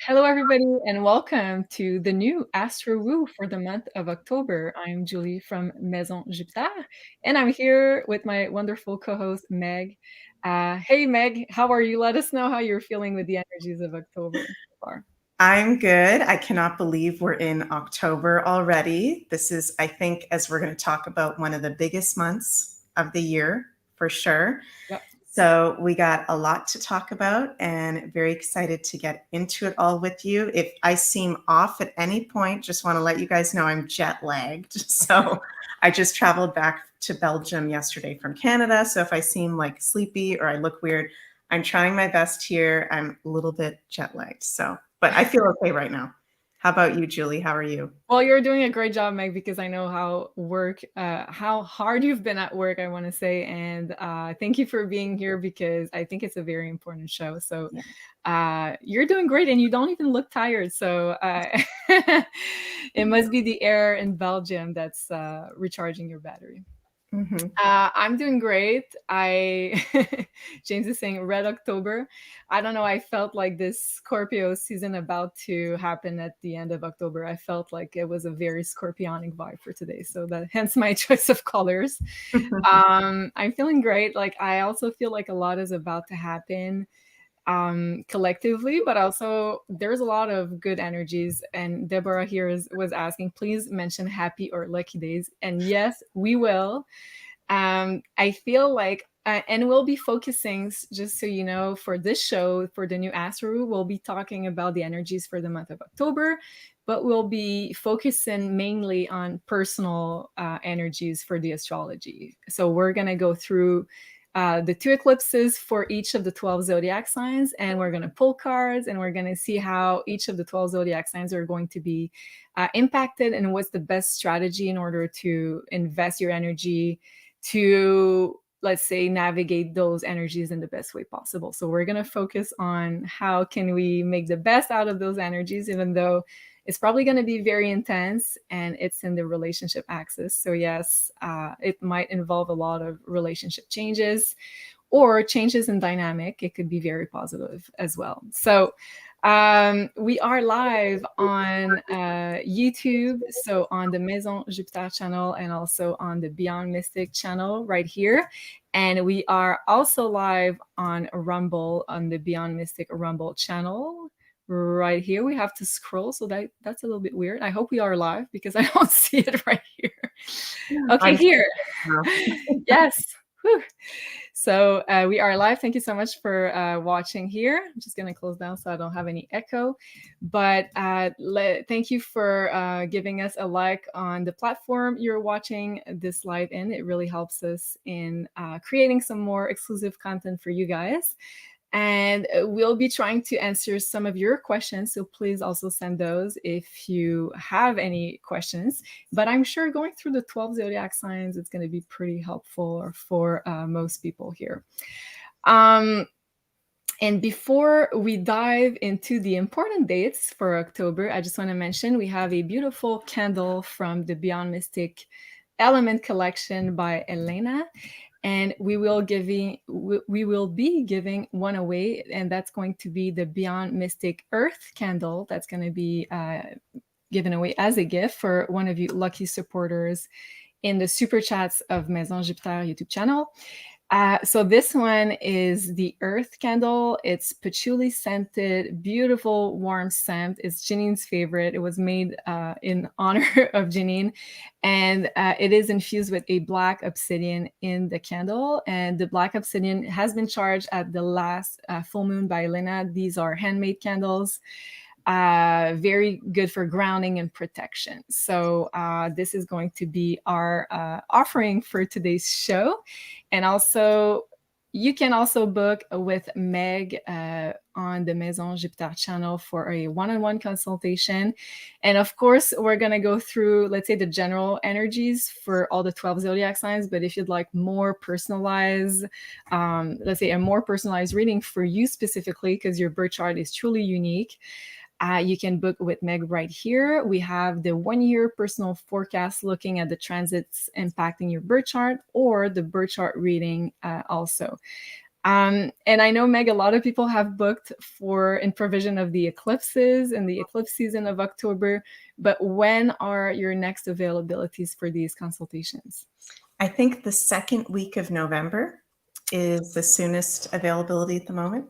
Hello, everybody, and welcome to the new Astro Woo for the month of October. I'm Julie from Maison Jupiter, and I'm here with my wonderful co-host, Meg. Hey, Meg, how are you? Let us know how you're feeling with the energies of October so far. I'm good. I cannot believe we're in October already. This is, I think, as we're going to talk about, one of the biggest months of the year for sure. Yep. So we got a lot to talk about and very excited to get into it all with you. If I seem off at any point, just want to let you guys know I'm jet lagged. So I just traveled back to Belgium yesterday from Canada. So if I seem like sleepy or I look weird, I'm trying my best here. I'm a little bit jet lagged. But I feel okay right now. How about you, Julie? How are you? Well, you're doing a great job, Meg, because I know how hard you've been at work, I want to say. And thank you for being here because I think it's a very important show. So you're doing great and you don't even look tired. So it must be the air in Belgium that's recharging your battery. Mm-hmm. I'm doing great. James is saying Red October. I don't know. I felt like this Scorpio season about to happen at the end of October. I felt like it was a very scorpionic vibe for today. So that hence my choice of colors. I'm feeling great. Like I also feel like a lot is about to happen collectively, but also there's a lot of good energies. And Deborah here was asking, please mention happy or lucky days. And yes, we will. I feel like, and we'll be focusing, just so you know, for this show, for the new Astro, we'll be talking about the energies for the month of October, but we'll be focusing mainly on personal energies for the astrology. So we're going to go through the 2 eclipses for each of the 12 zodiac signs, and we're going to pull cards and we're going to see how each of the 12 zodiac signs are going to be impacted and what's the best strategy in order to invest your energy to, let's say, navigate those energies in the best way possible. So we're going to focus on how can we make the best out of those energies, even though it's probably going to be very intense and it's in the relationship axis. So yes, it might involve a lot of relationship changes or changes in dynamic. It could be very positive as well. So we are live on YouTube, so on the Maison Jupiter channel and also on the Beyond Mystic channel right here. And we are also live on Rumble, on the Beyond Mystic Rumble channel right here. We have to scroll, so that's a little bit weird. I hope we are live because I don't see it right here. Okay, here. Yes. Whew. So we are live. Thank you so much for watching here. I'm just going to close down so I don't have any echo. But thank you for giving us a like on the platform you're watching this live in. It really helps us in creating some more exclusive content for you guys. And we'll be trying to answer some of your questions. So please also send those if you have any questions. But I'm sure going through the 12 zodiac signs, it's going to be pretty helpful for most people here. And before we dive into the important dates for October, I just want to mention we have a beautiful candle from the Beyond Mystic Element Collection by Elena. And we will be giving one away, and that's going to be the Beyond Mystic Earth candle. That's going to be given away as a gift for one of you lucky supporters in the super chats of Maison Jupiter YouTube channel. So this one is the Earth candle. It's patchouli scented, beautiful, warm scent. It's Janine's favorite. It was made in honor of Janine. And it is infused with a black obsidian in the candle. And the black obsidian has been charged at the last full moon by Elena. These are handmade candles. Very good for grounding and protection. So this is going to be our offering for today's show. And also, you can also book with Meg on the Maison Jupiter channel for a one-on-one consultation. And of course, we're going to go through, let's say, the general energies for all the 12 zodiac signs. But if you'd like more personalized, let's say a more personalized reading for you specifically, because your birth chart is truly unique, you can book with Meg right here. We have the 1-year personal forecast looking at the transits impacting your birth chart, or the birth chart reading also. And I know, Meg, a lot of people have booked for in provision of the eclipses and the eclipse season of October. But when are your next availabilities for these consultations? I think the second week of November is the soonest availability at the moment.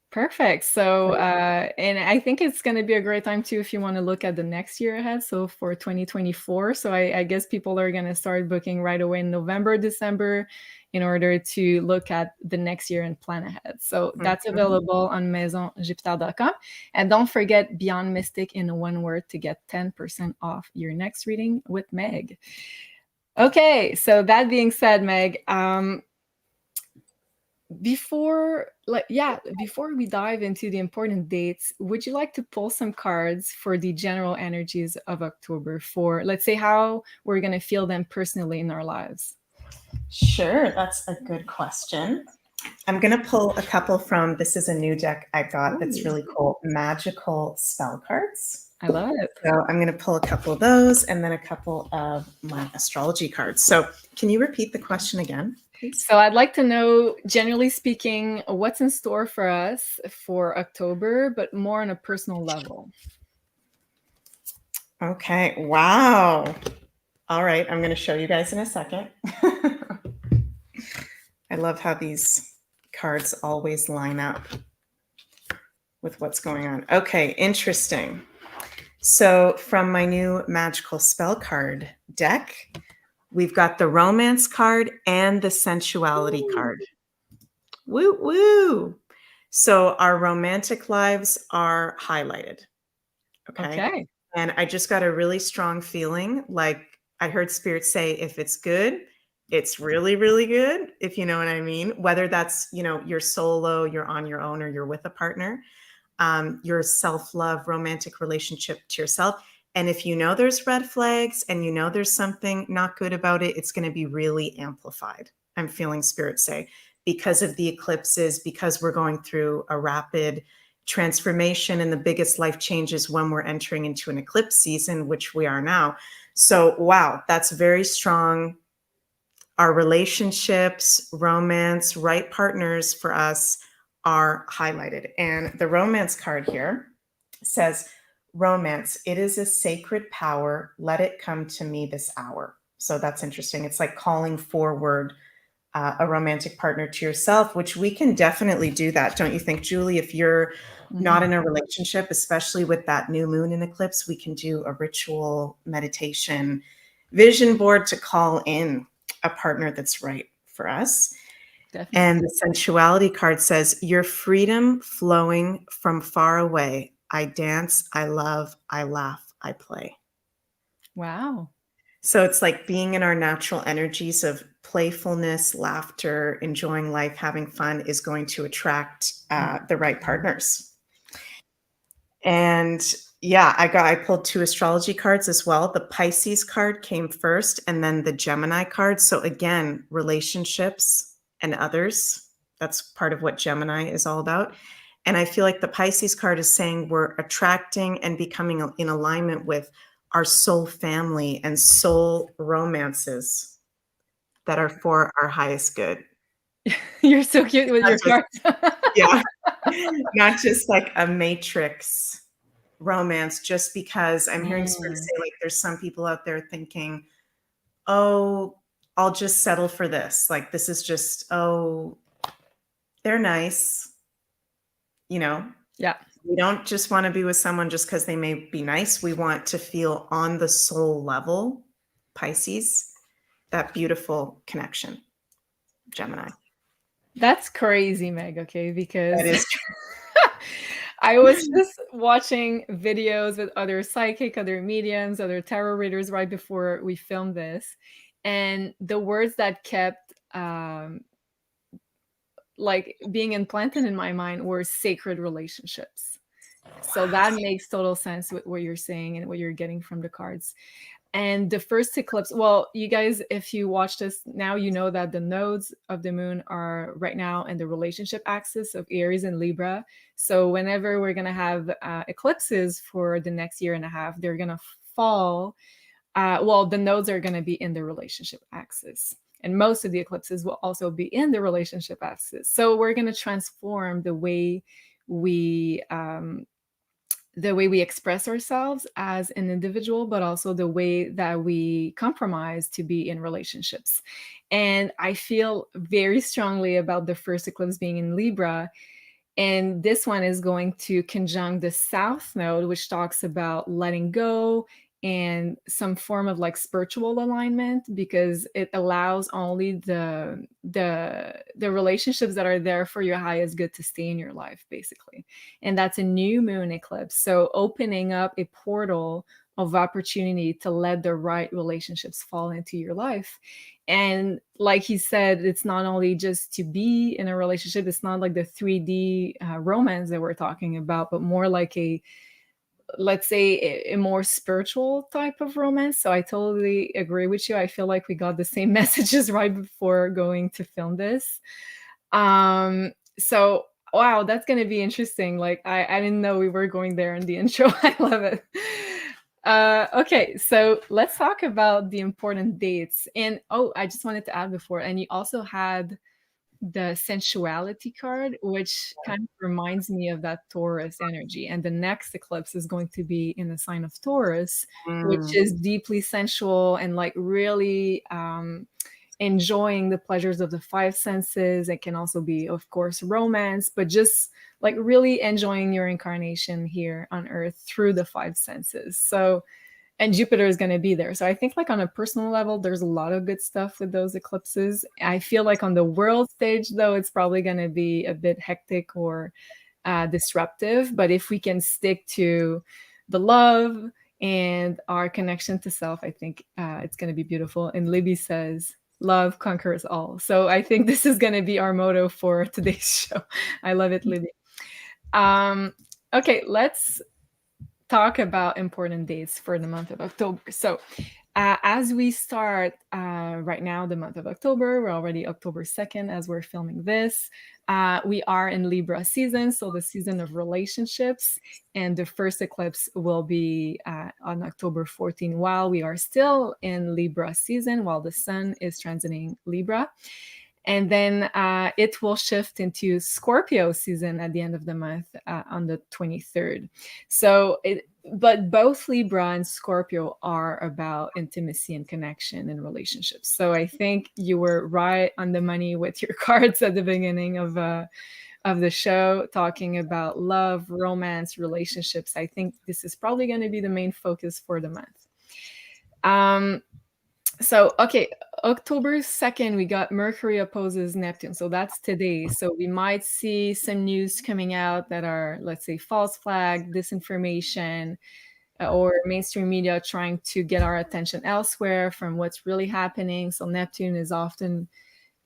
Perfect. So, and I think it's going to be a great time too if you want to look at the next year ahead. So for 2024. So I guess people are going to start booking right away in November, December, in order to look at the next year and plan ahead. So that's available on MaisonJupiter.com. And don't forget Beyond Mystic in one word to get 10% off your next reading with Meg. Okay. So that being said, Meg, before we dive into the important dates, would you like to pull some cards for the general energies of October, for, let's say, how we're going to feel them personally in our lives? Sure, that's a good question. I'm going to pull a couple from, this is a new deck I got that's really cool, Magical Spell Cards. I love it. So I'm going to pull a couple of those and then a couple of my astrology cards. So can you repeat the question again, please? So I'd like to know, generally speaking, what's in store for us for October, but more on a personal level. Okay. Wow. All right. I'm going to show you guys in a second. I love how these cards always line up with what's going on. Okay. Interesting. So from my new Magical Spell card deck, we've got the Romance card and the Sensuality card. Woo woo. So our romantic lives are highlighted. Okay. And I just got a really strong feeling, like I heard Spirit say, if it's good, it's really, really good, if you know what I mean. Whether that's, you're solo, you're on your own, or you're with a partner, your self-love, romantic relationship to yourself. And if you know there's red flags and you know there's something not good about it, it's going to be really amplified. I'm feeling Spirit say, because of the eclipses, because we're going through a rapid transformation and the biggest life changes when we're entering into an eclipse season, which we are now. So, wow, that's very strong. Our relationships, romance, right partners for us are highlighted. And the Romance card here says, romance, it is a sacred power. Let it come to me this hour. So that's interesting. It's like calling forward a romantic partner to yourself, which we can definitely do that. Don't you think, Julie? If you're not in a relationship, especially with that new moon in eclipse, we can do a ritual, meditation, vision board to call in a partner that's right for us. Definitely. And the Sensuality card says, your freedom flowing from far away. I dance, I love, I laugh, I play. Wow. So it's like being in our natural energies of playfulness, laughter, enjoying life, having fun is going to attract the right partners. And yeah, I pulled 2 astrology cards as well. The Pisces card came first and then the Gemini card. So again, relationships and others. That's part of what Gemini is all about. And I feel like the Pisces card is saying we're attracting and becoming in alignment with our soul family and soul romances that are for our highest good. You're so cute with your cards. Yeah. Not just like a matrix romance, just because I'm hearing Spirit say, like, there's some people out there thinking, oh, I'll just settle for this. Like, this is just, oh, they're nice. Yeah. We don't just want to be with someone just because they may be nice. We want to feel on the soul level, Pisces, that beautiful connection, Gemini. That's crazy, Meg, okay? Because that is true. I was just watching videos with other psychic, other mediums, other tarot readers right before we filmed this. And the words that kept like being implanted in my mind were sacred relationships. So that makes total sense with what you're saying and what you're getting from the cards. And the first eclipse, well, you guys, if you watch this now, you know that the nodes of the moon are right now in the relationship axis of Aries and Libra. So whenever we're going to have eclipses for the next year and a half, they're going to fall. Well, the nodes are going to be in the relationship axis. And most of the eclipses will also be in the relationship axis. So we're going to transform the way we express ourselves as an individual, but also the way that we compromise to be in relationships. And I feel very strongly about the first eclipse being in Libra. And this one is going to conjunct the South Node, which talks about letting go and some form of like spiritual alignment, because it allows only the relationships that are there for your highest good to stay in your life, basically. And that's a new moon eclipse, so opening up a portal of opportunity to let the right relationships fall into your life. And like he said, it's not only just to be in a relationship, it's not like the 3D romance that we're talking about, but more like a, let's say, a more spiritual type of romance. So I totally agree with you. I feel like we got the same messages right before going to film this. So wow, that's going to be interesting. Like I didn't know we were going there in the intro. I love it. Okay, so let's talk about the important dates. And oh, I just wanted to add before, and you also had the sensuality card, which kind of reminds me of that Taurus energy. And the next eclipse is going to be in the sign of Taurus, which is deeply sensual and like really enjoying the pleasures of the five senses. It can also be, of course, romance, but just like really enjoying your incarnation here on Earth through the five senses. So, and Jupiter is going to be there. So I think like on a personal level, there's a lot of good stuff with those eclipses. I feel like on the world stage, though, it's probably going to be a bit hectic or disruptive. But if we can stick to the love and our connection to self, I think it's going to be beautiful. And Libby says, love conquers all. So I think this is going to be our motto for today's show. I love it, Libby. Okay, let's talk about important dates for the month of October. So as we start right now, the month of October, we're already October 2nd as we're filming this. We are in Libra season, so the season of relationships. And the first eclipse will be on October 14, while we are still in Libra season, while the sun is transiting Libra. And then it will shift into Scorpio season at the end of the month on the 23rd. So, but both Libra and Scorpio are about intimacy and connection and relationships. So I think you were right on the money with your cards at the beginning of the show, talking about love, romance, relationships. I think this is probably going to be the main focus for the month. So, okay, October 2nd, we got Mercury opposes Neptune. So that's today. So we might see some news coming out that are, let's say, false flag, disinformation, or mainstream media trying to get our attention elsewhere from what's really happening. So Neptune is often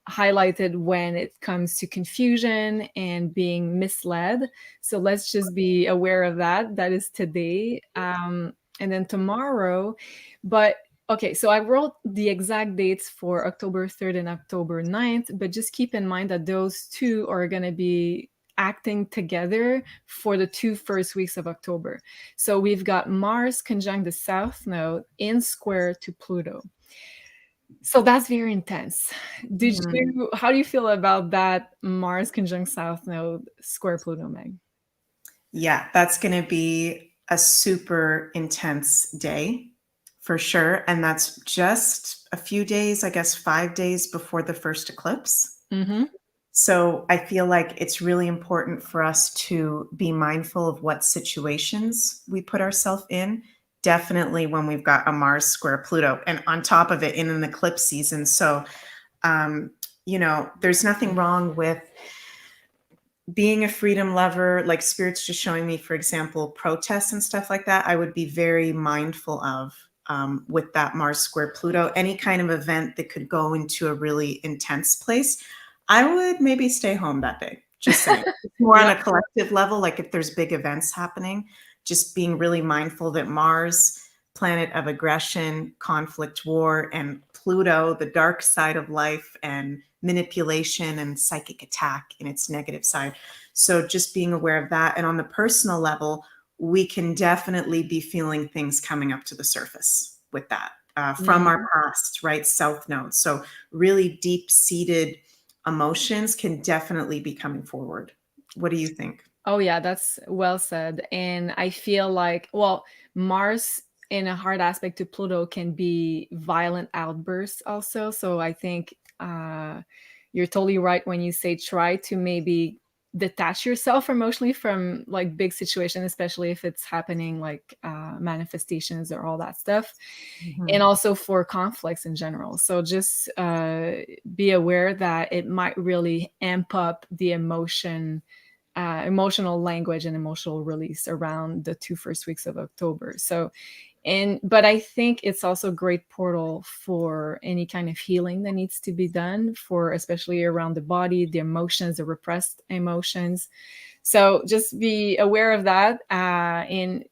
highlighted when it comes to confusion and being misled. So let's just be aware of that. That is today. And then tomorrow, but okay, so I wrote the exact dates for October 3rd and October 9th, but just keep in mind that those two are going to be acting together for the 2 first weeks of October. So we've got Mars conjunct the South Node in square to Pluto. So that's very intense. How do you feel about that Mars conjunct South Node square Pluto, Meg? Yeah, that's going to be a super intense day. For sure. And that's just a few days, I guess 5 days before the first eclipse. Mm-hmm. So I feel like it's really important for us to be mindful of what situations we put ourselves in. Definitely when we've got a Mars square Pluto and on top of it in an eclipse season. So, there's nothing wrong with being a freedom lover, like Spirit's just showing me, for example, protests and stuff like that. I would be very mindful of with that Mars square Pluto, any kind of event that could go into a really intense place. I would maybe stay home that day. Just saying. It's more on a collective level, like if there's big events happening, just being really mindful that Mars, planet of aggression, conflict, war, and Pluto, the dark side of life and manipulation and psychic attack in its negative side. So just being aware of that. And on the personal level, we can definitely be feeling things coming up to the surface with that. from our past, right? South node. So really deep-seated emotions can definitely be coming forward. What do you think? Oh yeah, that's well said. And I feel like, well, Mars in a hard aspect to Pluto can be violent outbursts also. So I think you're totally right when you say try to maybe detach yourself emotionally from like big situations, especially if it's happening like manifestations or all that stuff. And also for conflicts in general. So just be aware that it might really amp up the emotional language and emotional release around the 2 first weeks of October. So, but I think it's also a great portal for any kind of healing that needs to be done for, especially around the body, the emotions, the repressed emotions. So just be aware of that. And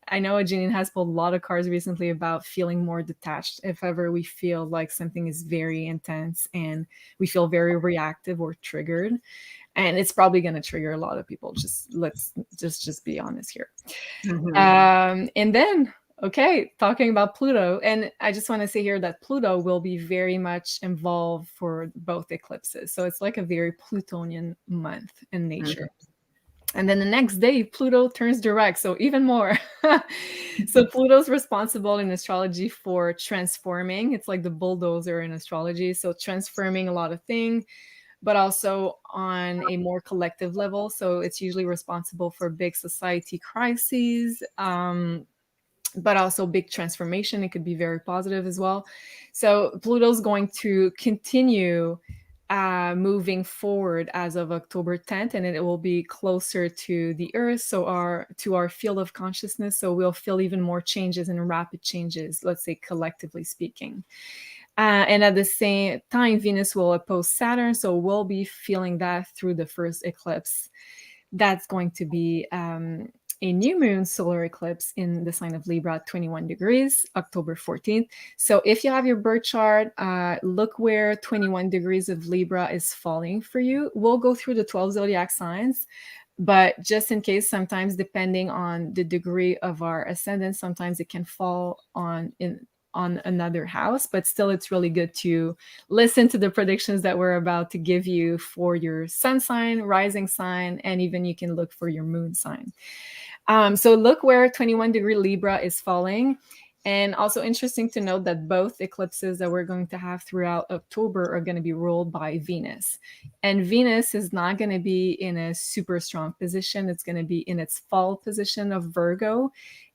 I know Janine has pulled a lot of cards recently about feeling more detached. If ever we feel like something is very intense and we feel very reactive or triggered, and it's probably going to trigger a lot of people. Let's just be honest here. And then, okay, talking about Pluto, and I just want to say here that Pluto will be very much involved for both eclipses. So it's like a very Plutonian month in nature. And then the next day, Pluto turns direct, so even more. So Pluto's responsible in astrology for transforming. It's like the bulldozer in astrology. So transforming a lot of things, but also on a more collective level. So it's usually responsible for big society crises, but also big transformation. It could be very positive as well. So Pluto's going to continue moving forward as of October 10th, and it will be closer to the Earth, so to our field of consciousness. So we'll feel even more changes and rapid changes, let's say collectively speaking. And at the same time, Venus will oppose Saturn, so we'll be feeling that through the first eclipse. That's going to be a new moon solar eclipse in the sign of Libra at 21 degrees, October 14th. So if you have your birth chart, look where 21 degrees of Libra is falling for you. We'll go through the 12 zodiac signs, but just in case, sometimes depending on the degree of our ascendant, sometimes it can fall on another house, but still it's really good to listen to the predictions that we're about to give you for your sun sign, rising sign, and even you can look for your moon sign. So look where 21 degree Libra is falling. And also interesting to note that both eclipses that we're going to have throughout October are going to be ruled by Venus. And Venus is not going to be in a super strong position. It's going to be in its fall position of Virgo.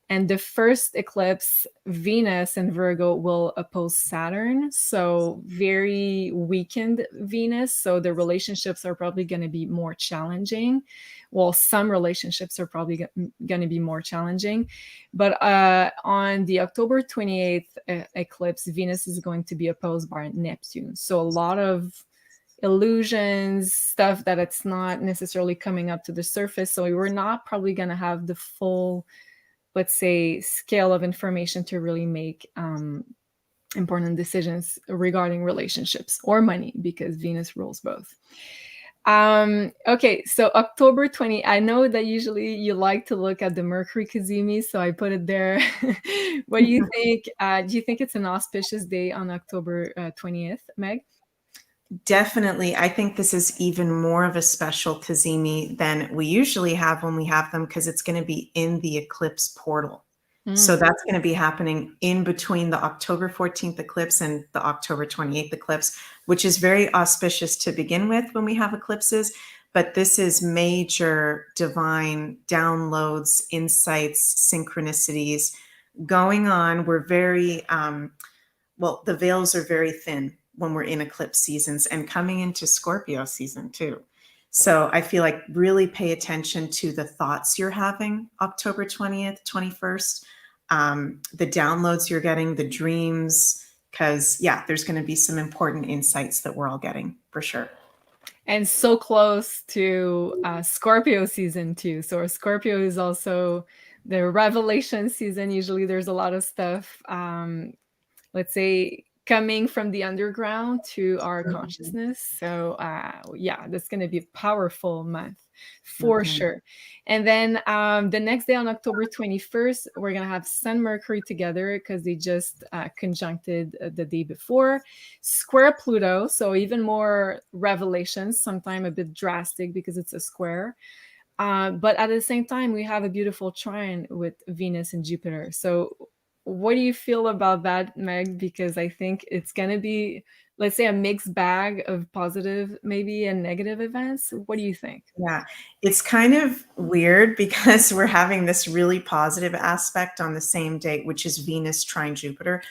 And the first eclipse, Venus in Virgo will oppose Saturn. So very weakened Venus. So the relationships are probably going to be more challenging. Well, some relationships are probably going to be more challenging. But on the October 28th eclipse, Venus is going to be opposed by Neptune. So a lot of illusions, stuff that it's not necessarily coming up to the surface. So we're not probably going to have the full, let's say, scale of information to really make important decisions regarding relationships or money, because Venus rules both. Okay, so October 20, I know that usually you like to look at the Mercury Kazemi, so I put it there. What do you think? Do you think it's an auspicious day on October 20th, Meg? Definitely. I think this is even more of a special Kazemi than we usually have when we have them, because it's going to be in the eclipse portal. So that's going to be happening in between the October 14th eclipse and the October 28th eclipse, which is very auspicious to begin with when we have eclipses. But this is major divine downloads, insights, synchronicities going on. We're very, well, the veils are very thin when we're in eclipse seasons and coming into Scorpio season too. So I feel like really pay attention to the thoughts you're having October 20th, 21st, the downloads you're getting, the dreams, because yeah, there's going to be some important insights that we're all getting for sure. And so close to Scorpio season too. So Scorpio is also the revelation season. Usually there's a lot of stuff, let's say, coming from the underground to our consciousness. So yeah, that's going to be a powerful month for sure. And then the next day on October 21st, we're going to have Sun Mercury together because they just conjuncted the day before, square Pluto. So even more revelations, sometime a bit drastic because it's a square. But at the same time, we have a beautiful trine with Venus and Jupiter. So what do you feel about that, Meg? Because I think it's going to be, let's say, a mixed bag of positive, maybe, and negative events. What do you think? Yeah, it's kind of weird because we're having this really positive aspect on the same date, which is Venus trine Jupiter,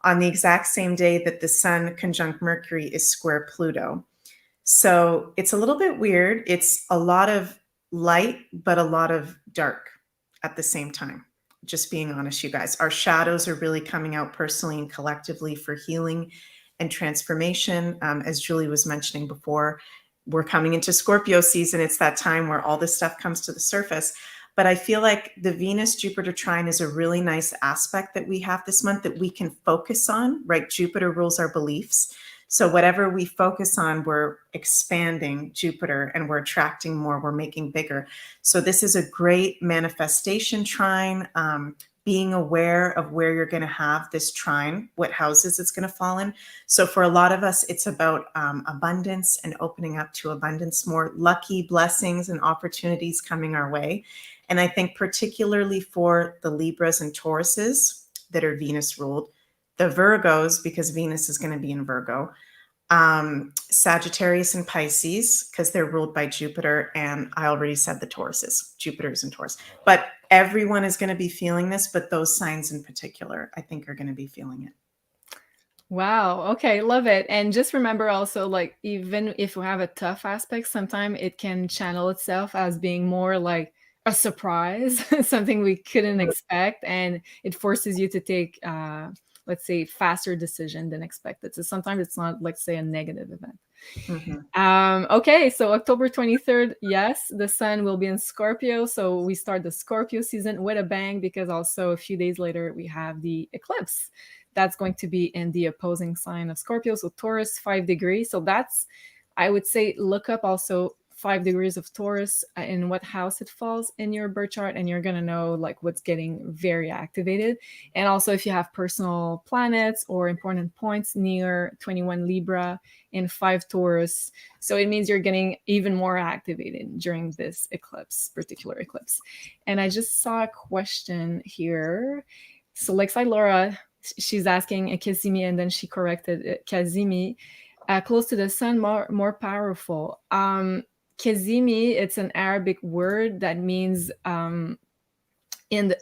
on the exact same day that the Sun conjunct Mercury is square Pluto. So it's a little bit weird. It's a lot of light, but a lot of dark at the same time. Just being honest, you guys, our shadows are really coming out personally and collectively for healing and transformation. As Julie was mentioning before, we're coming into Scorpio season. It's that time where all this stuff comes to the surface. But I feel like the Venus-Jupiter trine is a really nice aspect that we have this month that we can focus on, right? Jupiter rules our beliefs. So whatever we focus on, we're expanding Jupiter and we're attracting more, we're making bigger. So this is a great manifestation trine, being aware of where you're going to have this trine, what houses it's going to fall in. So for a lot of us, it's about abundance and opening up to abundance, more lucky blessings and opportunities coming our way. And I think particularly for the Libras and Tauruses that are Venus ruled, the Virgos, because Venus is going to be in Virgo, Sagittarius and Pisces, because they're ruled by Jupiter. And I already said the Tauruses, Jupiter's in Taurus. But everyone is going to be feeling this, but those signs in particular, I think, are going to be feeling it. Wow. Okay. Love it. And just remember also, like, even if we have a tough aspect, sometimes it can channel itself as being more like a surprise, something we couldn't expect. And it forces you to take, let's say, faster decision than expected. So sometimes it's not, let's say, a negative event. Okay, so October 23rd, yes, the sun will be in Scorpio. So we start the Scorpio season with a bang, because also a few days later we have the eclipse. That's going to be in the opposing sign of Scorpio, so Taurus, 5 degrees. So that's, I would say, look up also 5 degrees of Taurus in what house it falls in your birth chart, and you're going to know like what's getting very activated. And also if you have personal planets or important points near 21 Libra and 5 Taurus, so it means you're getting even more activated during this eclipse, particular eclipse. And I just saw a question here. So Lexi Laura, she's asking Kazimi, and then she corrected Kazimi, close to the sun, more powerful. Kazimi, it's an Arabic word that means in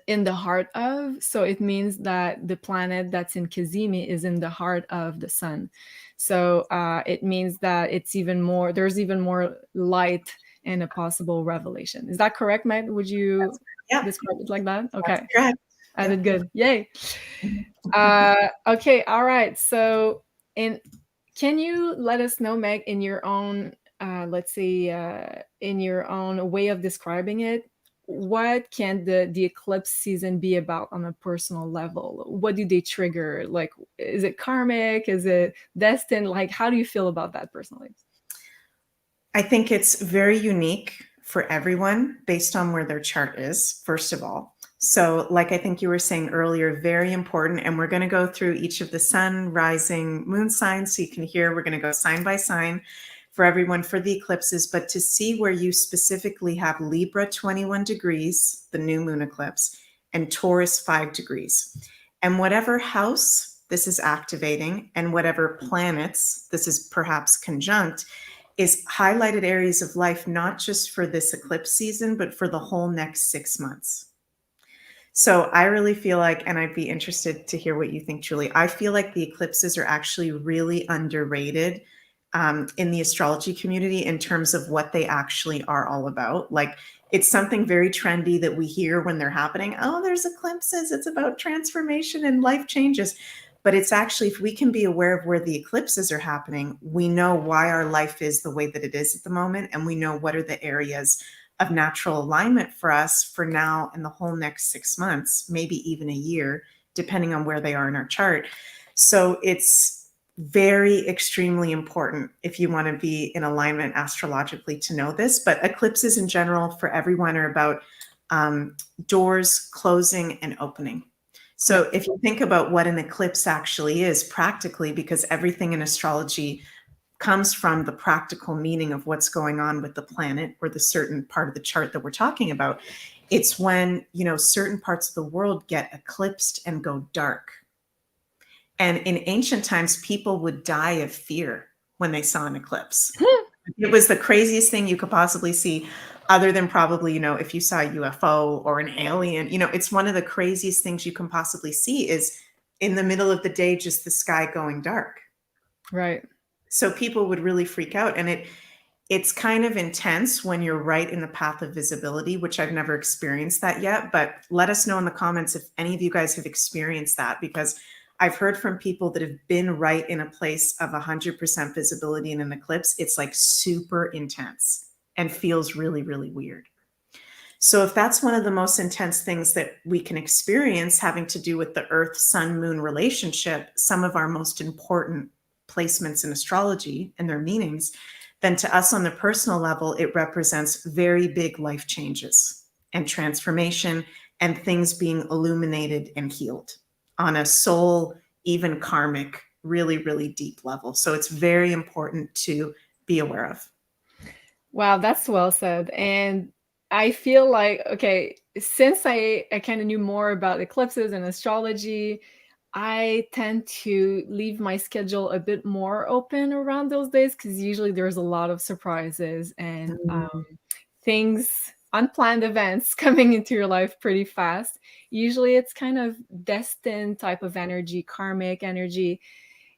the heart of. So it means that the planet that's in Kazimi is in the heart of the sun. So it means that it's even more, there's even more light and a possible revelation. Is that correct, Matt? Would you describe it like that? Okay. That's correct. I did good. Yay. Okay. All right. So can you let us know, Meg, in your own, let's say, in your own way of describing it, what can the eclipse season be about on a personal level? What do they trigger? Like, is it karmic? Is it destined? Like, how do you feel about that personally? I think it's very unique for everyone based on where their chart is, first of all. So like I think you were saying earlier, very important. And we're going to go through each of the sun, rising, moon signs. So you can hear, we're going to go sign by sign for everyone for the eclipses. But to see where you specifically have Libra 21 degrees, the new moon eclipse, and Taurus 5 degrees. And whatever house this is activating and whatever planets this is perhaps conjunct is highlighted areas of life, not just for this eclipse season, but for the whole next 6 months. So I really feel like, and I'd be interested to hear what you think, Julie, I feel like the eclipses are actually really underrated in the astrology community in terms of what they actually are all about. Like, it's something very trendy that we hear when they're happening. Oh, there's eclipses. It's about transformation and life changes. But it's actually, if we can be aware of where the eclipses are happening, we know why our life is the way that it is at the moment. And we know what are the areas of natural alignment for us for now and the whole next 6 months, maybe even a year, depending on where they are in our chart. So it's very extremely important if you want to be in alignment astrologically to know this. But eclipses in general for everyone are about doors closing and opening. So if you think about what an eclipse actually is practically, because everything in astrology comes from the practical meaning of what's going on with the planet or the certain part of the chart that we're talking about, it's when, you know, certain parts of the world get eclipsed and go dark. And in ancient times, people would die of fear when they saw an eclipse. It was the craziest thing you could possibly see, other than probably, you know, if you saw a UFO or an alien. You know, it's one of the craziest things you can possibly see is in the middle of the day, just the sky going dark. Right. So people would really freak out. And it's kind of intense when you're right in the path of visibility, which I've never experienced that yet. But let us know in the comments if any of you guys have experienced that, because I've heard from people that have been right in a place of 100% visibility in an eclipse. It's like super intense and feels really, really weird. So if that's one of the most intense things that we can experience having to do with the Earth, Sun, Moon relationship, some of our most important placements in astrology and their meanings, then to us on the personal level, it represents very big life changes and transformation and things being illuminated and healed on a soul, even karmic, really, really deep level. So it's very important to be aware of. Wow, that's well said. And I feel like, okay, since I kind of knew more about eclipses and astrology, I tend to leave my schedule a bit more open around those days because usually there's a lot of surprises and things, unplanned events coming into your life pretty fast. Usually it's kind of destined type of energy, karmic energy.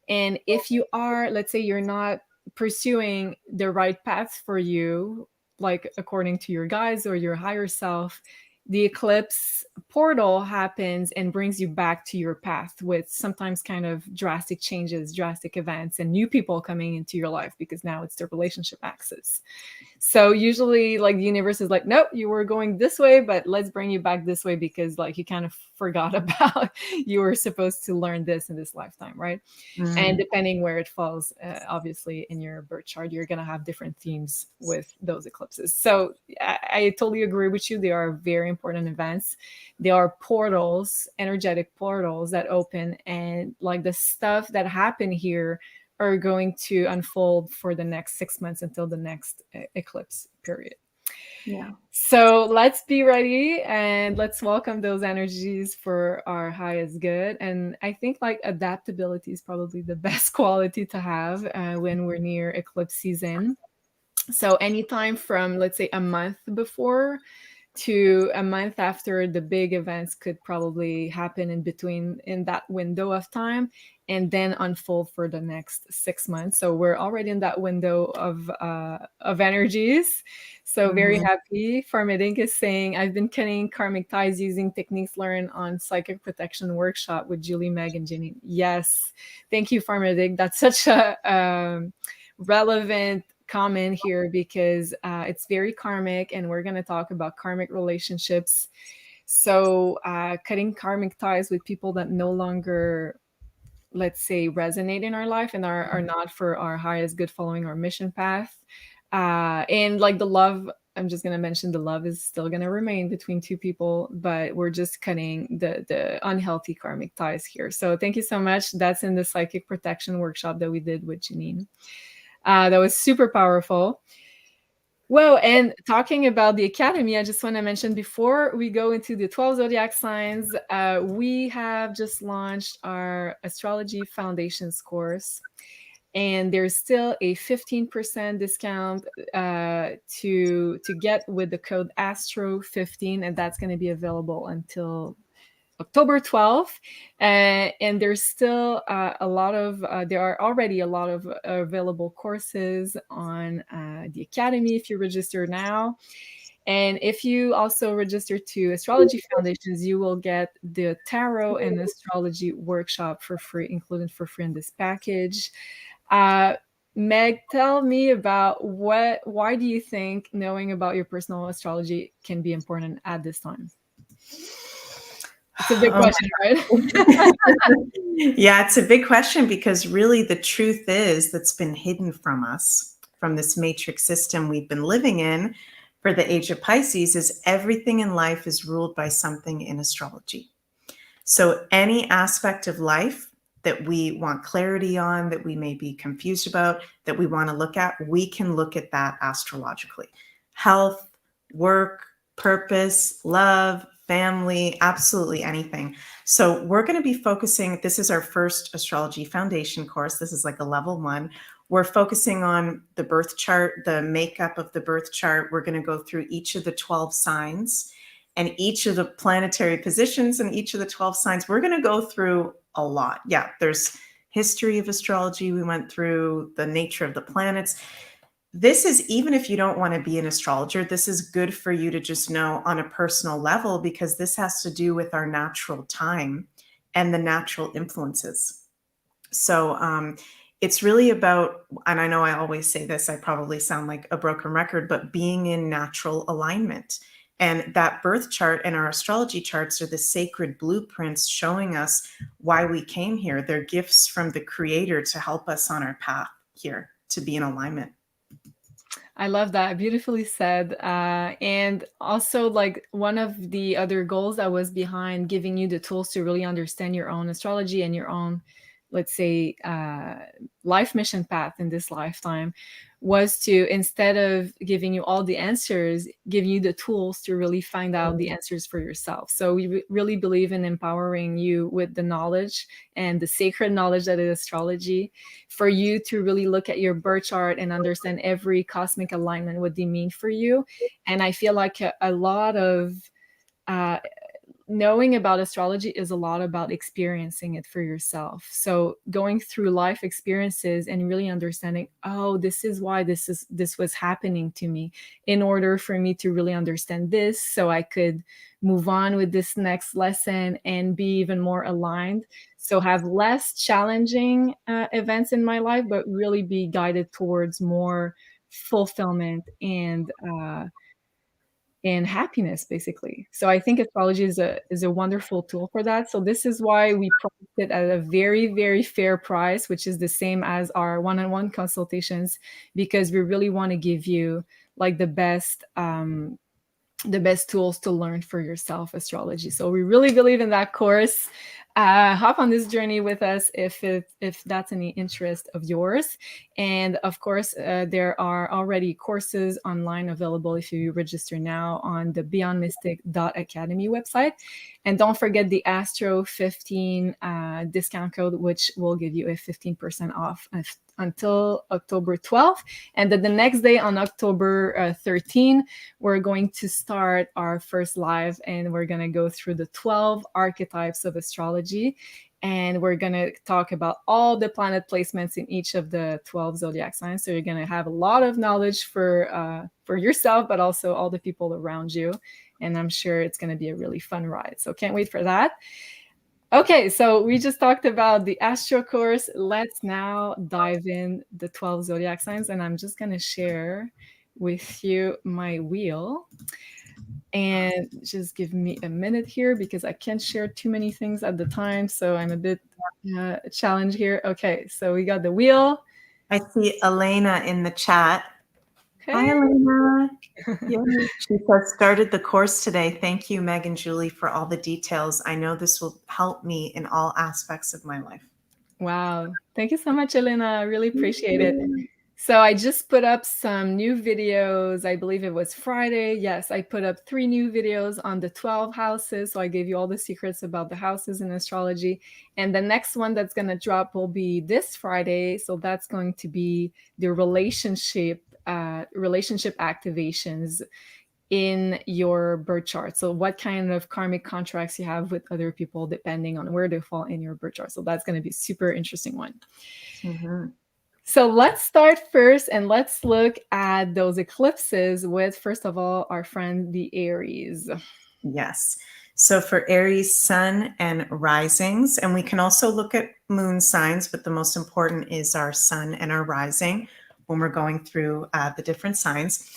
And if you are, let's say you're not pursuing the right path for you, like according to your guides or your higher self, the eclipse portal happens and brings you back to your path with sometimes kind of drastic changes, drastic events, and new people coming into your life because now it's the relationship axis. So usually like the universe is like, nope, you were going this way, but let's bring you back this way because like you kind of forgot about you were supposed to learn this in this lifetime, right? And depending where it falls, obviously in your birth chart, you're going to have different themes with those eclipses. So I totally agree with you. They are very important events. They are portals, energetic portals that open, and like the stuff that happen here are going to unfold for the next 6 months until the next eclipse period. Yeah. So let's be ready and let's welcome those energies for our highest good. And I think like adaptability is probably the best quality to have when we're near eclipse season. So anytime from, let's say, a month before to a month after, the big events could probably happen in between in that window of time and then unfold for the next 6 months. So we're already in that window of energies. So very happy. Farmedink is saying, I've been cutting karmic ties using techniques learned on Psychic Protection Workshop with Julie Meg and Jenny. Yes. Thank you, Farmedink. That's such a relevant comment here because it's very karmic and we're going to talk about karmic relationships. So cutting karmic ties with people that no longer, let's say, resonate in our life and are not for our highest good, following our mission path. And like the love, I'm just going to mention the love is still going to remain between two people, but we're just cutting the unhealthy karmic ties here. So thank you so much. That's in the Psychic Protection Workshop that we did with Janine. That was super powerful. Well, and talking about the Academy, I just want to mention before we go into the 12 zodiac signs, we have just launched our Astrology Foundations course. And there's still a 15% discount to get with the code ASTRO15, and that's going to be available until October 12th. And there's still there are already a lot of available courses on the Academy if you register now. And if you also register to Astrology Foundations, you will get the Tarot and Astrology workshop for free, included for free in this package. Meg, tell me about why do you think knowing about your personal astrology can be important at this time? It's a big Oh question, right? yeah, it's a big question because really the truth is that's been hidden from us, from this matrix system we've been living in for the age of Pisces, is everything in life is ruled by something in astrology. So any aspect of life that we want clarity on, that we may be confused about, that we want to look at, we can look at that astrologically. Health, work, purpose, love, family, absolutely anything. So we're going to be focusing, this is our first astrology foundation course. This is like a level 1. We're focusing on the birth chart, the makeup of the birth chart. We're going to go through each of the 12 signs and each of the planetary positions and each of the 12 signs. We're going to go through a lot. Yeah, there's history of astrology. We went through the nature of the planets. This is, even if you don't want to be an astrologer, this is good for you to just know on a personal level, because this has to do with our natural time and the natural influences. So it's really about, and I know I always say this, I probably sound like a broken record, but being in natural alignment. And that birth chart and our astrology charts are the sacred blueprints showing us why we came here. They're gifts from the creator to help us on our path here to be in alignment. I love that. Beautifully said. And also, like, one of the other goals that was behind giving you the tools to really understand your own astrology and your own, let's say, life mission path in this lifetime was to, instead of giving you all the answers, give you the tools to really find out the answers for yourself. So we really believe in empowering you with the knowledge and the sacred knowledge that is astrology, for you to really look at your birth chart and understand every cosmic alignment, what they mean for you. And I feel like a lot of knowing about astrology is a lot about experiencing it for yourself. So going through life experiences and really understanding, oh, this is why this was happening to me, in order for me to really understand this, so I could move on with this next lesson and be even more aligned. So have less challenging events in my life, but really be guided towards more fulfillment and happiness, basically. So I think astrology is a wonderful tool for that. So this is why we priced it at a very, very fair price, which is the same as our one-on-one consultations, because we really want to give you like the best tools to learn for yourself astrology. So we really believe in that course. Hop on this journey with us if that's any interest of yours. And of course, there are already courses online available if you register now on the beyondmystic.academy website. And don't forget the Astro 15 discount code, which will give you a 15% off until October 12th. And then the next day, on October 13, we're going to start our first live, and we're going to go through the 12 archetypes of astrology. And we're going to talk about all the planet placements in each of the 12 zodiac signs. So you're going to have a lot of knowledge for yourself, but also all the people around you. And I'm sure it's going to be a really fun ride. So can't wait for that. Okay, so we just talked about the Astro course. Let's now dive in the 12 zodiac signs. And I'm just going to share with you my wheel. And just give me a minute here, because I can't share too many things at the time. So I'm a bit challenged here. Okay, so we got the wheel. I see Elena in the chat. Okay. Hi, Elena. Yeah. She says, started the course today. Thank you, Meg and Julie, for all the details. I know this will help me in all aspects of my life. Wow. Thank you so much, Elena. I really appreciate it. So I just put up some new videos. I believe it was Friday. Yes, I put up 3 new videos on the 12 houses. So I gave you all the secrets about the houses in astrology. And the next one that's going to drop will be this Friday. So that's going to be the relationship activations in your birth chart. So what kind of karmic contracts you have with other people, depending on where they fall in your birth chart. So that's going to be a super interesting one. Mm-hmm. So let's start first, and let's look at those eclipses with, first of all, our friend, the Aries. Yes. So for Aries Sun and Risings, and we can also look at moon signs, but the most important is our Sun and our Rising when we're going through the different signs.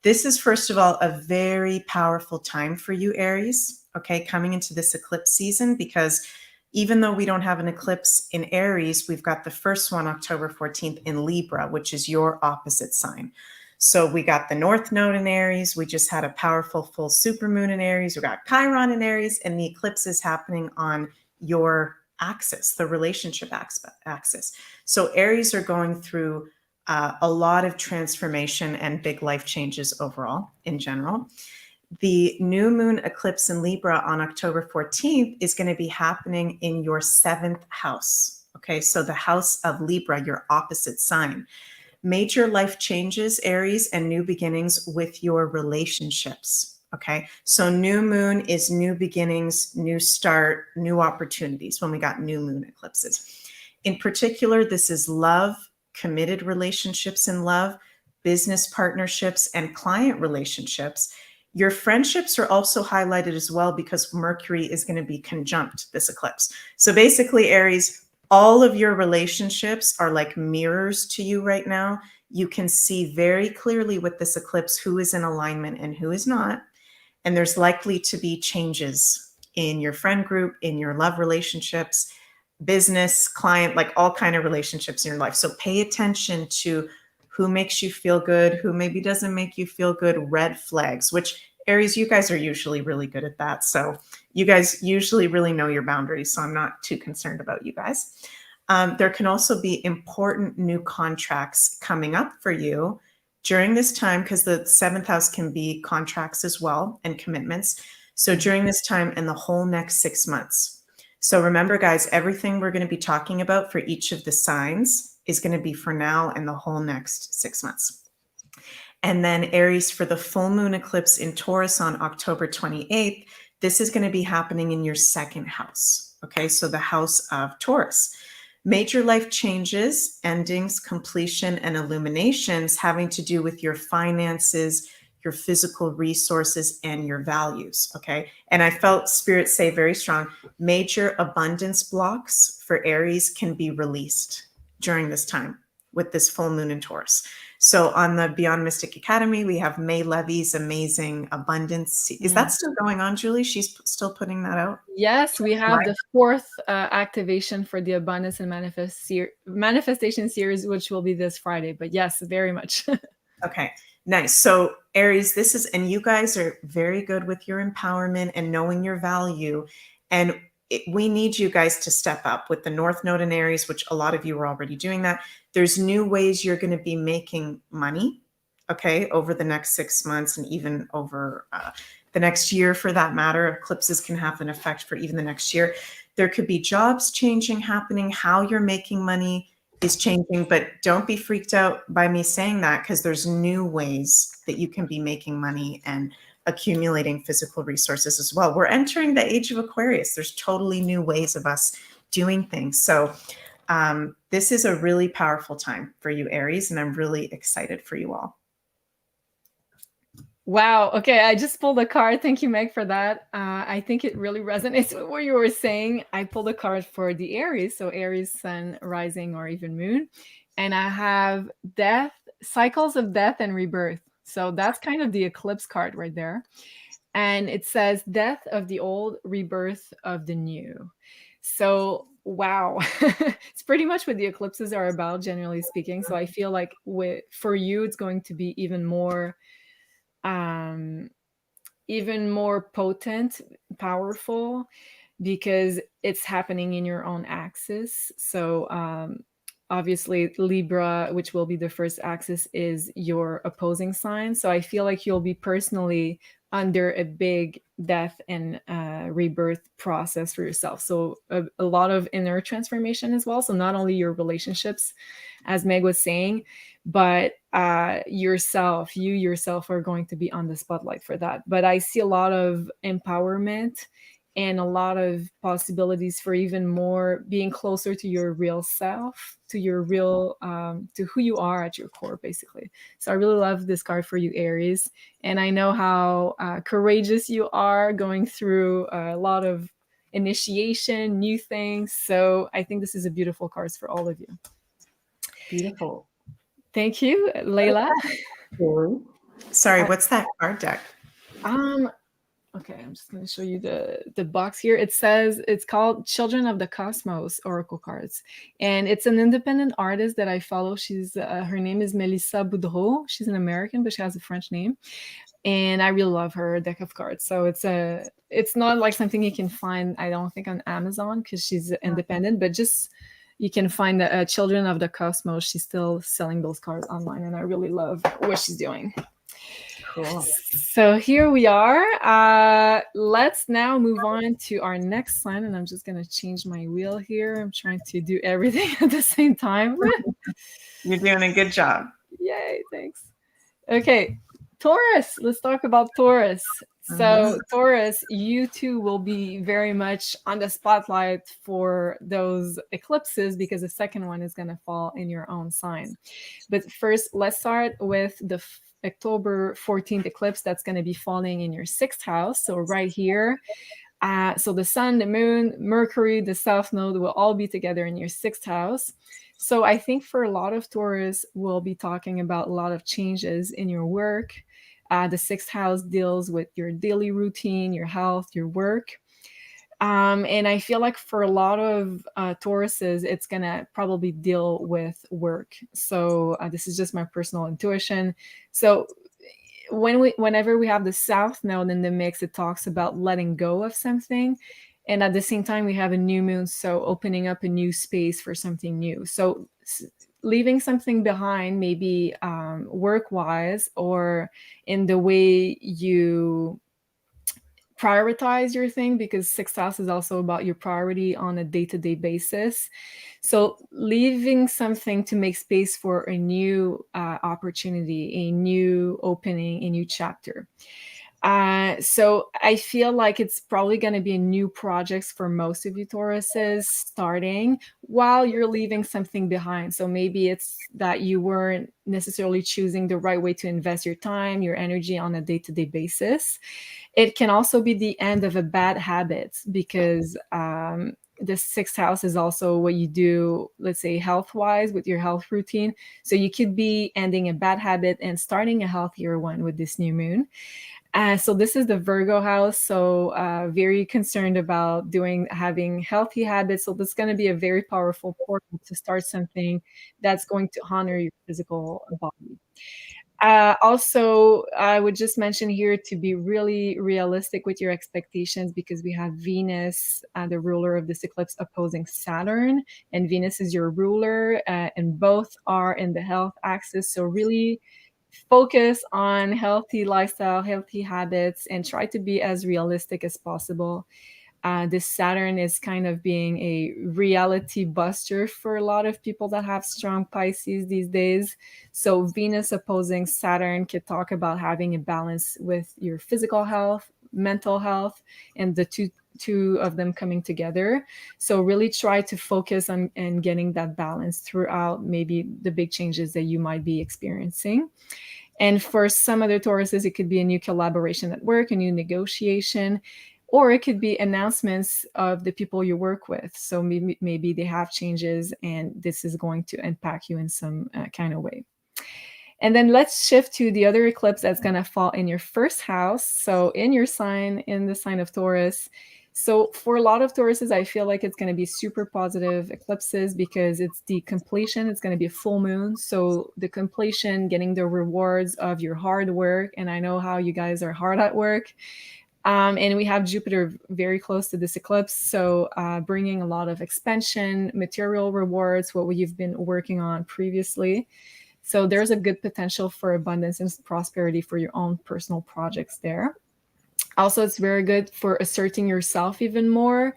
This is, first of all, a very powerful time for you, Aries, okay, coming into this eclipse season, because even though we don't have an eclipse in Aries, we've got the first one October 14th in Libra, which is your opposite sign. So we got the North Node in Aries. We just had a powerful full supermoon in Aries. We got Chiron in Aries, and the eclipse is happening on your axis, the relationship axis. So Aries are going through a lot of transformation and big life changes overall in general. The new moon eclipse in Libra on October 14th is going to be happening in your 7th house. Okay, so the house of Libra, your opposite sign. Major life changes, Aries, and new beginnings with your relationships. Okay, so new moon is new beginnings, new start, new opportunities when we got new moon eclipses. In particular, this is love, committed relationships in love, business partnerships, and client relationships. Your friendships are also highlighted as well because Mercury is going to be conjunct this eclipse. So basically, Aries, all of your relationships are like mirrors to you right now. You can see very clearly with this eclipse who is in alignment and who is not. And there's likely to be changes in your friend group, in your love relationships, business, client, like all kind of relationships in your life. So pay attention to who makes you feel good, who maybe doesn't make you feel good, red flags, which Aries, you guys are usually really good at that. So you guys usually really know your boundaries. So I'm not too concerned about you guys. There can also be important new contracts coming up for you during this time, because the 7th house can be contracts as well and commitments. So during this time and the whole next 6 months. So remember, guys, everything we're going to be talking about for each of the signs is going to be for now and the whole next 6 months. And then Aries, for the full moon eclipse in Taurus on October 28th, this is going to be happening in your 2nd house. Okay, so the house of Taurus. Major life changes, endings, completion, and illuminations having to do with your finances, your physical resources, and your values, okay? And I felt Spirit say very strong, major abundance blocks for Aries can be released during this time with this full moon in Taurus. So on the Beyond Mystic Academy, we have May Levy's amazing abundance. Is that still going on, Julie? She's still putting that out? Yes, we have the 4th activation for the Abundance and Manifestation series, which will be this Friday. But yes, very much. Okay, nice. So Aries, this is, and you guys are very good with your empowerment and knowing your value. And we need you guys to step up with the North Node in Aries, which a lot of you are already doing that. There's new ways you're going to be making money, okay, over the next 6 months and even over the next year for that matter. Eclipses can have an effect for even the next year. There could be jobs changing, happening, how you're making money is changing, but don't be freaked out by me saying that, because there's new ways that you can be making money and accumulating physical resources as well. We're entering the age of Aquarius. There's totally new ways of us doing things. So this is a really powerful time for you, Aries, and I'm really excited for you all. Wow. Okay. I just pulled a card. Thank you, Meg, for that. I think it really resonates with what you were saying. I pulled a card for the Aries. So Aries, Sun, Rising, or even Moon. And I have death, cycles of death and rebirth. So that's kind of the eclipse card right there. And it says death of the old, rebirth of the new. So wow. It's pretty much what the eclipses are about, generally speaking. So I feel like for you, it's going to be even more potent, powerful, because it's happening in your own axis. So obviously Libra, which will be the first axis, is your opposing sign. So I feel like you'll be personally under a big death and rebirth process for yourself. So a lot of inner transformation as well. So not only your relationships, as Meg was saying, but you yourself are going to be on the spotlight for that. But I see a lot of empowerment and a lot of possibilities for even more being closer to your real self, to your real, to who you are at your core, basically. So I really love this card for you, Aries. And I know how courageous you are, going through a lot of initiation, new things. So I think this is a beautiful card for all of you. Beautiful. Thank you, Layla. Sorry, I, what's that card deck? um, okay, I'm just going to show you the box here. It says it's called Children of the Cosmos Oracle Cards, and it's an independent artist that I follow. She's her name is Melissa Boudreau. She's an American, but she has a French name, and I really love her deck of cards. So it's not like something you can find, I don't think, on Amazon because she's independent, but just you can find the Children of the Cosmos. She's still selling those cards online, and I really love what she's doing. Cool. So here we are. Let's now move on to our next sign, and I'm just going to change my wheel here. I'm trying to do everything at the same time. You're doing a good job. Yay, thanks. Okay, Taurus. Let's talk about Taurus. So Taurus, you too will be very much on the spotlight for those eclipses because the second one is going to fall in your own sign. But first, let's start with the October 14th eclipse that's going to be falling in your 6th house. So right here. So the sun, the moon, Mercury, the south node will all be together in your 6th house. So I think for a lot of Taurus, we'll be talking about a lot of changes in your work. The 6th house deals with your daily routine, your health, your work. And I feel like for a lot of Tauruses, it's going to probably deal with work. So this is just my personal intuition. So whenever we have the south node in the mix, it talks about letting go of something. And at the same time, we have a new moon, so opening up a new space for something new. So leaving something behind, maybe work-wise or in the way you prioritize your thing, because 6th house is also about your priority on a day-to-day basis. So leaving something to make space for a new opportunity, a new opening, a new chapter. So I feel like it's probably going to be new projects for most of you Tauruses starting while you're leaving something behind. So maybe it's that you weren't necessarily choosing the right way to invest your time, your energy on a day-to-day basis. It can also be the end of a bad habit because the 6th house is also what you do, let's say health-wise with your health routine. So you could be ending a bad habit and starting a healthier one with this new moon. So this is the Virgo house. So very concerned about having healthy habits. So this is going to be a very powerful portal to start something that's going to honor your physical body. Also, I would just mention here to be really realistic with your expectations because we have Venus, the ruler of this eclipse, opposing Saturn, and Venus is your ruler, and both are in the health axis. So really focus on healthy lifestyle, healthy habits, and try to be as realistic as possible. This Saturn is kind of being a reality buster for a lot of people that have strong Pisces these days. So Venus opposing Saturn could talk about having a balance with your physical health, mental health, and the two of them coming together. So really try to focus on and getting that balance throughout maybe the big changes that you might be experiencing. And for some other Tauruses, it could be a new collaboration at work, a new negotiation, or it could be announcements of the people you work with. So maybe they have changes and this is going to impact you in some kind of way. And then let's shift to the other eclipse that's going to fall in your 1st house. So in your sign, in the sign of Taurus. So for a lot of Tauruses, I feel like it's going to be super positive eclipses because it's the completion. It's going to be a full moon. So the completion, getting the rewards of your hard work. And I know how you guys are hard at work. And we have Jupiter very close to this eclipse. So bringing a lot of expansion, material rewards, what you've been working on previously. So there's a good potential for abundance and prosperity for your own personal projects there. Also, it's very good for asserting yourself even more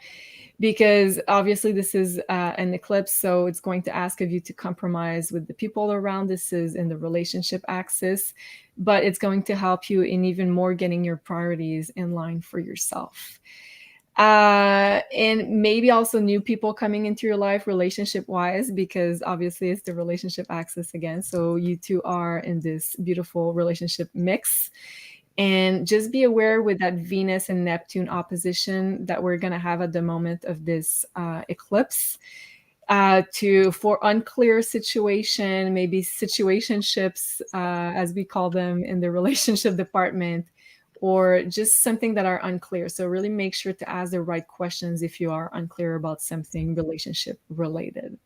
because obviously this is an eclipse, so it's going to ask of you to compromise with the people around. This is in the relationship axis, but it's going to help you in even more getting your priorities in line for yourself. And maybe also new people coming into your life relationship wise, because obviously it's the relationship axis again. So you two are in this beautiful relationship mix. And just be aware with that Venus and Neptune opposition that we're going to have at the moment of this eclipse. for unclear situation, maybe situationships, as we call them in the relationship department, or just something that are unclear. So really make sure to ask the right questions if you are unclear about something relationship related.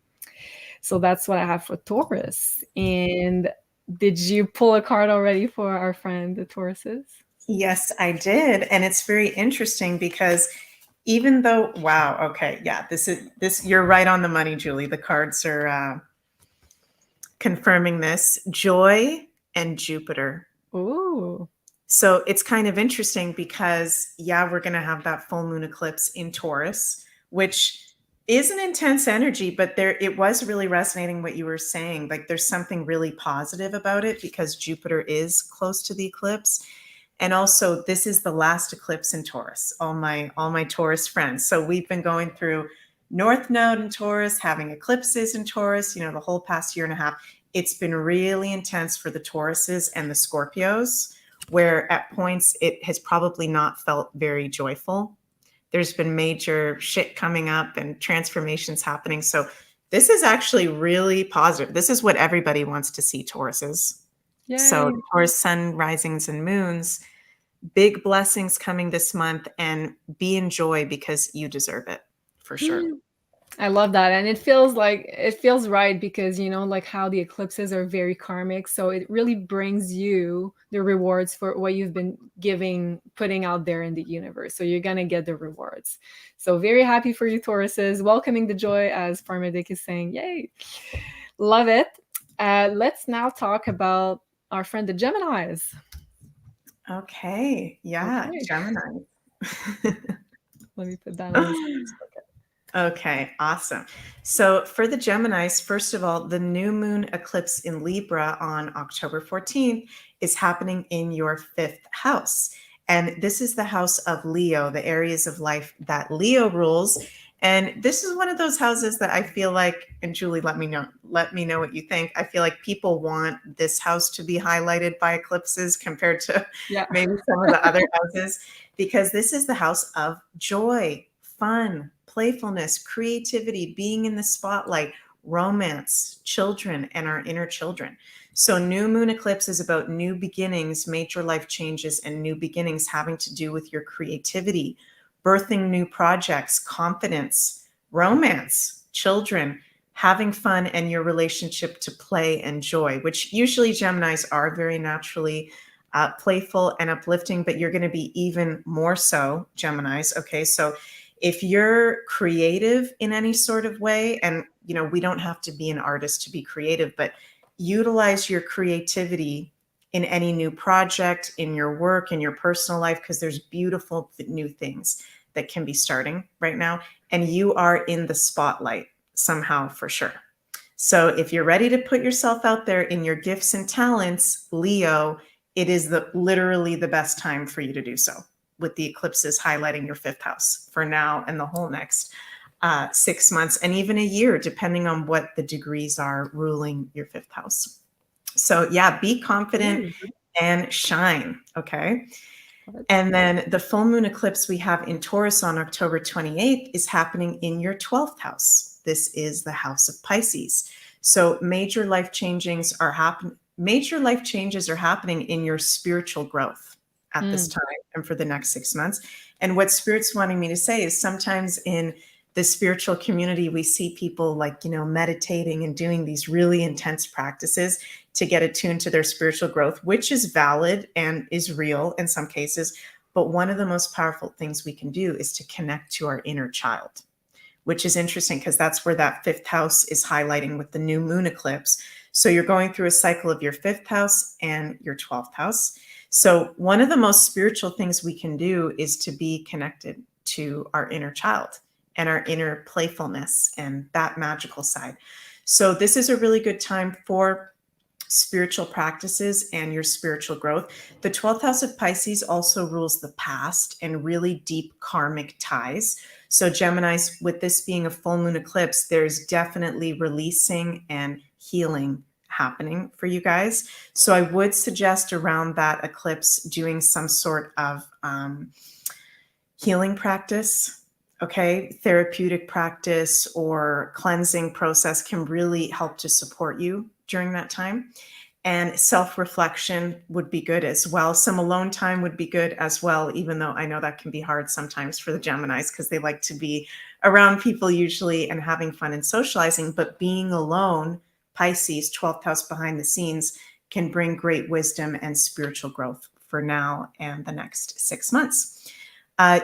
So that's what I have for Taurus. And did you pull a card already for our friend, the Tauruses? Yes, I did. And it's very interesting because even though, wow, okay, yeah, this, you're right on the money, Julie. The cards are confirming this. Joy and Jupiter. Ooh. So it's kind of interesting because, yeah, we're going to have that full moon eclipse in Taurus, which is an intense energy, but it was really resonating what you were saying. Like there's something really positive about it because Jupiter is close to the eclipse. And also this is the last eclipse in Taurus, all my Taurus friends. So we've been going through North Node in Taurus, having eclipses in Taurus, the whole past year and a half. It's been really intense for the Tauruses and the Scorpios, where at points it has probably not felt very joyful. There's been major shit coming up and transformations happening. So this is actually really positive. This is what everybody wants to see, Tauruses. Yay. So Taurus Sun Risings and Moons, big blessings coming this month, and be in joy because you deserve it for sure. I love that. And it feels right because, like how the eclipses are very karmic. So it really brings you the rewards for what you've been putting out there in the universe. So you're going to get the rewards. So very happy for you, Tauruses. Welcoming the joy, as Pharmadic is saying. Yay. Love it. Let's now talk about our friend, the Geminis. Okay. Yeah. Okay. Gemini. Let me put that on. Okay, awesome. So for the Geminis, first of all, the new moon eclipse in Libra on October 14th is happening in your 5th house. And this is the house of Leo, the areas of life that Leo rules. And this is one of those houses that I feel like, and Julie, let me know what you think. I feel like people want this house to be highlighted by eclipses compared to maybe some of the other houses, because this is the house of joy, fun, playfulness, creativity, being in the spotlight, romance, children, and our inner children. So new moon eclipse is about new beginnings, major life changes, and new beginnings having to do with your creativity, birthing new projects, confidence, romance, children, having fun, and your relationship to play and joy, which usually Geminis are very naturally playful and uplifting, but you're going to be even more so, Geminis. Okay, so if you're creative in any sort of way, and we don't have to be an artist to be creative, but utilize your creativity in any new project, in your work, in your personal life, because there's beautiful new things that can be starting right now. And you are in the spotlight somehow, for sure. So if you're ready to put yourself out there in your gifts and talents, Leo, it is literally the best time for you to do so, with the eclipses highlighting your 5th house for now and the whole next 6 months and even a year, depending on what the degrees are ruling your 5th house. So yeah, be confident and shine, okay? And then the full moon eclipse we have in Taurus on October 28th is happening in your 12th house. This is the house of Pisces. So major life changes are happening in your spiritual growth at this time and for the next 6 months. And what Spirit's wanting me to say is sometimes in the spiritual community, we see people meditating and doing these really intense practices to get attuned to their spiritual growth, which is valid and is real in some cases. But one of the most powerful things we can do is to connect to our inner child, which is interesting because that's where that 5th house is highlighting with the new moon eclipse. So you're going through a cycle of your 5th house and your 12th house. So one of the most spiritual things we can do is to be connected to our inner child and our inner playfulness and that magical side. So this is a really good time for spiritual practices and your spiritual growth. The 12th house of Pisces also rules the past and really deep karmic ties. So Geminis, with this being a full moon eclipse, there's definitely releasing and healing happening for you guys. So I would suggest around that eclipse doing some sort of healing practice, Okay, therapeutic practice or cleansing process can really help to support you during that time. And self-reflection would be good as well. Some alone time would be good as well, even though I know that can be hard sometimes for the Geminis because they like to be around people usually and having fun and socializing. But being alone, Pisces, 12th house behind the scenes, can bring great wisdom and spiritual growth for now and the next 6 months.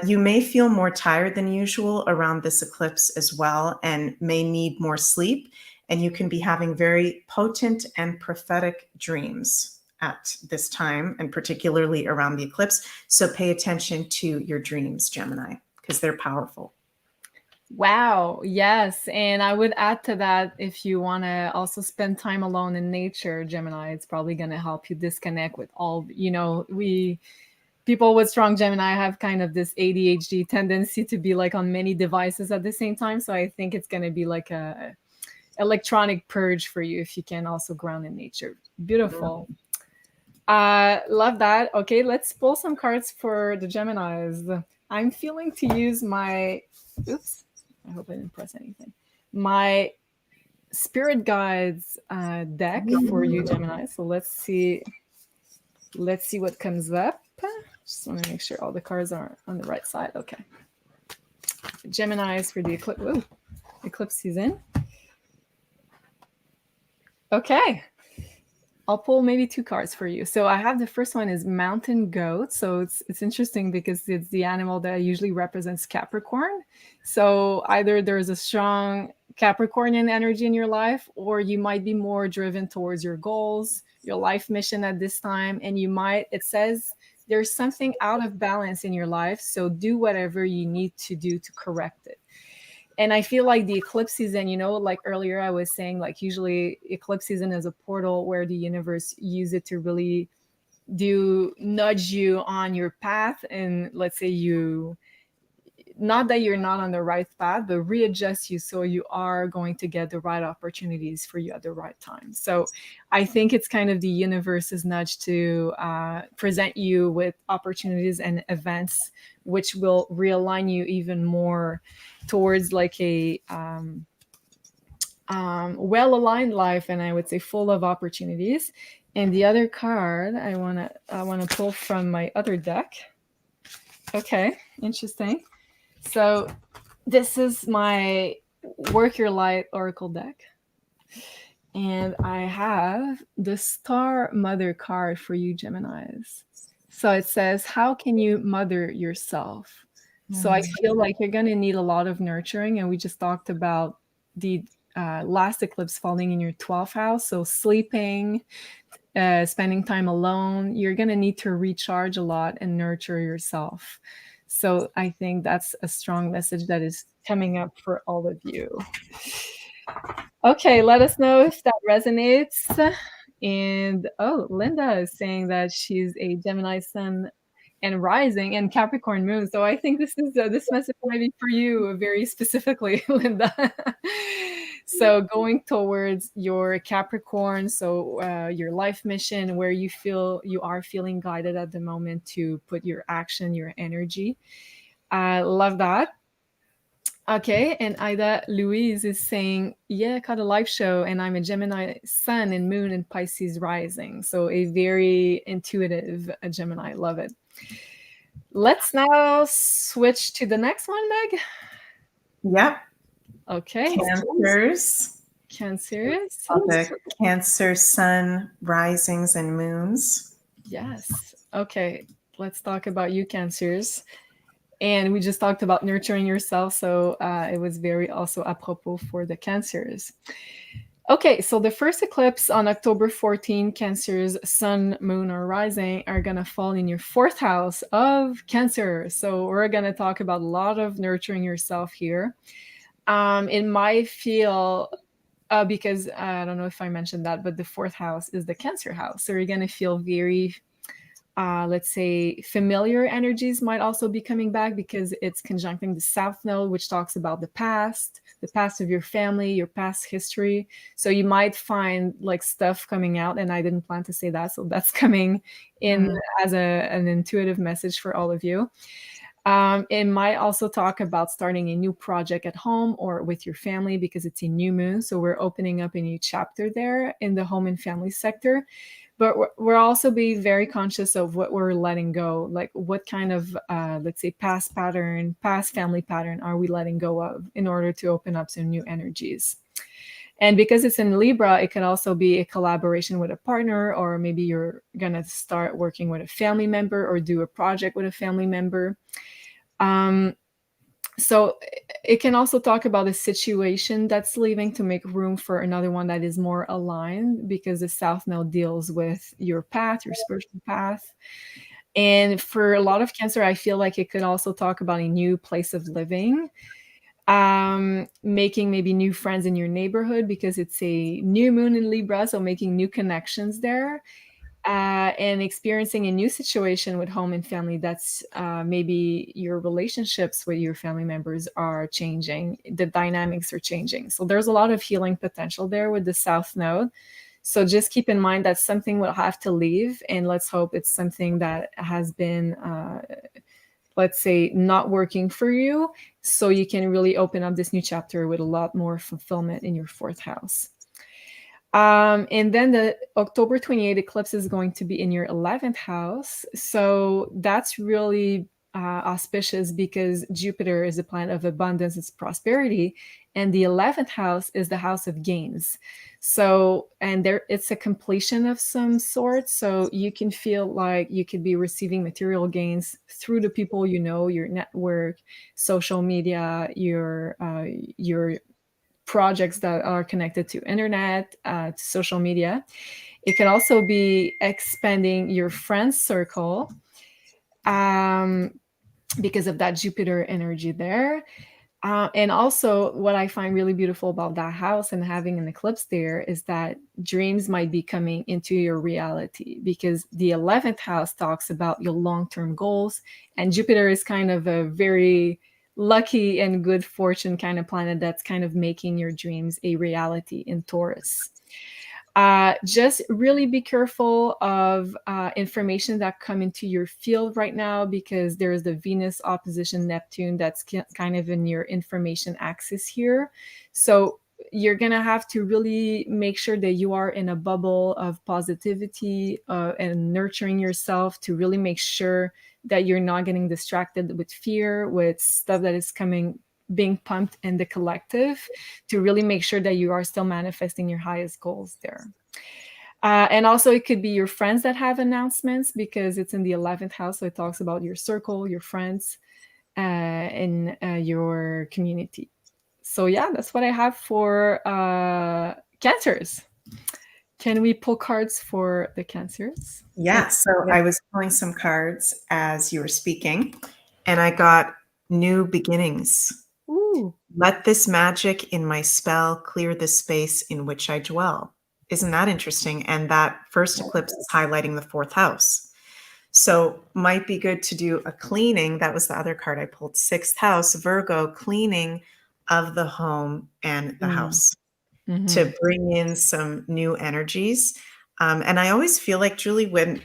You may feel more tired than usual around this eclipse as well and may need more sleep. And you can be having very potent and prophetic dreams at this time, and particularly around the eclipse. So pay attention to your dreams, Gemini, because they're powerful. Wow, yes. And I would add to that, if you want to also spend time alone in nature, Gemini, it's probably going to help you disconnect with all, people with strong Gemini have kind of this ADHD tendency to be like on many devices at the same time. So I think it's going to be like a electronic purge for you if you can also ground in nature. Beautiful. Love that. Okay, let's pull some cards for the Geminis. I'm feeling to use my, oops, I hope I didn't press anything. My Spirit Guides deck for you, Gemini. So let's see what comes up. Just want to make sure all the cards are on the right side. Okay. Geminis for the eclipse season. Okay. I'll pull maybe 2 cards for you. So I have the first one is Mountain Goat. So it's interesting because it's the animal that usually represents Capricorn. So either there's a strong Capricornian energy in your life, or you might be more driven towards your goals, your life mission at this time. And it says there's something out of balance in your life. So do whatever you need to do to correct it. And I feel like the eclipse season, like earlier I was saying, like usually eclipse season is a portal where the universe use it to really nudge you on your path. And let's say not that you're not on the right path, but readjust you so you are going to get the right opportunities for you at the right time. So I think it's kind of the universe's nudge to present you with opportunities and events which will realign you even more towards like a well-aligned life, and I would say full of opportunities. And the other card I want to pull from my other deck. Okay, interesting. So this is my Work Your Light Oracle deck. And I have the Star Mother card for you, Geminis. So it says, how can you mother yourself? So I feel like you're going to need a lot of nurturing. And we just talked about the last eclipse falling in your 12th house. So sleeping, spending time alone, you're going to need to recharge a lot and nurture yourself. So I think that's a strong message that is coming up for all of you. Okay, let us know if that resonates. And Linda is saying that she's a Gemini Sun and Rising and Capricorn Moon. So I think this message might be for you very specifically, Linda. So going towards your Capricorn, so your life mission, where you feel you are feeling guided at the moment to put your action, your energy. I love that. Okay, and Ida Louise is saying, yeah, I caught a live show and I'm a Gemini Sun and Moon and Pisces Rising. So a very intuitive Gemini. Love it. Let's now switch to the next one, Meg. Yep. Okay. Cancers. The Cancer Sun Risings and Moons. Yes. Okay. Let's talk about you, Cancers. And we just talked about nurturing yourself. So it was very also apropos for the Cancers. Okay, so the first eclipse on October 14, Cancer's Sun, Moon, or Rising are going to fall in your 4th house of Cancer. So we're going to talk about a lot of nurturing yourself here. It might feel, because I don't know if I mentioned that, but the 4th house is the Cancer house. So you're going to feel very, let's say, familiar energies might also be coming back because it's conjuncting the South Node, which talks about the past of your family, your past history. So you might find like stuff coming out, and I didn't plan to say that. So that's coming in as an intuitive message for all of you. It might also talk about starting a new project at home or with your family because it's a new moon. So we're opening up a new chapter there in the home and family sector. But we're also be very conscious of what we're letting go, like what kind of, let's say, past family pattern are we letting go of in order to open up some new energies. And because it's in Libra, it can also be a collaboration with a partner, or maybe you're going to start working with a family member or do a project with a family member. So it can also talk about a situation that's leaving to make room for another one that is more aligned, because the South Node deals with your path, your spiritual path. And for a lot of Cancer, I feel like it could also talk about a new place of living, making maybe new friends in your neighborhood because it's a new moon in Libra, so making new connections there. And experiencing a new situation with home and family, that's maybe your relationships with your family members are changing, the dynamics are changing. So there's a lot of healing potential there with the South Node. So just keep in mind that something will have to leave, and let's hope it's something that has been, let's say, not working for you, so you can really open up this new chapter with a lot more fulfillment in your fourth house. And then the October 28th eclipse is going to be in your 11th house. So that's really auspicious because Jupiter is a planet of abundance and prosperity. And the 11th house is the house of gains. So, and there it's a completion of some sort. So you can feel like you could be receiving material gains through the people you know, your network, social media, your projects that are connected to internet, to social media. It can also be expanding your friends circle because of that Jupiter energy there. And also, what I find really beautiful about that house and having an eclipse there is that dreams might be coming into your reality, because the 11th house talks about your long-term goals, and Jupiter is kind of a very lucky and good fortune kind of planet that's kind of making your dreams a reality in Taurus. Just really be careful of information that come into your field right now, because there's the Venus opposition Neptune that's kind of in your information axis here. So you're going to have to really make sure that you are in a bubble of positivity and nurturing yourself, to really make sure that you're not getting distracted with fear, with stuff that is being pumped in the collective, to really make sure that you are still manifesting your highest goals there. And also it could be your friends that have announcements, because it's in the 11th house. So it talks about your circle, your friends, and your community. So yeah, that's what I have for Cancers. Can we pull cards for the Cancers? Yeah, so I was pulling some cards as you were speaking, and I got new beginnings. Ooh. Let this magic in my spell clear the space in which I dwell. Isn't that interesting? And that first eclipse is highlighting the fourth house. So might be good to do a cleaning. That was the other card I pulled. Sixth house, Virgo, cleaning of the home and the house to bring in some new energies. And I always feel like, Julie, when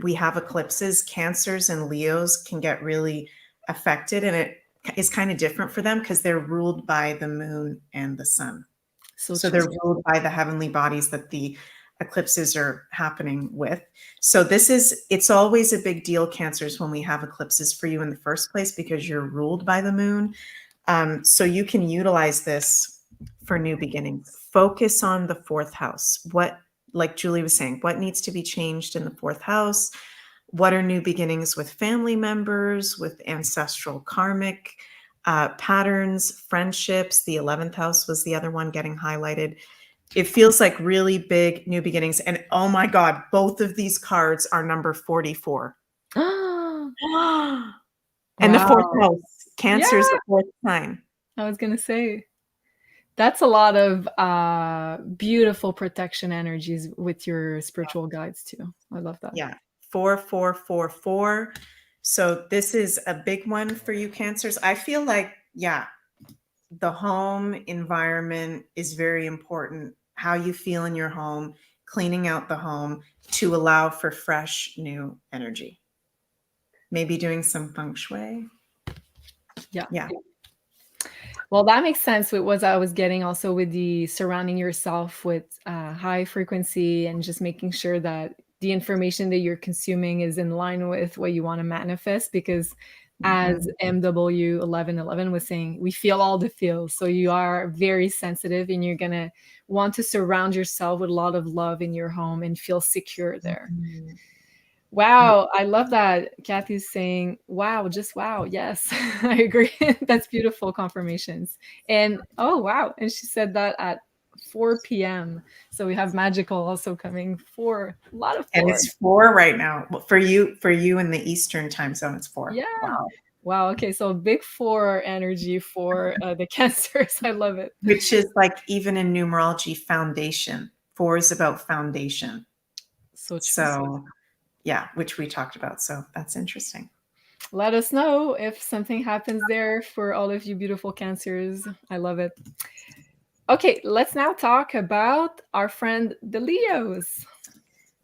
we have eclipses, Cancers and Leos can get really affected, and it is kind of different for them because they're ruled by the moon and the sun. So they're ruled by the heavenly bodies that the eclipses are happening with. So it's always a big deal, Cancers, when we have eclipses for you in the first place, because you're ruled by the moon. So you can utilize this for new beginnings. Focus on the fourth house. Like Julie was saying, what needs to be changed in the fourth house? What are new beginnings with family members, with ancestral karmic patterns, friendships? The 11th house was the other one getting highlighted. It feels like really big new beginnings. And oh my God, both of these cards are number 44. And the fourth house, Cancer's the fourth sign. I was going to say, that's a lot of beautiful protection energies with your spiritual guides too. I love that. Yeah. 4444. So this is a big one for you, Cancers. I feel like, yeah, the home environment is very important. How you feel in your home, cleaning out the home to allow for fresh new energy. Maybe doing some feng shui. Yeah. Yeah. Well, that makes sense with what I was getting also with the surrounding yourself with high frequency and just making sure that the information that you're consuming is in line with what you want to manifest. Because as Mhm. MW1111 was saying, we feel all the feels. So you are very sensitive and you're going to want to surround yourself with a lot of love in your home and feel secure there. Mhm. Wow, I love that. Kathy's saying, wow, just wow. Yes, I agree. That's beautiful confirmations. And oh, wow. And she said that at 4 p.m. So we have magical also coming for a lot of And four. it's 4 right now. Well, for you in the Eastern time zone, it's 4. Yeah. Wow. Wow. Okay. So big four energy for the cancers. I love it. Which is like even in numerology, foundation. 4 is about foundation. So true. So yeah, which we talked about. So that's interesting. Let us know if something happens there for all of you beautiful cancers. I love it. Okay, let's now talk about our friend the Leos.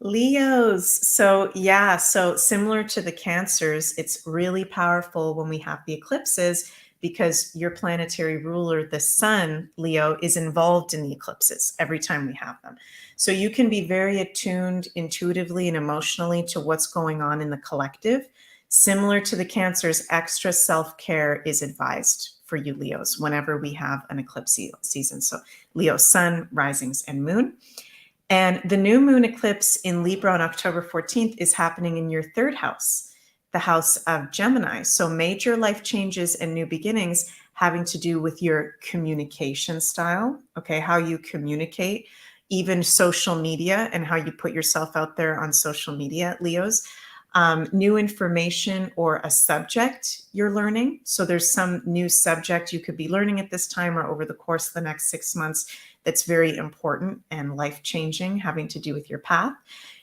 Leos. So yeah, so similar to the Cancers, it's really powerful when we have the eclipses because your planetary ruler, the sun, Leo, is involved in the eclipses every time we have them. So you can be very attuned intuitively and emotionally to what's going on in the collective. Similar to the Cancers, extra self-care is advised for you Leos whenever we have an eclipse season. So Leo sun, risings, and moon. And the new moon eclipse in Libra on October 14th is happening in your third house, the house of Gemini. So major life changes and new beginnings having to do with your communication style, okay, how you communicate, even social media and how you put yourself out there on social media, Leos. New information or a subject you're learning. So there's some new subject you could be learning at this time or over the course of the next 6 months that's very important and life-changing, having to do with your path.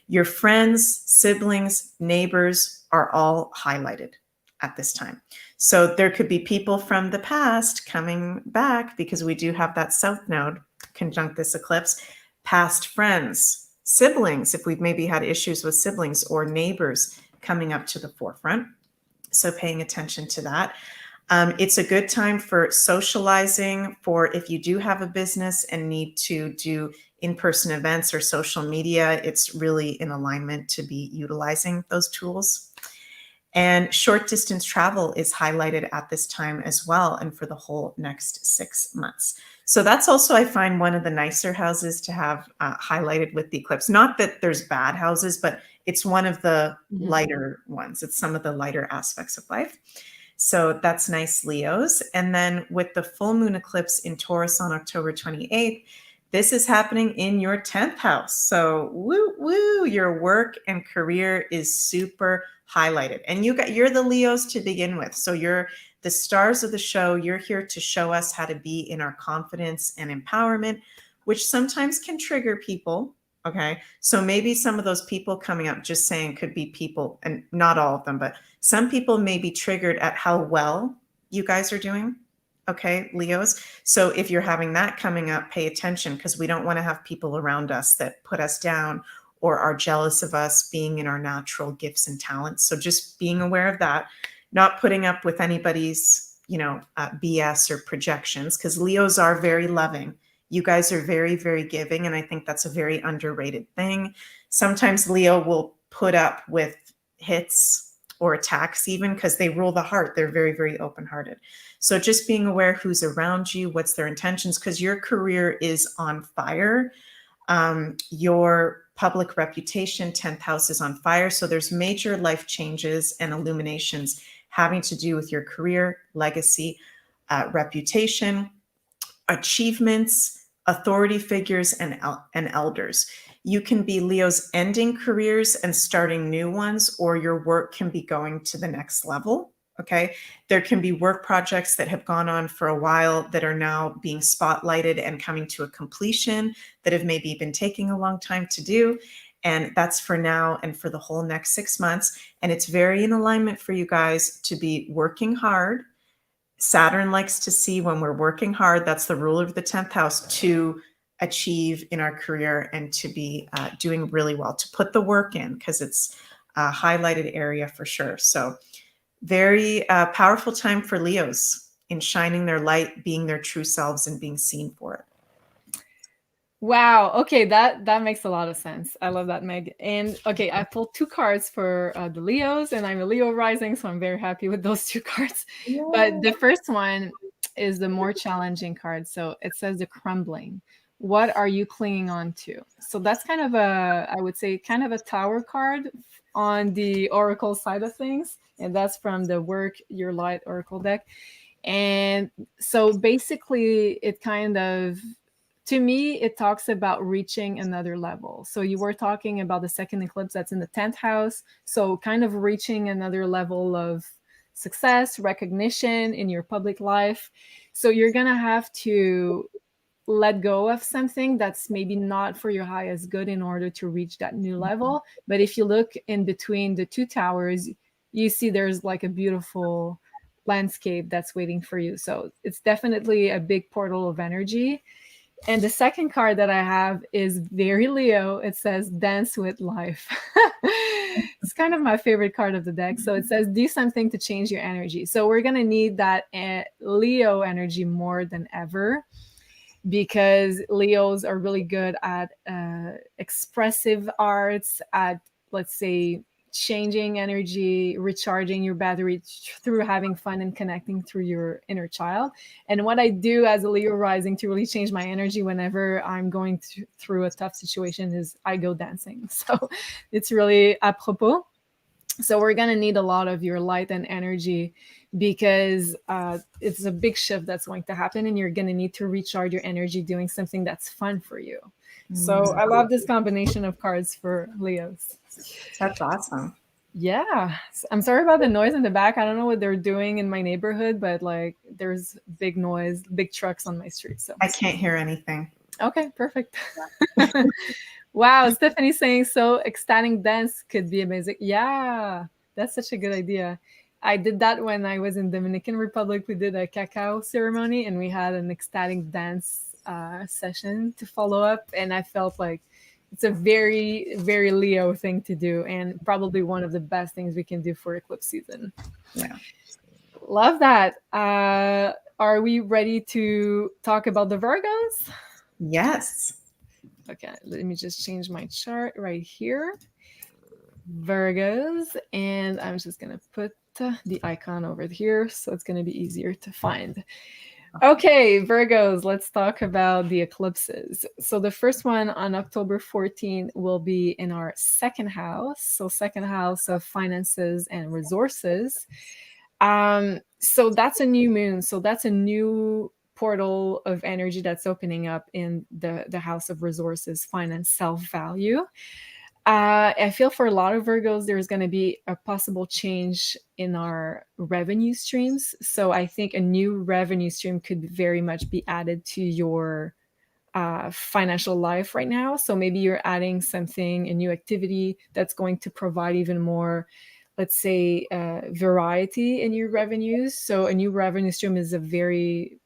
Your friends, siblings, neighbors are all highlighted at this time. So there could be people from the past coming back because we do have that South Node conjunct this eclipse, past friends, siblings, if we've maybe had issues with siblings or neighbors coming up to the forefront. So paying attention to that. It's a good time for socializing, for if you do have a business and need to do in-person events or social media, it's really in alignment to be utilizing those tools. And short distance travel is highlighted at this time as well, and for the whole next 6 months. So that's also, I find, one of the nicer houses to have highlighted with the eclipse. Not that there's bad houses, but it's one of the lighter ones. It's some of the lighter aspects of life. So that's nice, Leos. And then with the full moon eclipse in Taurus on October 28th, this is happening in your 10th house. So woo, woo, your work and career is super highlighted. And you're the Leos to begin with. So you're the stars of the show. You're here to show us how to be in our confidence and empowerment, which sometimes can trigger people. Okay. So maybe some of those people coming up, just saying, could be people, and not all of them, but some people may be triggered at how well you guys are doing. Okay, Leos. So if you're having that coming up, pay attention because we don't want to have people around us that put us down or are jealous of us being in our natural gifts and talents. So just being aware of that, not putting up with anybody's, BS or projections, because Leos are very loving. You guys are very, very giving. And I think that's a very underrated thing. Sometimes Leo will put up with hits or attacks even because they rule the heart. They're very, very open-hearted. So just being aware who's around you, what's their intentions, because your career is on fire. Your public reputation, 10th house is on fire. So there's major life changes and illuminations having to do with your career, legacy, reputation, achievements, authority figures, and elders. You can be Leo's ending careers and starting new ones, or your work can be going to the next level. Okay. There can be work projects that have gone on for a while that are now being spotlighted and coming to a completion that have maybe been taking a long time to do. And that's for now and for the whole next 6 months. And it's very in alignment for you guys to be working hard. Saturn likes to see when we're working hard, that's the ruler of the 10th house, to achieve in our career and to be doing really well, to put the work in because it's a highlighted area for sure. So Very powerful time for Leos in shining their light, being their true selves, and being seen for it. Wow. Okay, that makes a lot of sense. I love that, Meg. And okay, I pulled 2 cards for the Leos, and I'm a Leo rising, so I'm very happy with those 2 cards. Yeah. But the first one is the more challenging card. So it says the crumbling. What are you clinging on to? So that's kind of a, I would say, kind of a tower card on the oracle side of things, and that's from the Work Your Light oracle deck. And so basically, it kind of, to me, it talks about reaching another level. So you were talking about the second eclipse that's in the 10th house. So kind of reaching another level of success, recognition in your public life. So you're going to have to let go of something that's maybe not for your highest good in order to reach that new level. But if you look in between the 2 towers, you see there's like a beautiful landscape that's waiting for you. So it's definitely a big portal of energy. And the second card that I have is very Leo. It says dance with life. It's kind of my favorite card of the deck. So it says do something to change your energy. So we're going to need that Leo energy more than ever, because Leos are really good at expressive arts, at, let's say, changing energy, recharging your battery through having fun and connecting through your inner child. And what I do as a Leo rising to really change my energy whenever I'm going through a tough situation is I go dancing. So it's really apropos. So we're going to need a lot of your light and energy, because it's a big shift that's going to happen, and you're going to need to recharge your energy doing something that's fun for you. So I love this combination of cards for Leos. That's awesome. Yeah. I'm sorry about the noise in the back. I don't know what they're doing in my neighborhood, but like there's big noise, big trucks on my street. So I can't hear anything. Okay, perfect. Wow, Stephanie's saying so ecstatic dance could be amazing. Yeah, that's such a good idea. I did that when I was in Dominican Republic. We did a cacao ceremony and we had an ecstatic dance session to follow up. And I felt like it's a very, very Leo thing to do, and probably one of the best things we can do for eclipse season. Yeah. Love that. Are we ready to talk about the Virgos? Yes. Okay, let me just change my chart right here. Virgos, and I'm just going to put the icon over here so it's going to be easier to find. Okay, Virgos, let's talk about the eclipses. So the first one on October 14 will be in our second house. So second house of finances and resources. So that's a new moon. So that's a new portal of energy that's opening up in the house of resources, finance, self-value. I feel for a lot of Virgos, there's going to be a possible change in our revenue streams. So I think a new revenue stream could very much be added to your financial life right now. So maybe you're adding something, a new activity that's going to provide even more, let's say, variety in your revenues. So a new revenue stream is a very,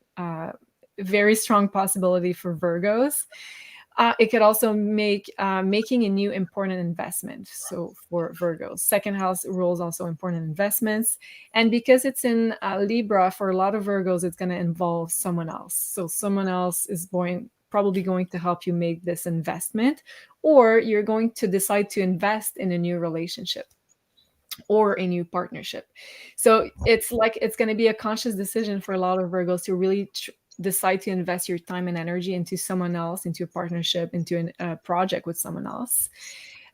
very strong possibility for Virgos. It could also make making a new important investment. So for Virgos, second house rules also important investments. And because it's in Libra, for a lot of Virgos, it's going to involve someone else. So someone else is probably going to help you make this investment, or you're going to decide to invest in a new relationship or a new partnership. So it's like it's going to be a conscious decision for a lot of Virgos to really decide to invest your time and energy into someone else, into a partnership, into a project with someone else.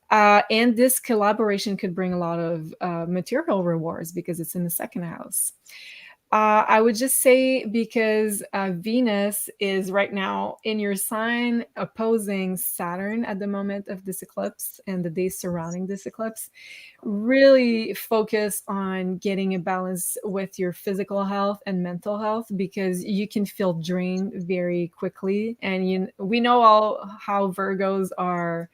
And this collaboration could bring a lot of material rewards because it's in the second house. I would just say because Venus is right now in your sign opposing Saturn at the moment of this eclipse and the days surrounding this eclipse, really focus on getting a balance with your physical health and mental health, because you can feel drained very quickly. And we know all how Virgos are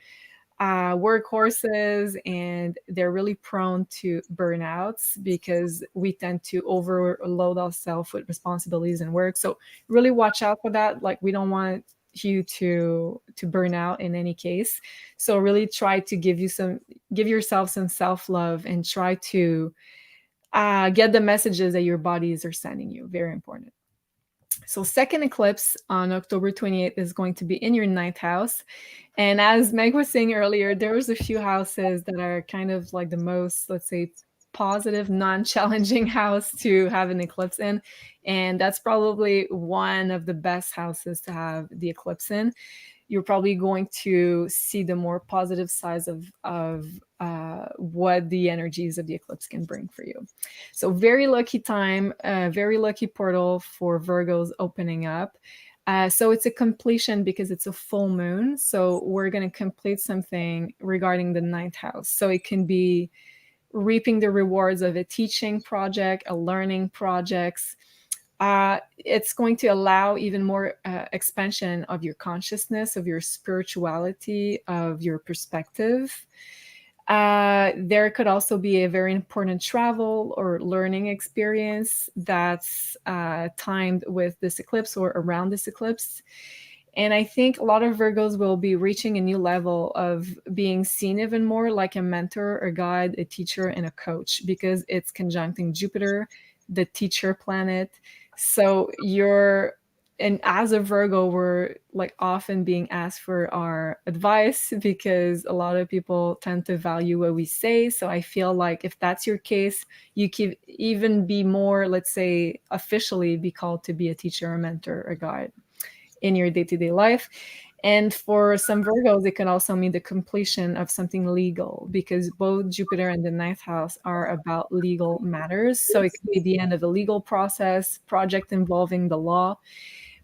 workhorses, and they're really prone to burnouts because we tend to overload ourselves with responsibilities and work. So really watch out for that. Like, we don't want you to burn out in any case. So really try to give yourself some self-love and try to get the messages that your bodies are sending you. Very important. So second eclipse on October 28th is going to be in your ninth house. And as Meg was saying earlier, there's a few houses that are kind of like the most, let's say, positive, non-challenging house to have an eclipse in. And that's probably one of the best houses to have the eclipse in. You're probably going to see the more positive sides of what the energies of the eclipse can bring for you. So very lucky time, very lucky portal for Virgos opening up. So it's a completion because it's a full moon. So we're going to complete something regarding the ninth house. So it can be reaping the rewards of a teaching project, a learning projects. It's going to allow even more expansion of your consciousness, of your spirituality, of your perspective. There could also be a very important travel or learning experience that's timed with this eclipse or around this eclipse. And I think a lot of Virgos will be reaching a new level of being seen even more like a mentor, a guide, a teacher, and a coach, because it's conjuncting Jupiter, the teacher planet. So and as a Virgo, we're like often being asked for our advice because a lot of people tend to value what we say. So I feel like if that's your case, you can even be more, let's say, officially be called to be a teacher, a mentor, a guide in your day-to-day life. And for some Virgos, it can also mean the completion of something legal, because both Jupiter and the ninth house are about legal matters. So it could be the end of a legal process, project involving the law.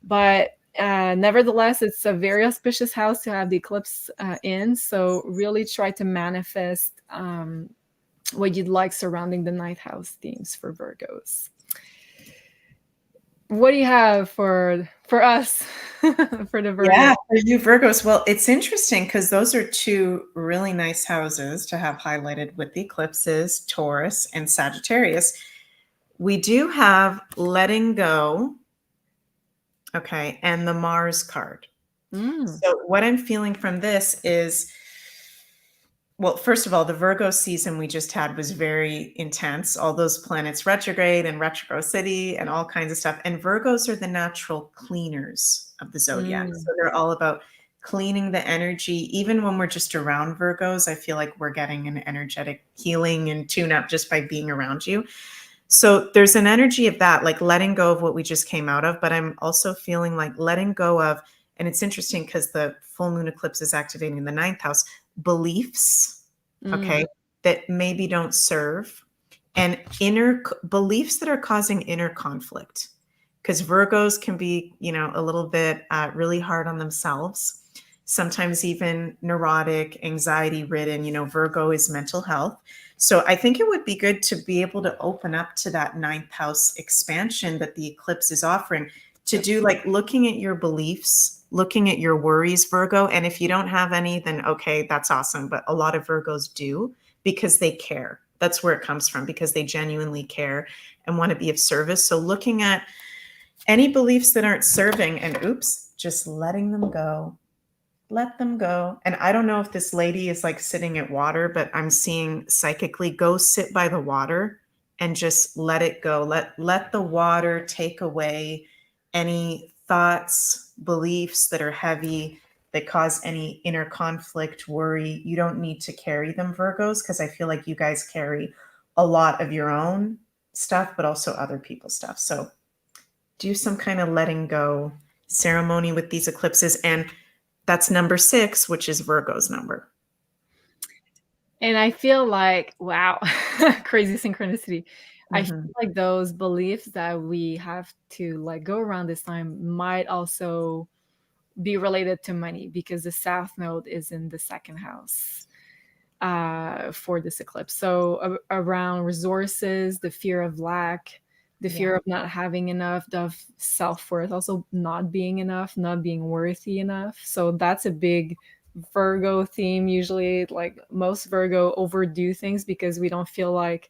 But nevertheless, it's a very auspicious house to have the eclipse in. So really try to manifest what you'd like surrounding the ninth house themes for Virgos. What do you have for us for the Virgos? Yeah, for you Virgos. Well, it's interesting because those are two really nice houses to have highlighted with the eclipses, Taurus and Sagittarius. We do have letting go, okay, and the Mars card. So what I'm feeling from this is, well, first of all, the Virgo season we just had was very intense. All those planets retrograde and retrocity and all kinds of stuff. And Virgos are the natural cleaners of the zodiac. So they're all about cleaning the energy. Even when we're just around Virgos, I feel like we're getting an energetic healing and tune up just by being around you. So there's an energy of that, like letting go of what we just came out of. But I'm also feeling like letting go of, and it's interesting because the full moon eclipse is activating the ninth house, beliefs, okay, that maybe don't serve, and inner beliefs that are causing inner conflict. Because Virgos can be, a little bit really hard on themselves, sometimes even neurotic, anxiety ridden. Virgo is mental health. So I think it would be good to be able to open up to that ninth house expansion that the eclipse is offering, to do like looking at your beliefs, looking at your worries, Virgo. And if you don't have any, then okay, that's awesome. But a lot of Virgos do, because they care. That's where it comes from, because they genuinely care and want to be of service. So looking at any beliefs that aren't serving and just letting them go. Let them go. And I don't know if this lady is like sitting at water, but I'm seeing psychically, go sit by the water and just let it go. Let the water take away any thoughts, beliefs that are heavy, that cause any inner conflict, worry. You don't need to carry them, Virgos, because I feel like you guys carry a lot of your own stuff, but also other people's stuff. So do some kind of letting go ceremony with these eclipses. And that's number 6, which is Virgo's number. And I feel like, wow, crazy synchronicity. I feel like those beliefs that we have to let go around this time might also be related to money, because the South Node is in the second house for this eclipse. So around resources, the fear of lack, the fear of not having enough, of self-worth, also not being enough, not being worthy enough. So that's a big Virgo theme. Usually, like most Virgo overdo things because we don't feel like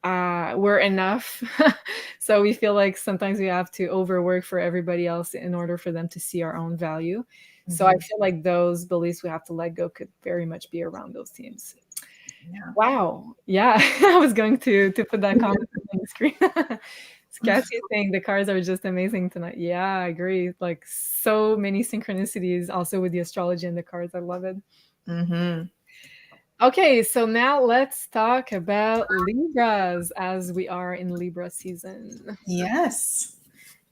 we're enough. So we feel like sometimes we have to overwork for everybody else in order for them to see our own value. So I feel like those beliefs we have to let go could very much be around those themes. Yeah. Wow. Yeah, I was going to put that comment on the screen. Cassie saying the cards are just amazing tonight. Yeah, I agree. Like so many synchronicities also with the astrology and the cards. I love it. Mm-hmm. Okay, so now let's talk about Libras as we are in Libra season. Yes.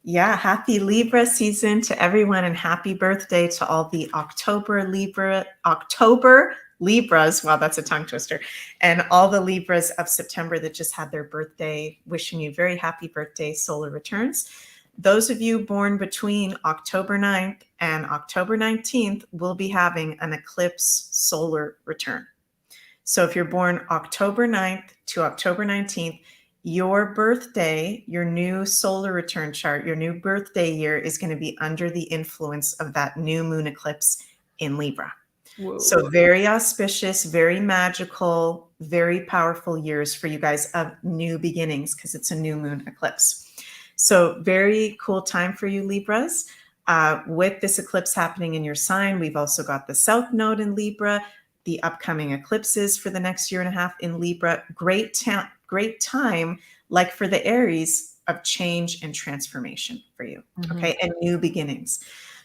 Yeah, happy Libra season to everyone and happy birthday to all the October Libras. Wow, that's a tongue twister. And all the Libras of September that just had their birthday, wishing you very happy birthday, solar returns. Those of you born between October 9th and October 19th will be having an eclipse solar return. So if you're born October 9th to October 19th, your birthday, your new solar return chart, your new birthday year is going to be under the influence of that new moon eclipse in Libra. Whoa. So very auspicious, very magical, very powerful years for you guys of new beginnings because it's a new moon eclipse. So very cool time for you Libras. With this eclipse happening in your sign, we've also got the South Node in Libra, the upcoming eclipses for the next year and a half in Libra. Great time, like for the Aries, of change and transformation for you, okay, and new beginnings.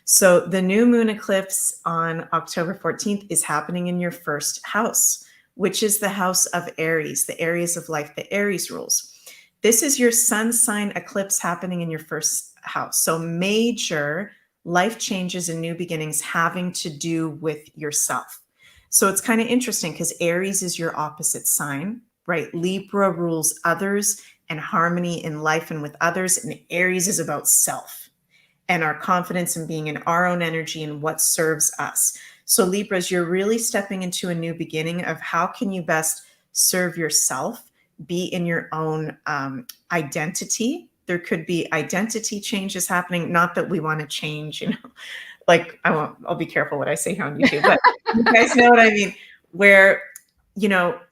So the new moon eclipse on October 14th is happening in your first house, which is the house of Aries, the areas of life, the Aries rules. This is your sun sign eclipse happening in your first house. So major life changes and new beginnings having to do with yourself. So it's kind of interesting because Aries is your opposite sign, right? Libra rules others and harmony in life and with others. And Aries is about self and our confidence in being in our own energy and what serves us. So Libras, you're really stepping into a new beginning of how can you best serve yourself, be in your own identity. There could be identity changes happening. Not that we want to change, like I'll be careful what I say here on YouTube, but you guys know what I mean, where,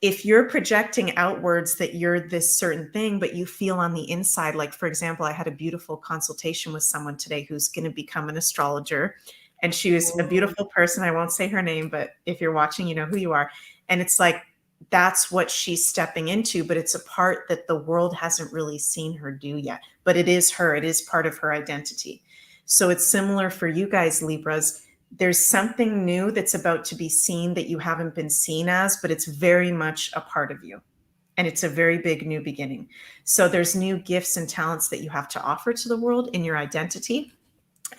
if you're projecting outwards that you're this certain thing, but you feel on the inside, like, for example, I had a beautiful consultation with someone today who's going to become an astrologer. And she was a beautiful person. I won't say her name, but if you're watching, you know who you are. And it's like, that's what she's stepping into, but it's a part that the world hasn't really seen her do yet. But it is her. It is part of her identity. So it's similar for you guys, Libras. There's something new that's about to be seen that you haven't been seen as, but it's very much a part of you. And it's a very big new beginning. So there's new gifts and talents that you have to offer to the world in your identity,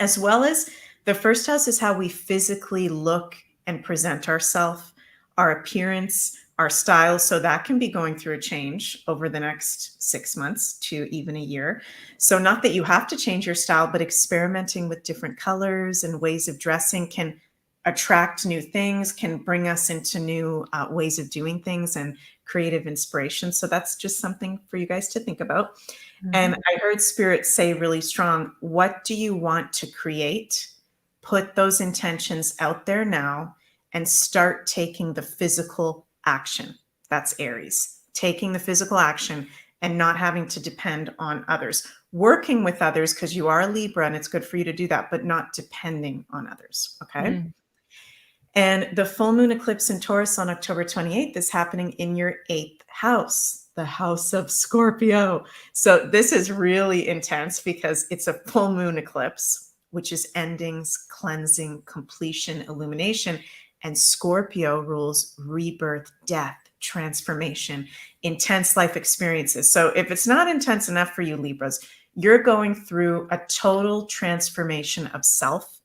as well as the first house is how we physically look and present ourselves, our appearance, our style. So that can be going through a change over the next 6 months to even a year. So not that you have to change your style, but experimenting with different colors and ways of dressing can attract new things, can bring us into new ways of doing things and creative inspiration. So that's just something for you guys to think about. And I heard Spirit say really strong, what do you want to create? Put those intentions out there now and start taking the physical action. That's Aries, taking the physical action and not having to depend on others. Working with others because you are a Libra and it's good for you to do that, but not depending on others, okay? And the full moon eclipse in Taurus on October 28th is happening in your 8th house, the house of Scorpio. So this is really intense because it's a full moon eclipse, which is endings, cleansing, completion, illumination. And Scorpio rules rebirth, death, transformation, intense life experiences. So if it's not intense enough for you, Libras, you're going through a total transformation of self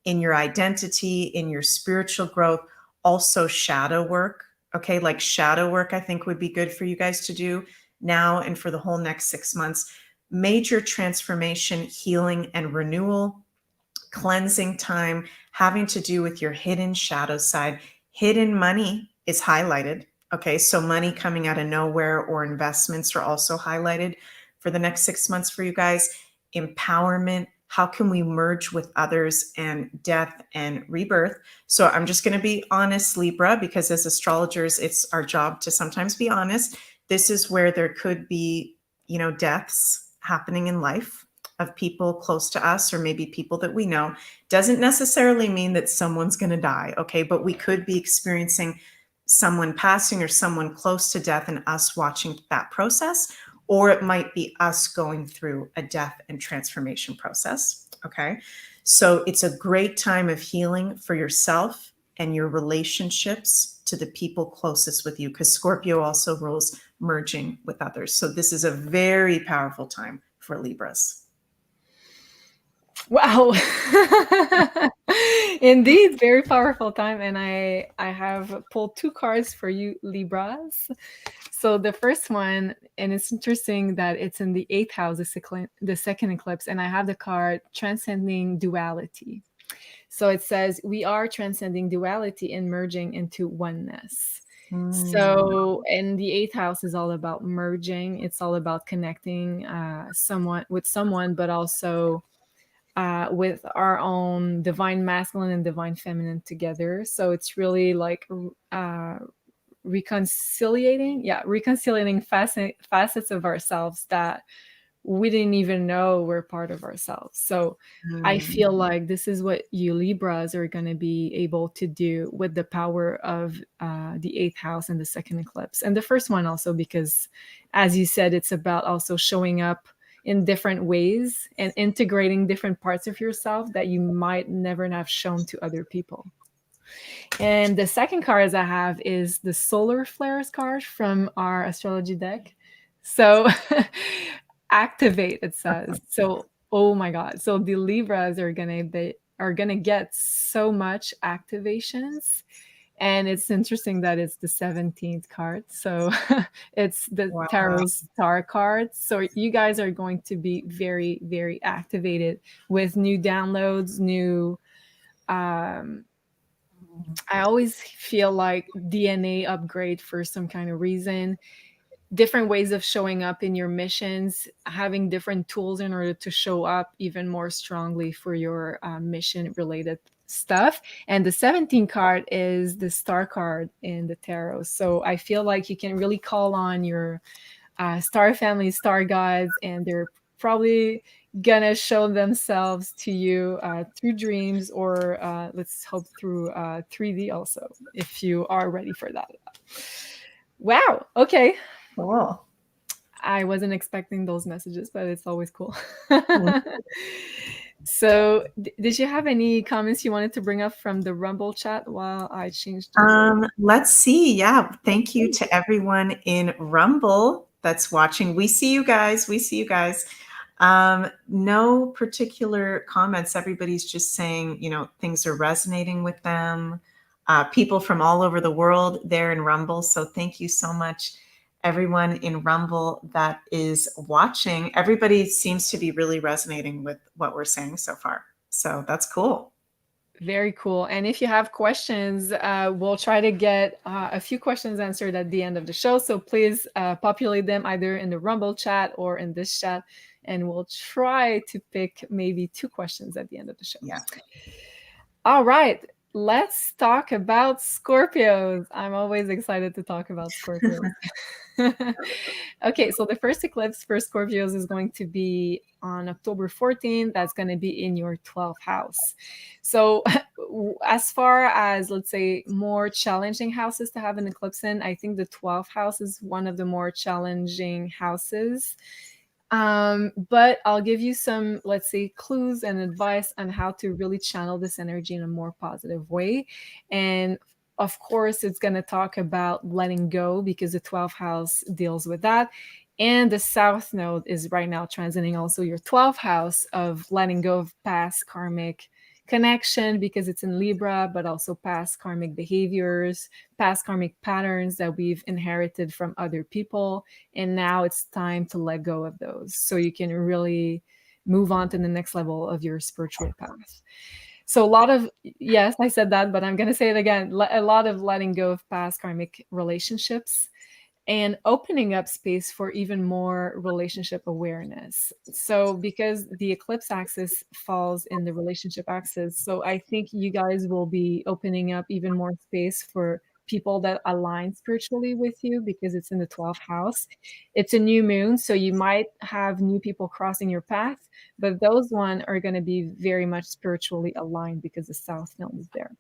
in your identity, in your spiritual growth, also shadow work. Okay, like shadow work, I think would be good for you guys to do now and for the whole next 6 months. Major transformation, healing, and renewal, cleansing time, having to do with your hidden shadow side. Hidden money is highlighted. Okay, so money coming out of nowhere or investments are also highlighted for the next 6 months for you guys. Empowerment. How can we merge with others, and death and rebirth? So I'm just going to be honest, Libra, because as astrologers, it's our job to sometimes be honest. This is where there could be, deaths happening in life of people close to us or maybe people that we know. Doesn't necessarily mean that someone's going to die, okay? But we could be experiencing someone passing or someone close to death and us watching that process, or it might be us going through a death and transformation process. Okay. So it's a great time of healing for yourself and your relationships to the people closest with you, because Scorpio also rules merging with others. So this is a very powerful time for Libras. Wow. Indeed, very powerful time. And I have pulled 2 cards for you, Libras. So the first one, and it's interesting that it's in the 8th house, the second eclipse, and I have the card Transcending Duality. So it says, we are transcending duality and merging into oneness. So, and the 8th house is all about merging. It's all about connecting with someone, but also with our own divine masculine and divine feminine together. So it's really like reconciliating facets of ourselves that we didn't even know were part of ourselves. So I feel like this is what you Libras are going to be able to do with the power of the 8th house and the second eclipse. And the first one also, because as you said, it's about also showing up in different ways and integrating different parts of yourself that you might never have shown to other people. And the second card I have is the Solar Flares card from our astrology deck. So activate, it says. So, oh my God. So the Libras are gonna get so much activations. And it's interesting that it's the 17th card. So it's the Tarot Star card. So you guys are going to be very, very activated with new downloads, new I always feel like DNA upgrade for some kind of reason, different ways of showing up in your missions, having different tools in order to show up even more strongly for your mission related stuff. And the 17th card is the star card in the tarot. So I feel like you can really call on your star family, star guides, and they're probably gonna show themselves to you through dreams, or let's hope through 3D also, if you are ready for that. Wow. Okay. Cool. I wasn't expecting those messages, but it's always cool. So did you have any comments you wanted to bring up from the Rumble chat while I changed? Let's see. Yeah. Thank you to everyone in Rumble that's watching. We see you guys. We see you guys. No particular comments. Everybody's just saying, things are resonating with them. People from all over the world there in Rumble. So thank you so much, everyone in Rumble that is watching. Everybody seems to be really resonating with what we're saying so far. So that's cool. Very cool. And if you have questions, we'll try to get a few questions answered at the end of the show. So please populate them either in the Rumble chat or in this chat. And we'll try to pick maybe 2 questions at the end of the show. Yeah. All right. Let's talk about Scorpios. I'm always excited to talk about Scorpios. Okay, so the first eclipse for Scorpios is going to be on October 14th. That's going to be in your 12th house. So as far as, let's say, more challenging houses to have an eclipse in, I think the 12th house is one of the more challenging houses. But I'll give you some, let's say, clues and advice on how to really channel this energy in a more positive way. And of course, it's going to talk about letting go, because the 12th house deals with that. And the South Node is right now transiting also your 12th house of letting go of past karmic connection, because it's in Libra, but also past karmic behaviors, past karmic patterns that we've inherited from other people. And now it's time to let go of those so you can really move on to the next level of your spiritual path. So a lot of, yes, I said that, but I'm going to say it again, a lot of letting go of past karmic relationships and opening up space for even more relationship awareness. So because the eclipse axis falls in the relationship axis, so I think you guys will be opening up even more space for people that align spiritually with you, because it's in the 12th house. It's a new moon, so you might have new people crossing your path, but those one are going to be very much spiritually aligned because the South Node is there.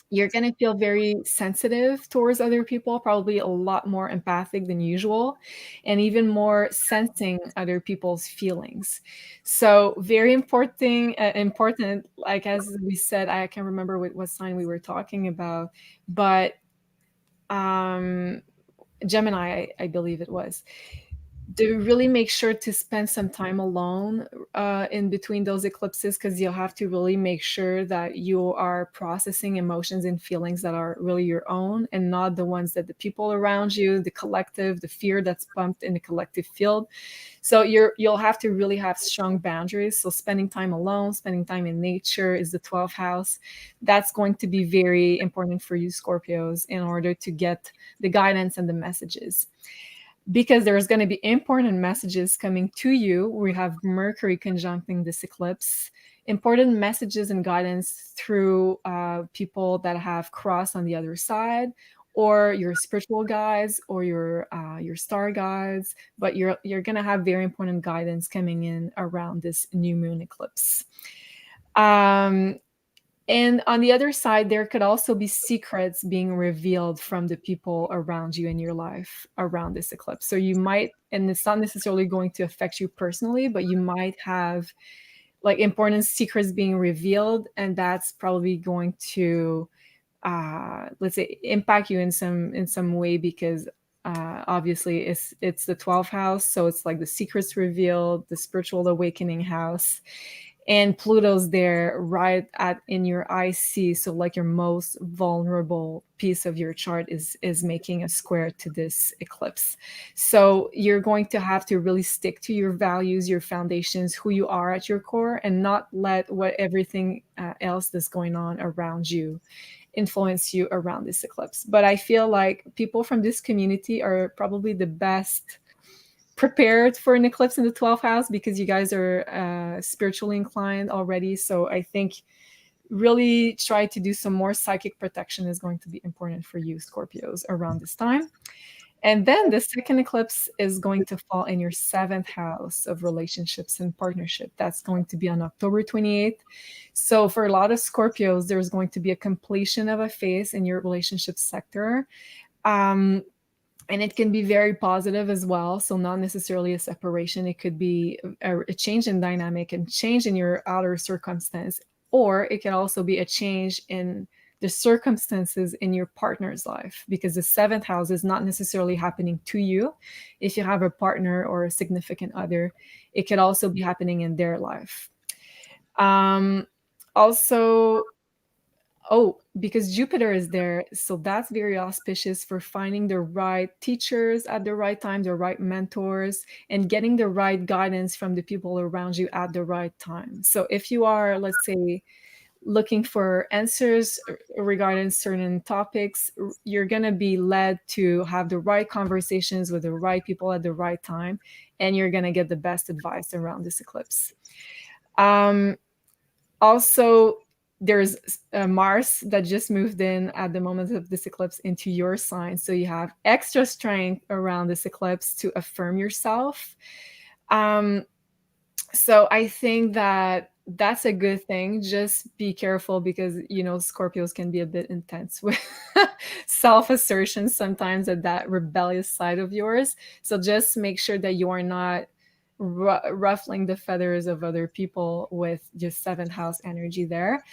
You're going to feel very sensitive towards other people, probably a lot more empathic than usual, and even more sensing other people's feelings. So very important, like as we said, I can't remember what sign we were talking about, but Gemini, I believe it was, to really make sure to spend some time alone in between those eclipses, because you'll have to really make sure that you are processing emotions and feelings that are really your own and not the ones that the people around you, the collective, the fear that's pumped in the collective field. So you'll have to really have strong boundaries. So spending time alone, spending time in nature is the 12th house. That's going to be very important for you, Scorpios, in order to get the guidance and the messages, because there's going to be important messages coming to you. We have Mercury conjuncting this eclipse, important messages and guidance through people that have crossed on the other side, or your spiritual guides, or your star guides. But you're going to have very important guidance coming in around this new moon eclipse. And on the other side, there could also be secrets being revealed from the people around you in your life around this eclipse. So you might, and it's not necessarily going to affect you personally, but you might have like important secrets being revealed, and that's probably going to, let's say, impact you in some way, because obviously it's the 12th house, so it's like the secrets revealed, the spiritual awakening house. And Pluto's there right in your IC. So like your most vulnerable piece of your chart is making a square to this eclipse. So you're going to have to really stick to your values, your foundations, who you are at your core, and not let everything else that's going on around you influence you around this eclipse. But I feel like people from this community are probably the best prepared for an eclipse in the 12th house, because you guys are spiritually inclined already. So I think really try to do some more psychic protection is going to be important for you, Scorpios, around this time. And then the second eclipse is going to fall in your 7th house of relationships and partnership. That's going to be on October 28th. So for a lot of Scorpios, there's going to be a completion of a phase in your relationship sector. And it can be very positive as well. So not necessarily a separation. It could be a change in dynamic and change in your outer circumstance. Or it can also be a change in the circumstances in your partner's life, because the 7th house is not necessarily happening to you. If you have a partner or a significant other, it could also be happening in their life. Because Jupiter is there, so that's very auspicious for finding the right teachers at the right time, the right mentors, and getting the right guidance from the people around you at the right time. So if you are, let's say, looking for answers regarding certain topics, you're going to be led to have the right conversations with the right people at the right time, and you're going to get the best advice around this eclipse. Also, there's Mars that just moved in at the moment of this eclipse into your sign. So you have extra strength around this eclipse to affirm yourself. So I think that that's a good thing. Just be careful, because, Scorpios can be a bit intense with self-assertion sometimes at that rebellious side of yours. So just make sure that you are not ruffling the feathers of other people with just 7th house energy there.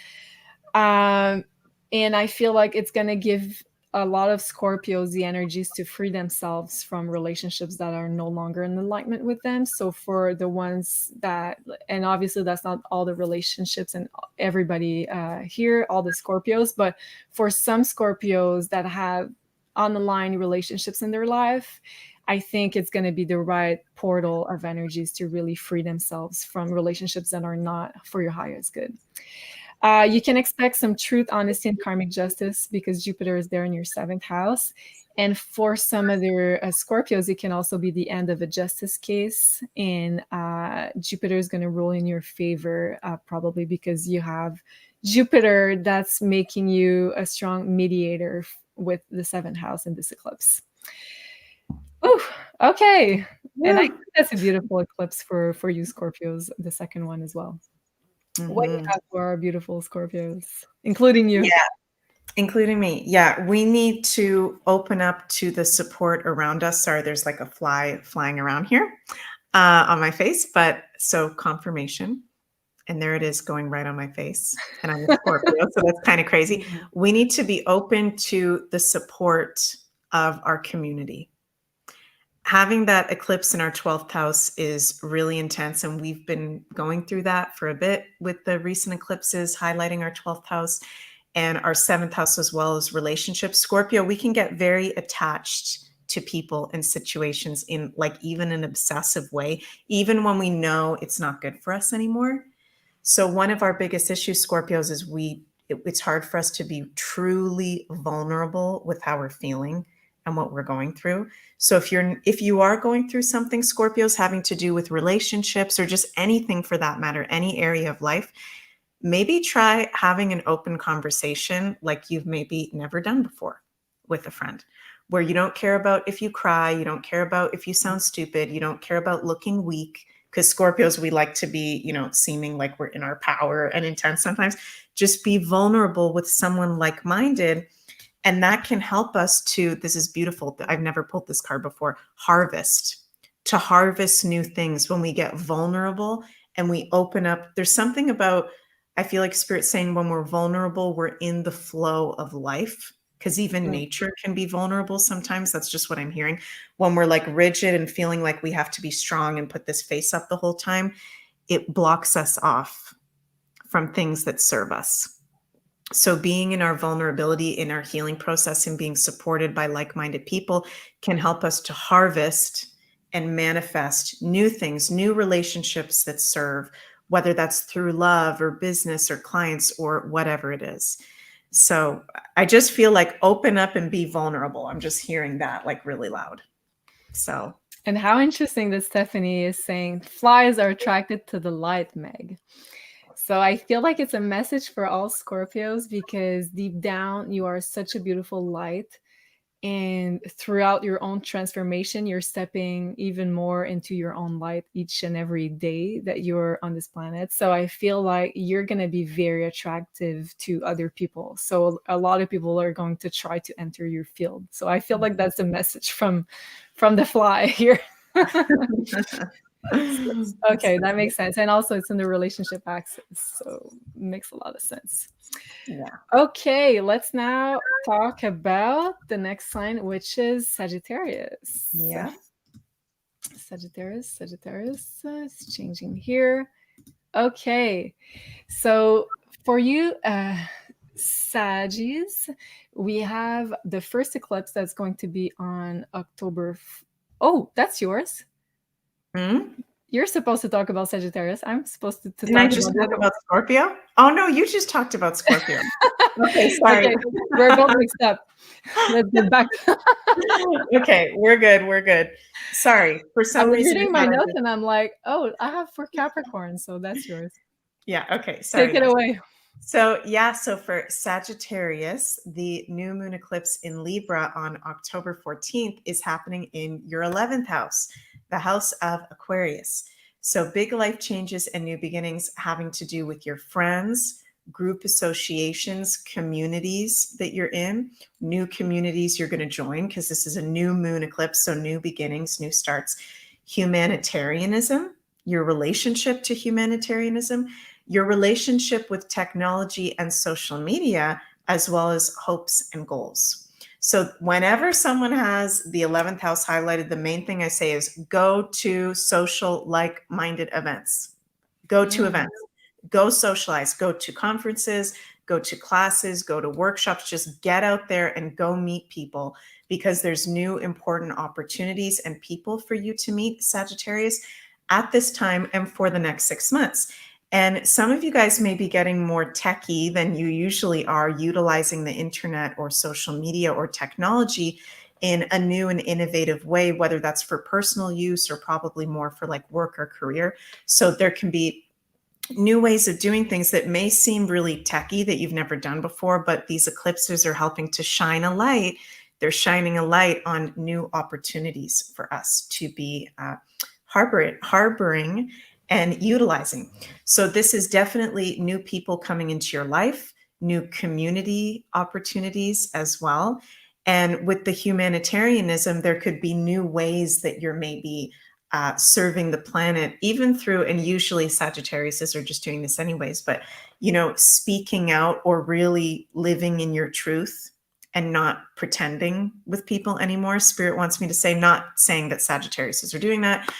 And I feel like it's going to give a lot of Scorpios the energies to free themselves from relationships that are no longer in alignment with them. So for the ones that, and obviously that's not all the relationships and everybody here, all the Scorpios, but for some Scorpios that have on the line relationships in their life, I think it's going to be the right portal of energies to really free themselves from relationships that are not for your highest good. You can expect some truth, honesty, and karmic justice, because Jupiter is there in your 7th house. And for some other Scorpios, it can also be the end of a justice case. And Jupiter is going to rule in your favor, probably because you have Jupiter that's making you a strong mediator with the 7th house in this eclipse. Ooh, okay. Yeah. And I think that's a beautiful eclipse for you Scorpios, the second one as well. Mm-hmm. What do you have for our beautiful Scorpios, including you? Yeah. Including me. Yeah, we need to open up to the support around us. Sorry, there's like a fly flying around here on my face, but so confirmation. And there it is going right on my face. And I'm a Scorpio, so that's kind of crazy. We need to be open to the support of our community. Having that eclipse in our 12th house is really intense. And we've been going through that for a bit with the recent eclipses, highlighting our 12th house and our 7th house, as well as relationships. Scorpio, we can get very attached to people and situations in like even an obsessive way, even when we know it's not good for us anymore. So one of our biggest issues, Scorpios, is it's hard for us to be truly vulnerable with how we're feeling and what we're going through. So if you are going through something, Scorpios, having to do with relationships or just anything for that matter, any area of life, maybe try having an open conversation like you've maybe never done before with a friend, where you don't care about if you cry, you don't care about if you sound stupid, you don't care about looking weak, because Scorpios, we like to be, seeming like we're in our power and intense sometimes. Just be vulnerable with someone like-minded. And that can help us to, this is beautiful, I've never pulled this card before, to harvest new things when we get vulnerable and we open up. There's something about, I feel like Spirit's saying when we're vulnerable, we're in the flow of life, because even nature can be vulnerable sometimes. That's just what I'm hearing. When we're like rigid and feeling like we have to be strong and put this face up the whole time, it blocks us off from things that serve us. So being in our vulnerability, in our healing process, and being supported by like-minded people can help us to harvest and manifest new things, new relationships that serve, whether that's through love or business or clients or whatever it is. So I just feel like open up and be vulnerable. I'm just hearing that like really loud. So. And how interesting that Stephanie is saying flies are attracted to the light, Meg. So I feel like it's a message for all Scorpios, because deep down you are such a beautiful light. And throughout your own transformation, you're stepping even more into your own light each and every day that you're on this planet. So I feel like you're going to be very attractive to other people. So a lot of people are going to try to enter your field. So I feel like that's a message from the fly here. Okay, that makes sense. And also it's in the relationship axis, so it makes a lot of sense. Yeah. Okay, let's now talk about the next sign, which is Sagittarius. Yeah. Sagittarius is changing here. Okay, so for you, Saggies, we have the first eclipse that's going to be on October. Oh, that's yours. Hmm? You're supposed to talk about Sagittarius. I'm supposed to Didn't I just talk about Scorpio? Oh no, you just talked about Scorpio. Okay, sorry. Okay, we're both mixed up. Let's get back. Okay, we're good. Sorry. For some reason, I was reading my notes and I'm like, oh, I have for Capricorn, so that's yours. Yeah, okay. Sorry. Take it away. So for Sagittarius, the new moon eclipse in Libra on October 14th is happening in your 11th house, the house of Aquarius. So big life changes and new beginnings having to do with your friends, group associations, communities that you're in, new communities you're going to join, because this is a new moon eclipse. So new beginnings, new starts, humanitarianism, your relationship to humanitarianism, your relationship with technology and social media, as well as hopes and goals. So whenever someone has the 11th house highlighted, the main thing I say is go to social like-minded events. Go to events. Go socialize. Go to conferences. Go to classes. Go to workshops. Just get out there and go meet people, because there's new important opportunities and people for you to meet, Sagittarius, at this time and for the next 6 months. And some of you guys may be getting more techie than you usually are, utilizing the internet or social media or technology in a new and innovative way, whether that's for personal use or probably more for like work or career. So there can be new ways of doing things that may seem really techie that you've never done before, but these eclipses are helping to shine a light. They're shining a light on new opportunities for us to be harboring and utilizing. So this is definitely new people coming into your life, new community opportunities as well. And with the humanitarianism, there could be new ways that you're maybe serving the planet, even through, and usually Sagittarius are just doing this anyways, but, you know, speaking out or really living in your truth and not pretending with people anymore. Spirit wants me to say, not saying that Sagittarius are doing that,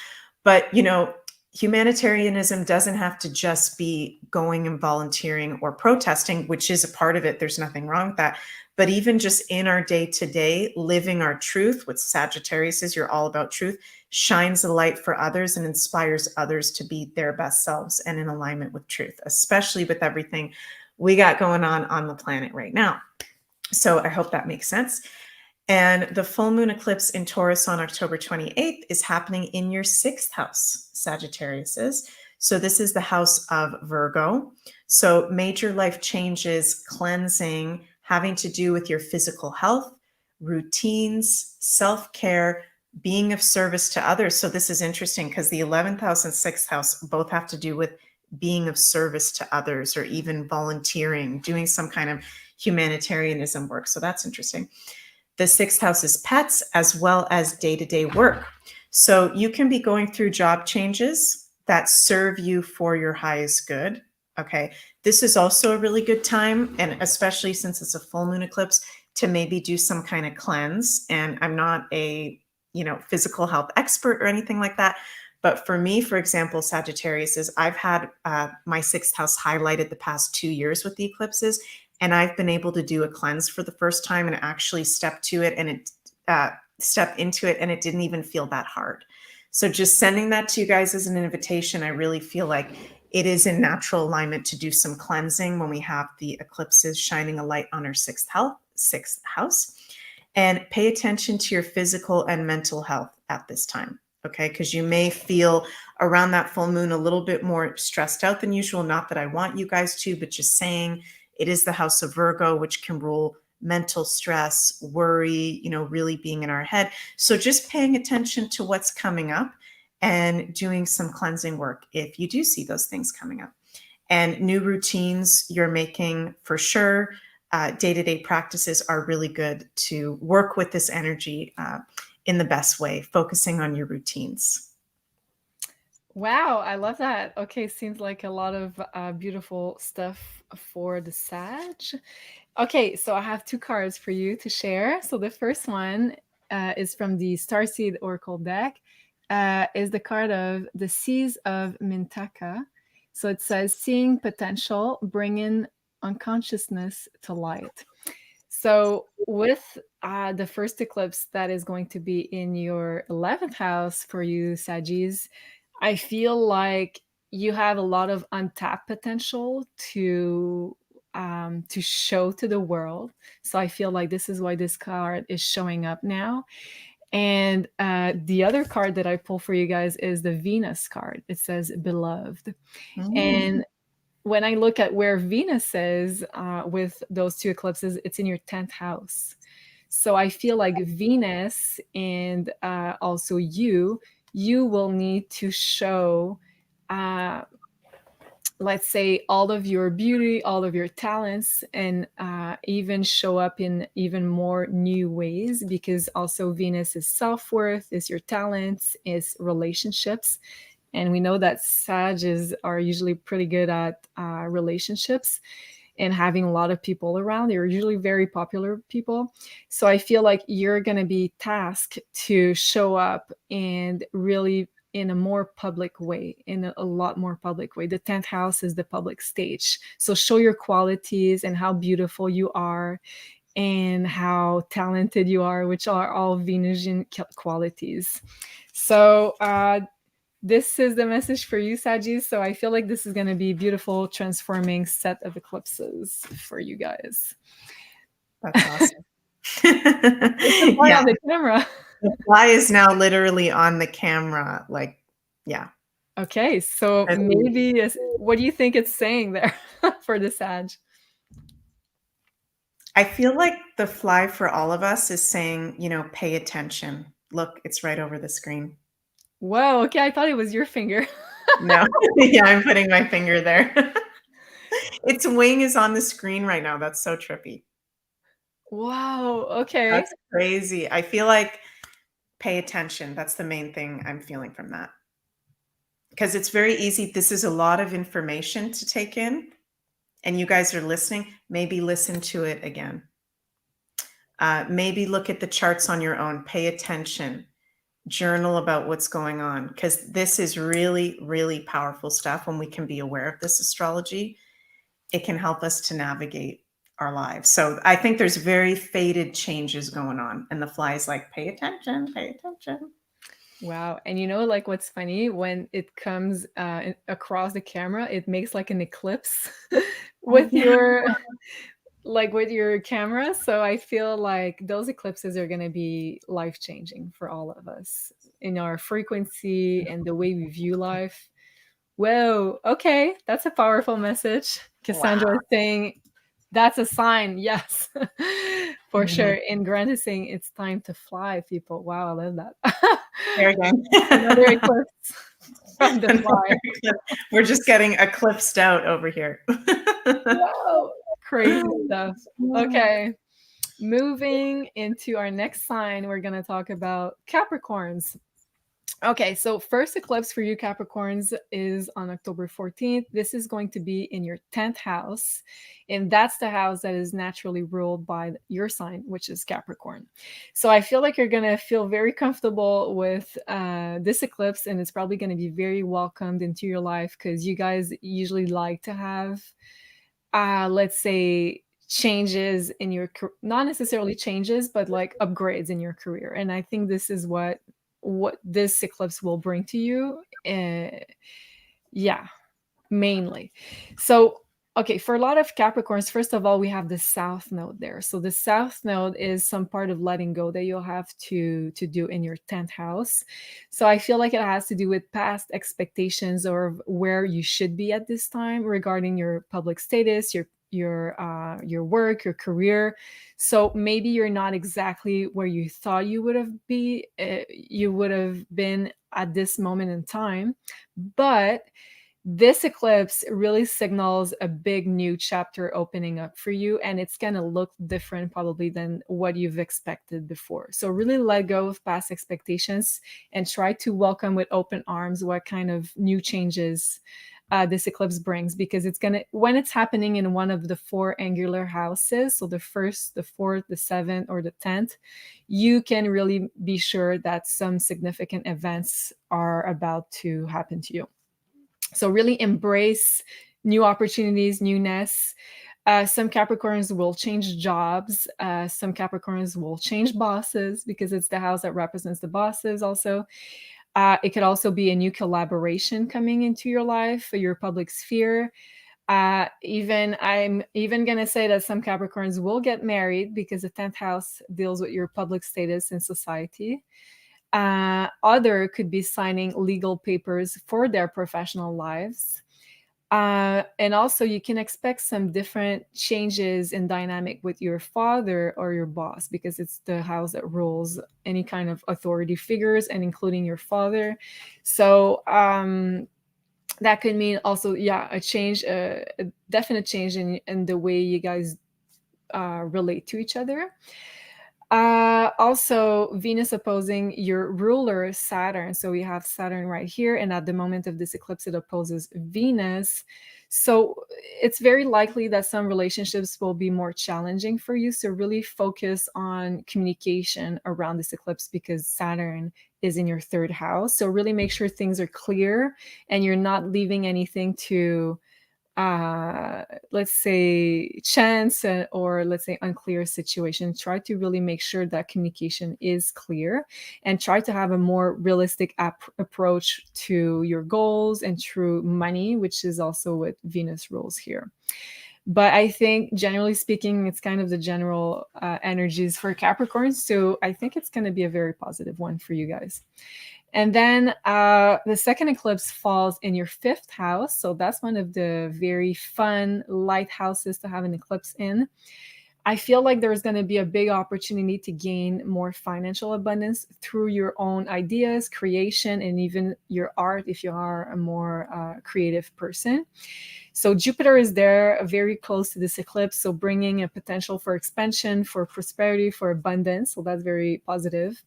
but, you know, humanitarianism doesn't have to just be going and volunteering or protesting, which is a part of it. There's nothing wrong with that. But even just in our day-to-day, living our truth, with Sagittarius you're all about truth, shines a light for others and inspires others to be their best selves and in alignment with truth, especially with everything we got going on the planet right now. So I hope that makes sense. And the full moon eclipse in Taurus on October 28th is happening in your 6th house, Sagittarius is. So this is the house of Virgo. So major life changes, cleansing, having to do with your physical health, routines, self-care, being of service to others. So this is interesting because the 11th house and 6th house both have to do with being of service to others, or even volunteering, doing some kind of humanitarianism work. So that's interesting. The 6th house is pets as well as day-to-day work. So you can be going through job changes that serve you for your highest good. Okay. This is also a really good time, and especially since it's a full moon eclipse, to maybe do some kind of cleanse. And I'm not a, you know, physical health expert or anything like that. But for me, for example, Sagittarius I've had my 6th house highlighted the past 2 years with the eclipses. And I've been able to do a cleanse for the first time and actually step into it, and it didn't even feel that hard. So just sending that to you guys as an invitation, I really feel like it is in natural alignment to do some cleansing when we have the eclipses shining a light on our 6th house. And pay attention to your physical and mental health at this time. Okay, because you may feel around that full moon a little bit more stressed out than usual. Not that I want you guys to, but just saying, it is the house of Virgo, which can rule mental stress, worry, you know, really being in our head. So just paying attention to what's coming up and doing some cleansing work if you do see those things coming up. And new routines you're making for sure. Day-to-day practices are really good to work with this energy in the best way, focusing on your routines. Wow, I love that. Okay, seems like a lot of beautiful stuff for the Sag. Okay, so I have 2 cards for you to share. So the first one is from the Starseed Oracle deck. Is the card of the Seas of Mintaka. So it says, seeing potential, bringing unconsciousness to light. So with the first eclipse that is going to be in your 11th house for you, Saggies, I feel like you have a lot of untapped potential to show to the world. So I feel like this is why this card is showing up now. And the other card that I pull for you guys is the Venus card. It says beloved. And when I look at where Venus is with those 2 eclipses, it's in your 10th house. So I feel like Venus and also you will need to show, let's say, all of your beauty, all of your talents, and even show up in even more new ways, because also Venus is self-worth, is your talents, is relationships. And we know that Sages are usually pretty good at relationships and having a lot of people around. They're usually very popular people. So I feel like you're going to be tasked to show up and really in a more public way, in a lot more public way. The 10th house is the public stage. So show your qualities and how beautiful you are and how talented you are, which are all Venusian qualities. So this is the message for you, Saggies. So I feel like this is going to be a beautiful, transforming set of eclipses for you guys. That's awesome. It's yeah. On the camera. The fly is now literally on the camera. Like, yeah. Okay. So maybe, what do you think it's saying there for the Sag? I feel like the fly for all of us is saying, you know, pay attention. Look, it's right over the screen. Whoa, okay, I thought it was your finger. No, yeah, I'm putting my finger there. Its wing is on the screen right now. That's so trippy. Wow. Okay. That's crazy. I feel like pay attention. That's the main thing I'm feeling from that. Because it's very easy. This is a lot of information to take in, and you guys are listening. Maybe listen to it again. Maybe look at the charts on your own. Pay attention. Journal about what's going on, because this is really, really powerful stuff. When we can be aware of this astrology, it can help us to navigate our lives. So I think there's very faded changes going on, and the fly is like, pay attention, pay attention. Wow. And you know, like what's funny, when it comes across the camera, it makes like an eclipse with your like with your camera. So I feel like those eclipses are going to be life changing for all of us in our frequency and the way we view life. Whoa. Okay. That's a powerful message. Cassandra Wow. is saying that's a sign. Yes, for sure. And Grant is saying it's time to fly, people. Wow. I love that. There again. Another eclipse from the fly. We're just getting eclipsed out over here. Wow. Crazy stuff. Okay. Moving into our next sign, we're going to talk about Capricorns. Okay, so first eclipse for you Capricorns is on October 14th. This is going to be in your 10th house, and that's the house that is naturally ruled by your sign, which is Capricorn. So I feel like you're going to feel very comfortable with this eclipse, and it's probably going to be very welcomed into your life because you guys usually like to have, let's say, changes in your, not necessarily changes, but like upgrades in your career. And I think this is what this eclipse will bring to you. Yeah, mainly. So okay, for a lot of Capricorns, first of all, we have the South Node there. So the South Node is some part of letting go that you'll have to do in your 10th house. So I feel like it has to do with past expectations or where you should be at this time regarding your public status, your work, your career. So maybe you're not exactly where you thought you would have been at this moment in time, but this eclipse really signals a big new chapter opening up for you, and it's going to look different probably than what you've expected before. So really let go of past expectations and try to welcome with open arms what kind of new changes this eclipse brings, because it's going to, when it's happening in one of the 4 angular houses, so the 1st, the 4th, the 7th, or the 10th, you can really be sure that some significant events are about to happen to you. So really embrace new opportunities, newness. Some Capricorns will change jobs. Some Capricorns will change bosses because it's the house that represents the bosses also. It could also be a new collaboration coming into your life, your public sphere. I'm even going to say that some Capricorns will get married because the 10th house deals with your public status in society. Other could be signing legal papers for their professional lives. And also you can expect some different changes in dynamic with your father or your boss, because it's the house that rules any kind of authority figures, and including your father. So that could mean also, a change, a definite change in the way you guys relate to each other. Also, Venus opposing your ruler Saturn. So we have Saturn right here, and at the moment of this eclipse, it opposes Venus. So it's very likely that some relationships will be more challenging for you. So really focus on communication around this eclipse, because Saturn is in your 3rd house. So really make sure things are clear and you're not leaving anything to let's say chance, or let's say unclear situation. Try to really make sure that communication is clear, and try to have a more realistic approach to your goals and through money, which is also what Venus rules here. But I think generally speaking, it's kind of the general energies for Capricorns. So I think it's going to be a very positive one for you guys. And then the second eclipse falls in your 5th house. So that's one of the very fun light houses to have an eclipse in. I feel like there's going to be a big opportunity to gain more financial abundance through your own ideas, creation, and even your art if you are a more creative person. So Jupiter is there very close to this eclipse, so bringing a potential for expansion, for prosperity, for abundance. So that's very positive.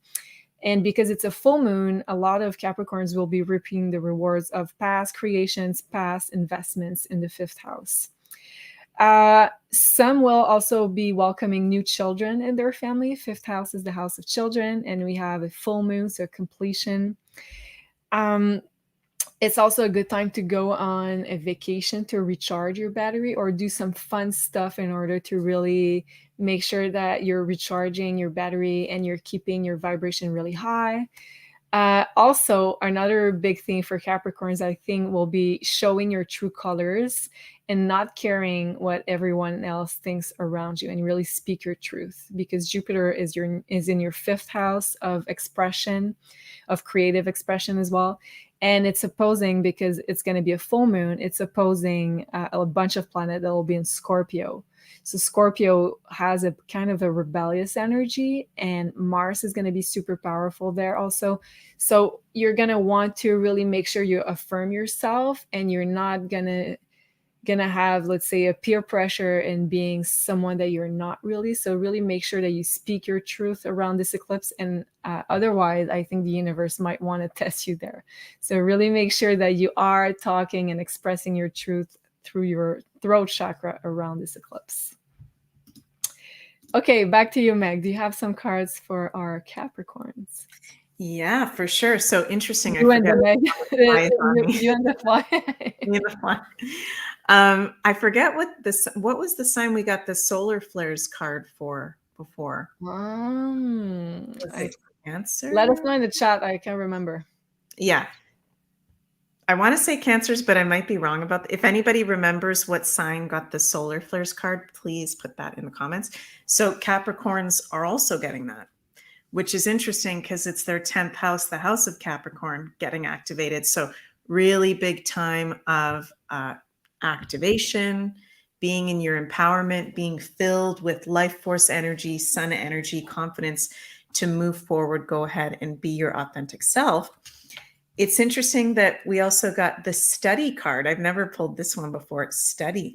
And because it's a full moon, a lot of Capricorns will be reaping the rewards of past creations, past investments in the fifth house. Some will also be welcoming new children in their family. Fifth house is the house of children, and we have a full moon, so completion. It's also a good time to go on a vacation to recharge your battery or do some fun stuff in order to really make sure that you're recharging your battery and you're keeping your vibration really high. Also, another big thing for Capricorns, I think, will be showing your true colors and not caring what everyone else thinks around you, and really speak your truth, because Jupiter is in your fifth house of expression, of creative expression as well. And it's opposing, because it's going to be a full moon, it's opposing a bunch of planets that will be in Scorpio. So Scorpio has a kind of a rebellious energy, and Mars is going to be super powerful there also. So you're going to want to really make sure you affirm yourself, and you're not going to have, let's say, a peer pressure in being someone that you're not really. So really make sure that you speak your truth around this eclipse, and otherwise I think the universe might want to test you there. So really make sure that you are talking and expressing your truth through your throat chakra around this eclipse. Okay, back to you, Meg. Do you have some cards for our Capricorns? Yeah, for sure. So interesting. You and the Meg. You and the fly. I forget what was the sign we got the solar flares card for before. Was it Cancer? Let us know in the chat. I can't remember. Yeah. I want to say Cancers, but I might be wrong about if anybody remembers what sign got the solar flares card, please put that in the comments. So Capricorns are also getting that, which is interesting because it's their 10th house, the house of Capricorn, getting activated. So really big time of activation, being in your empowerment, being filled with life force energy, sun energy, confidence to move forward, go ahead and be your authentic self. It's interesting that we also got the study card. I've never pulled this one before. It's study.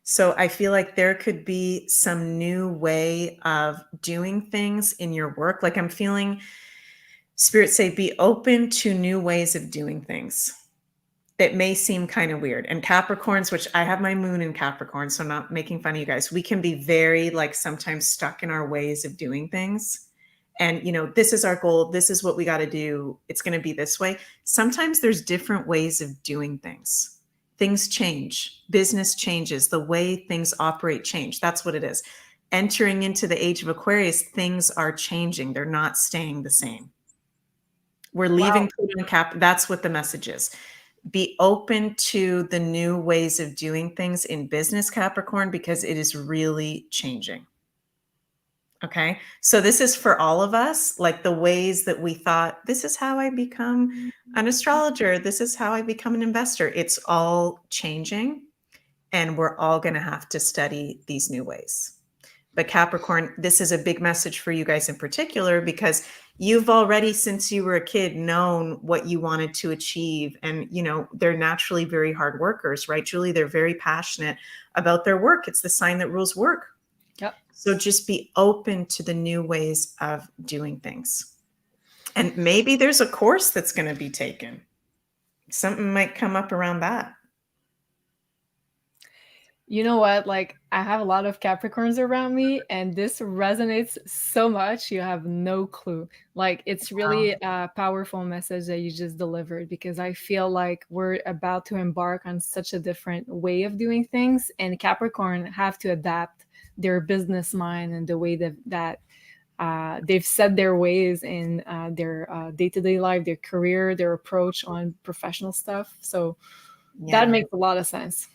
So I feel like there could be some new way of doing things in your work. Like I'm feeling Spirit say, be open to new ways of doing things that may seem kind of weird. And Capricorns, which I have my moon in Capricorn, so I'm not making fun of you guys. We can be very like sometimes stuck in our ways of doing things. And, you know, this is our goal. This is what we got to do. It's going to be this way. Sometimes there's different ways of doing things. Things change. Business changes. The way things operate change. That's what it is. Entering into the age of Aquarius, things are changing. They're not staying the same. We're leaving Pluto and Cap. That's what the message is. Be open to the new ways of doing things in business, Capricorn, because it is really changing. Okay. So this is for all of us, like the ways that we thought, this is how I become an astrologer. This is how I become an investor. It's all changing, and we're all going to have to study these new ways. But Capricorn, this is a big message for you guys in particular, because you've already, since you were a kid, known what you wanted to achieve. And, you know, they're naturally very hard workers, right, Julie? They're very passionate about their work. It's the sign that rules work. Yep. So just be open to the new ways of doing things. And maybe there's a course that's going to be taken. Something might come up around that. You know what? Like, I have a lot of Capricorns around me, and this resonates so much. You have no clue. Like, it's really a powerful message that you just delivered, because I feel like we're about to embark on such a different way of doing things, and Capricorn have to adapt their business mind and the way that they've set their ways in their day-to-day life, their career, their approach on professional stuff. So that makes a lot of sense.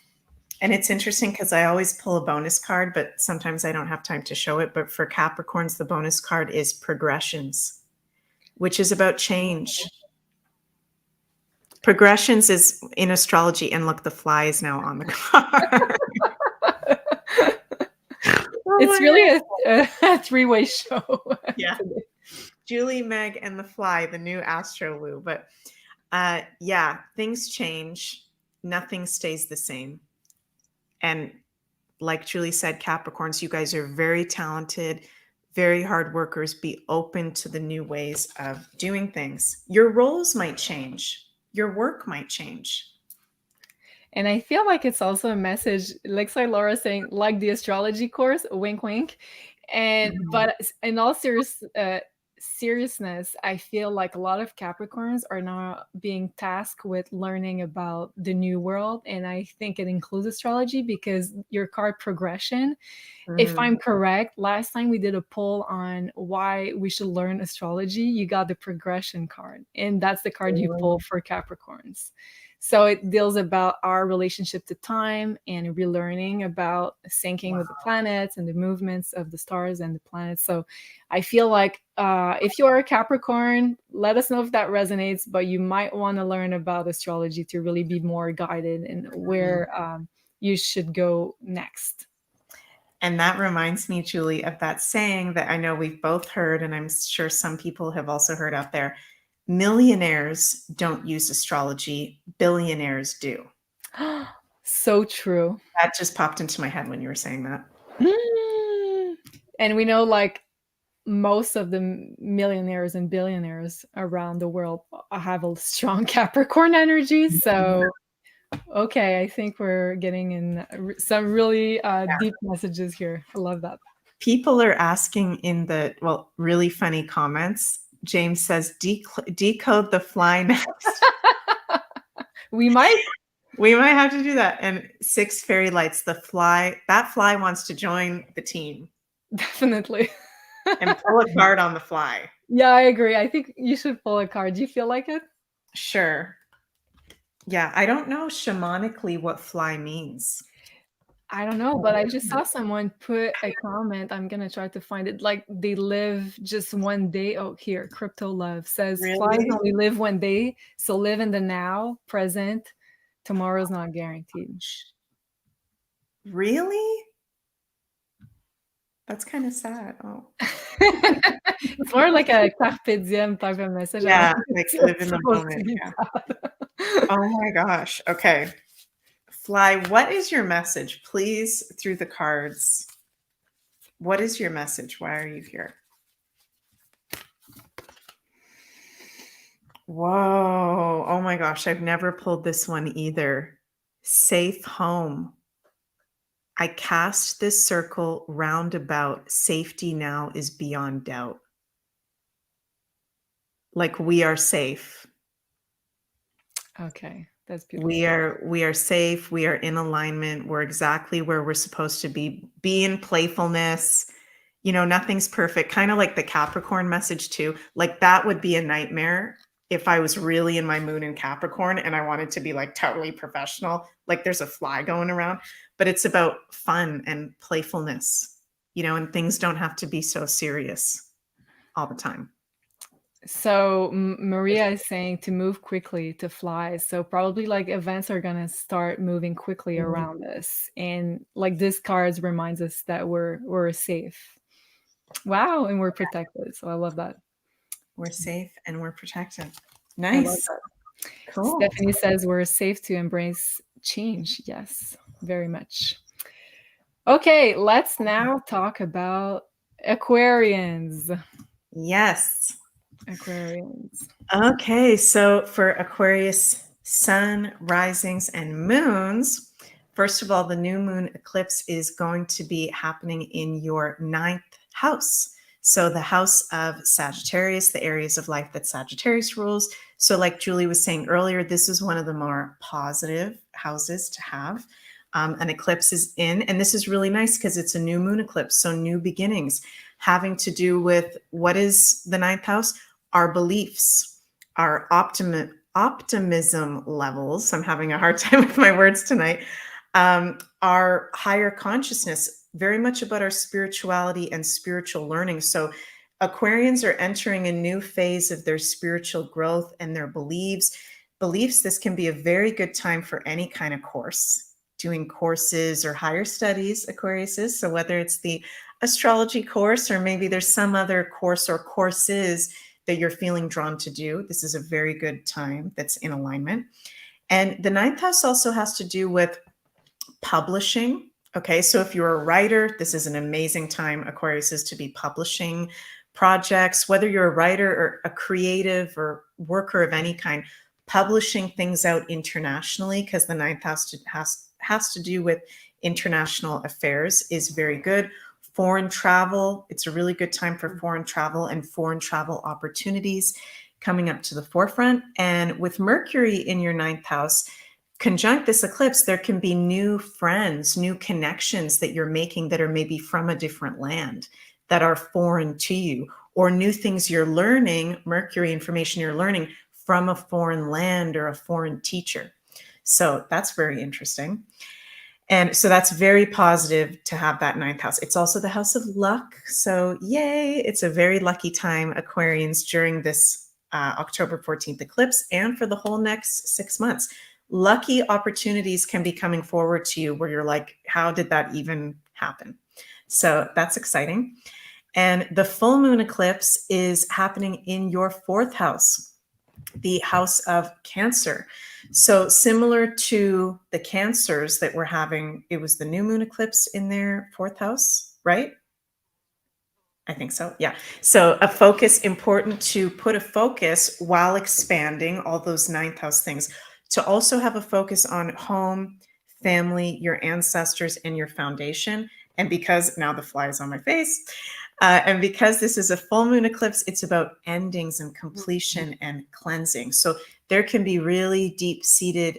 And it's interesting because I always pull a bonus card, but sometimes I don't have time to show it. But for Capricorns, the bonus card is progressions, which is about change. Progressions is in astrology. And look, the fly is now on the card. It's really a three-way show. Yeah. today. Julie, Meg, and the Fly, the new Astro Woo. But yeah, things change. Nothing stays the same. And like Julie said, Capricorns, you guys are very talented, very hard workers. Be open to the new ways of doing things. Your roles might change. Your work might change. And I feel like it's also a message, like Laura saying, like the astrology course, wink, wink. And but in all seriousness, I feel like a lot of Capricorns are now being tasked with learning about the new world, and I think it includes astrology because your card progression. If I'm correct, last time we did a poll on why we should learn astrology, you got the progression card, and that's the card you pull for Capricorns. So it deals about our relationship to time and relearning about syncing with the planets and the movements of the stars and the planets. So I feel like if you are a Capricorn, let us know if that resonates, but you might want to learn about astrology to really be more guided in where you should go next. And that reminds me, Julie, of that saying that I know we've both heard, and I'm sure some people have also heard out there. Millionaires don't use astrology, billionaires do. So true. That just popped into my head when you were saying that. And we know like most of the millionaires and billionaires around the world have a strong Capricorn energy. So, okay, I think we're getting in some really deep messages here. I love that. People are asking in the, really funny comments. James says, decode the fly next. We might have to do that. And 6 fairy lights, that fly wants to join the team. Definitely. And pull a card on the fly. Yeah, I agree. I think you should pull a card. Do you feel like it? Sure. Yeah, I don't know shamanically what fly means. I don't know, but I just saw someone put a comment. I'm going to try to find it. Like they live just one day. Oh, here, Crypto Love says flies only live one day. So live in the now, present. Tomorrow's not guaranteed. Really? That's kind of sad. Oh. It's more like a carpe diem type of message. Yeah, like live in the moment. Yeah. Oh my gosh. Okay. Fly, what is your message? Please, through the cards. What is your message? Why are you here? Whoa. Oh my gosh. I've never pulled this one either. Safe home. I cast this circle round about. Safety now is beyond doubt. Like we are safe. Okay. That's beautiful. We are safe. We are in alignment. We're exactly where we're supposed to be. Be in playfulness. You know, nothing's perfect. Kind of like the Capricorn message too. Like that would be a nightmare if I was really in my moon in Capricorn and I wanted to be like totally professional. Like there's a fly going around, but it's about fun and playfulness, you know, and things don't have to be so serious all the time. So Maria is saying to move quickly, to fly. So probably like events are gonna start moving quickly around us, and like this card reminds us that we're safe. Wow, and we're protected. So I love that. We're safe and we're protected. Nice. Cool. Stephanie says we're safe to embrace change. Yes, very much. Okay, let's now talk about Aquarians. Yes. Aquarians. Okay, so for Aquarius Sun Risings and Moons, first of all, the new moon eclipse is going to be happening in your 9th house. So the house of Sagittarius, the areas of life that Sagittarius rules. So like Julie was saying earlier, this is one of the more positive houses to have. An eclipse is in, and this is really nice because it's a new moon eclipse. So new beginnings having to do with what is the 9th house? Our beliefs, our optimism levels. I'm having a hard time with my words tonight. Our higher consciousness, very much about our spirituality and spiritual learning. So Aquarians are entering a new phase of their spiritual growth and their beliefs. This can be a very good time for any kind of course. doing courses or higher studies, Aquariuses. So whether it's the astrology course or maybe there's some other course or courses that you're feeling drawn to do, this is a very good time that's in alignment. And the ninth house also has to do with publishing. Okay, so if you're a writer, this is an amazing time, Aquariuses, to be publishing projects, whether you're a writer or a creative or worker of any kind, publishing things out internationally, because the ninth house has to do with international affairs, is very good. Foreign travel, it's a really good time for foreign travel and foreign travel opportunities coming up to the forefront. And with Mercury in your ninth house, conjunct this eclipse, there can be new friends, new connections that you're making that are maybe from a different land that are foreign to you, or new things you're learning, Mercury information you're learning from a foreign land or a foreign teacher. So that's very interesting. And so that's very positive to have that ninth house. It's also the house of luck. So yay, it's a very lucky time, Aquarians, during this October 14th eclipse and for the whole next 6 months. Lucky opportunities can be coming forward to you where you're like, how did that even happen? So that's exciting. And the full moon eclipse is happening in your fourth house, the house of Cancer. So similar to the Cancers that we're having, it was the new moon eclipse in their fourth house, right? I think so. Yeah. So a focus, important to put a focus while expanding all those ninth house things, to also have a focus on home, family, your ancestors, and your foundation. And because now the fly is on my face, and because this is a full moon eclipse, it's about endings and completion and cleansing. So there can be really deep-seated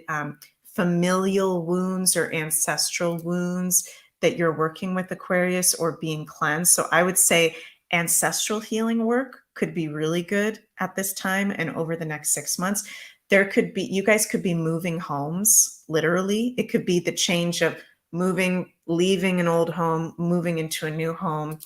familial wounds or ancestral wounds that you're working with, Aquarius, or being cleansed. So I would say ancestral healing work could be really good at this time and over the next 6 months. There could be, you guys could be moving homes, literally. It could be the change of moving, leaving an old home, moving into a new home,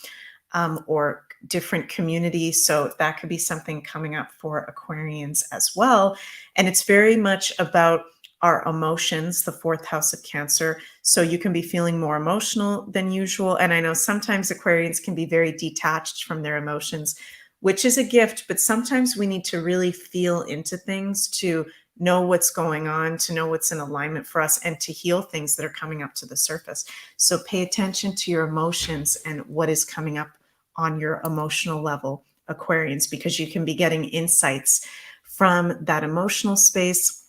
or different communities. So that could be something coming up for Aquarians as well. And it's very much about our emotions, the fourth house of Cancer. So you can be feeling more emotional than usual. And I know sometimes Aquarians can be very detached from their emotions, which is a gift, but sometimes we need to really feel into things to know what's going on, to know what's in alignment for us, and to heal things that are coming up to the surface. So pay attention to your emotions and what is coming up on your emotional level, Aquarians, because you can be getting insights from that emotional space,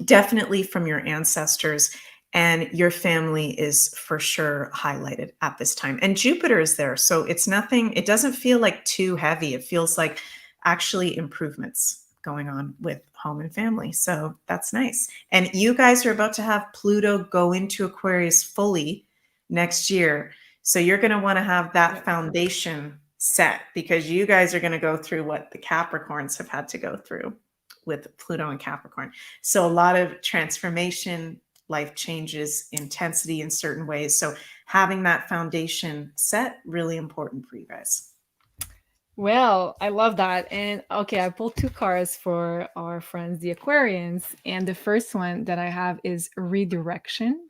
definitely from your ancestors, and your family is for sure highlighted at this time. And Jupiter is there. So it's nothing, it doesn't feel like too heavy. It feels like actually improvements going on with home and family. So that's nice. And you guys are about to have Pluto go into Aquarius fully next year. So you're going to want to have that foundation set, because you guys are going to go through what the Capricorns have had to go through with Pluto and Capricorn. So a lot of transformation, life changes, intensity in certain ways. So having that foundation set, really important for you guys. Well, I love that. And okay, I pulled 2 cards for our friends, the Aquarians. And the first one that I have is redirection.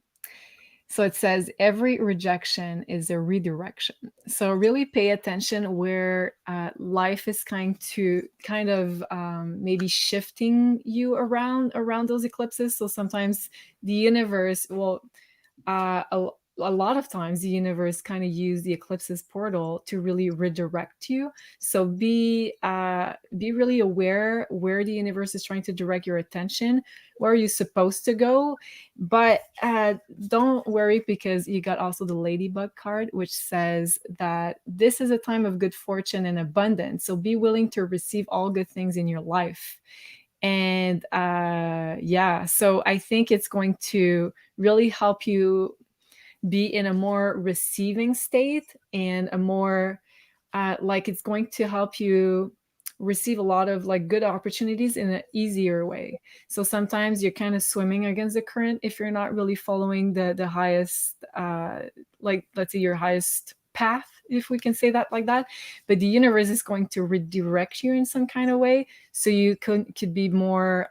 So it says every rejection is a redirection. So really pay attention where life is kind of maybe shifting you around those eclipses. So sometimes the universe will a lot of times the universe kind of use the eclipses portal to really redirect you. So be really aware where the universe is trying to direct your attention, where are you supposed to go. But don't worry, because you got also the ladybug card, which says that this is a time of good fortune and abundance. So be willing to receive all good things in your life. And yeah, so I think it's going to really help you be in a more receiving state, and a more like it's going to help you receive a lot of like good opportunities in an easier way. So sometimes you're kind of swimming against the current if you're not really following the highest like, let's say, your highest path, if we can say that like that. But the universe is going to redirect you in some kind of way, so you could be more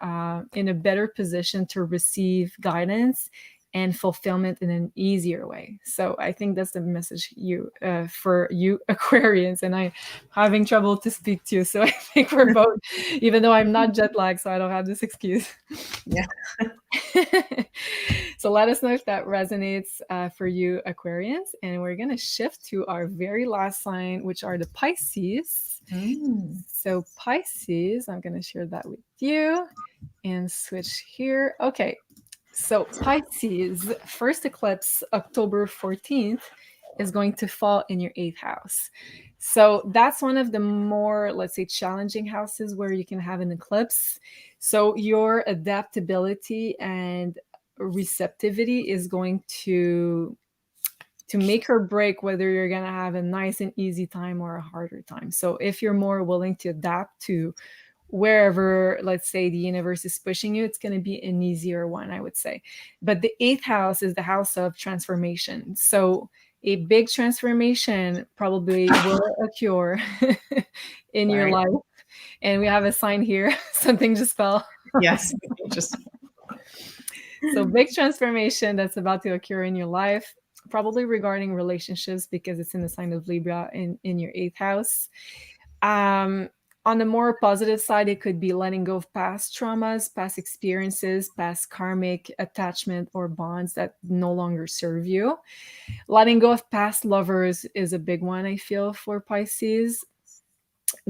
in a better position to receive guidance and fulfillment in an easier way. So I think that's the message for you Aquarians, and I'm having trouble to speak to you. So I think we're both, even though I'm not jet lagged, so I don't have this excuse. Yeah. So let us know if that resonates for you Aquarians, and we're going to shift to our very last sign, which are the Pisces. So Pisces, I'm going to share that with you and switch here. Okay, so Pisces, first eclipse October 14th is going to fall in your 8th house. So that's one of the more, let's say, challenging houses where you can have an eclipse. So your adaptability and receptivity is going to make or break whether you're going to have a nice and easy time or a harder time. So if you're more willing to adapt to wherever, let's say, the universe is pushing you, it's going to be an easier one, I would say. But the 8th house is the house of transformation. So a big transformation probably will occur in your life. And we have a sign here. Something just fell. Yes. So big transformation that's about to occur in your life, probably regarding relationships, because it's in the sign of Libra in your 8th house. On the more positive side, it could be letting go of past traumas, past experiences, past karmic attachment or bonds that no longer serve you. Letting go of past lovers is a big one, I feel, for Pisces,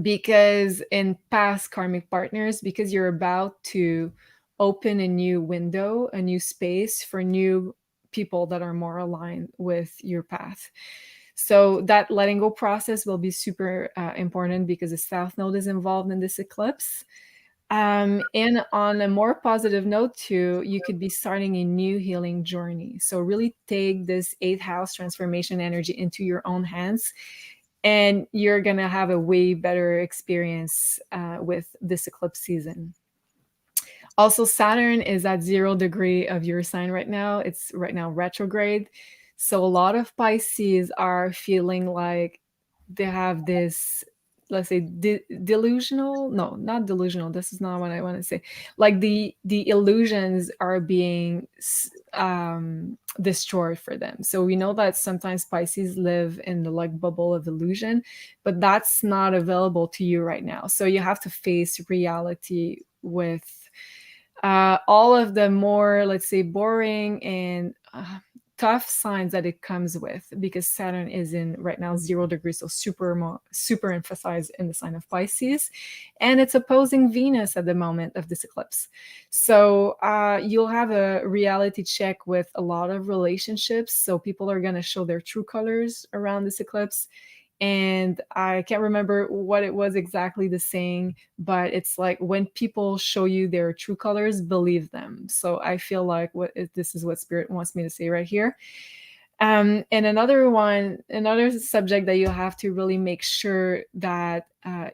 because in past karmic partners, because you're about to open a new window, a new space for new people that are more aligned with your path. So that letting go process will be super important because the South Node is involved in this eclipse. And on a more positive note too, you could be starting a new healing journey. So really take this 8th house transformation energy into your own hands, and you're going to have a way better experience with this eclipse season. Also, Saturn is at 0 degree of your sign right now. It's right now retrograde. So a lot of Pisces are feeling like they have this, let's say, delusional. No, not delusional. This is not what I want to say. Like the illusions are being destroyed for them. So we know that sometimes Pisces live in the like bubble of illusion, but that's not available to you right now. So you have to face reality with all of the more, let's say, boring and tough signs that it comes with, because Saturn is in right now 0 degrees, so super emphasized in the sign of Pisces, and it's opposing Venus at the moment of this eclipse. So you'll have a reality check with a lot of relationships. So people are going to show their true colors around this eclipse. And I can't remember what it was exactly the saying, but it's like, when people show you their true colors, believe them. So I feel like this is what Spirit wants me to say right here. And another subject that you have to really make sure that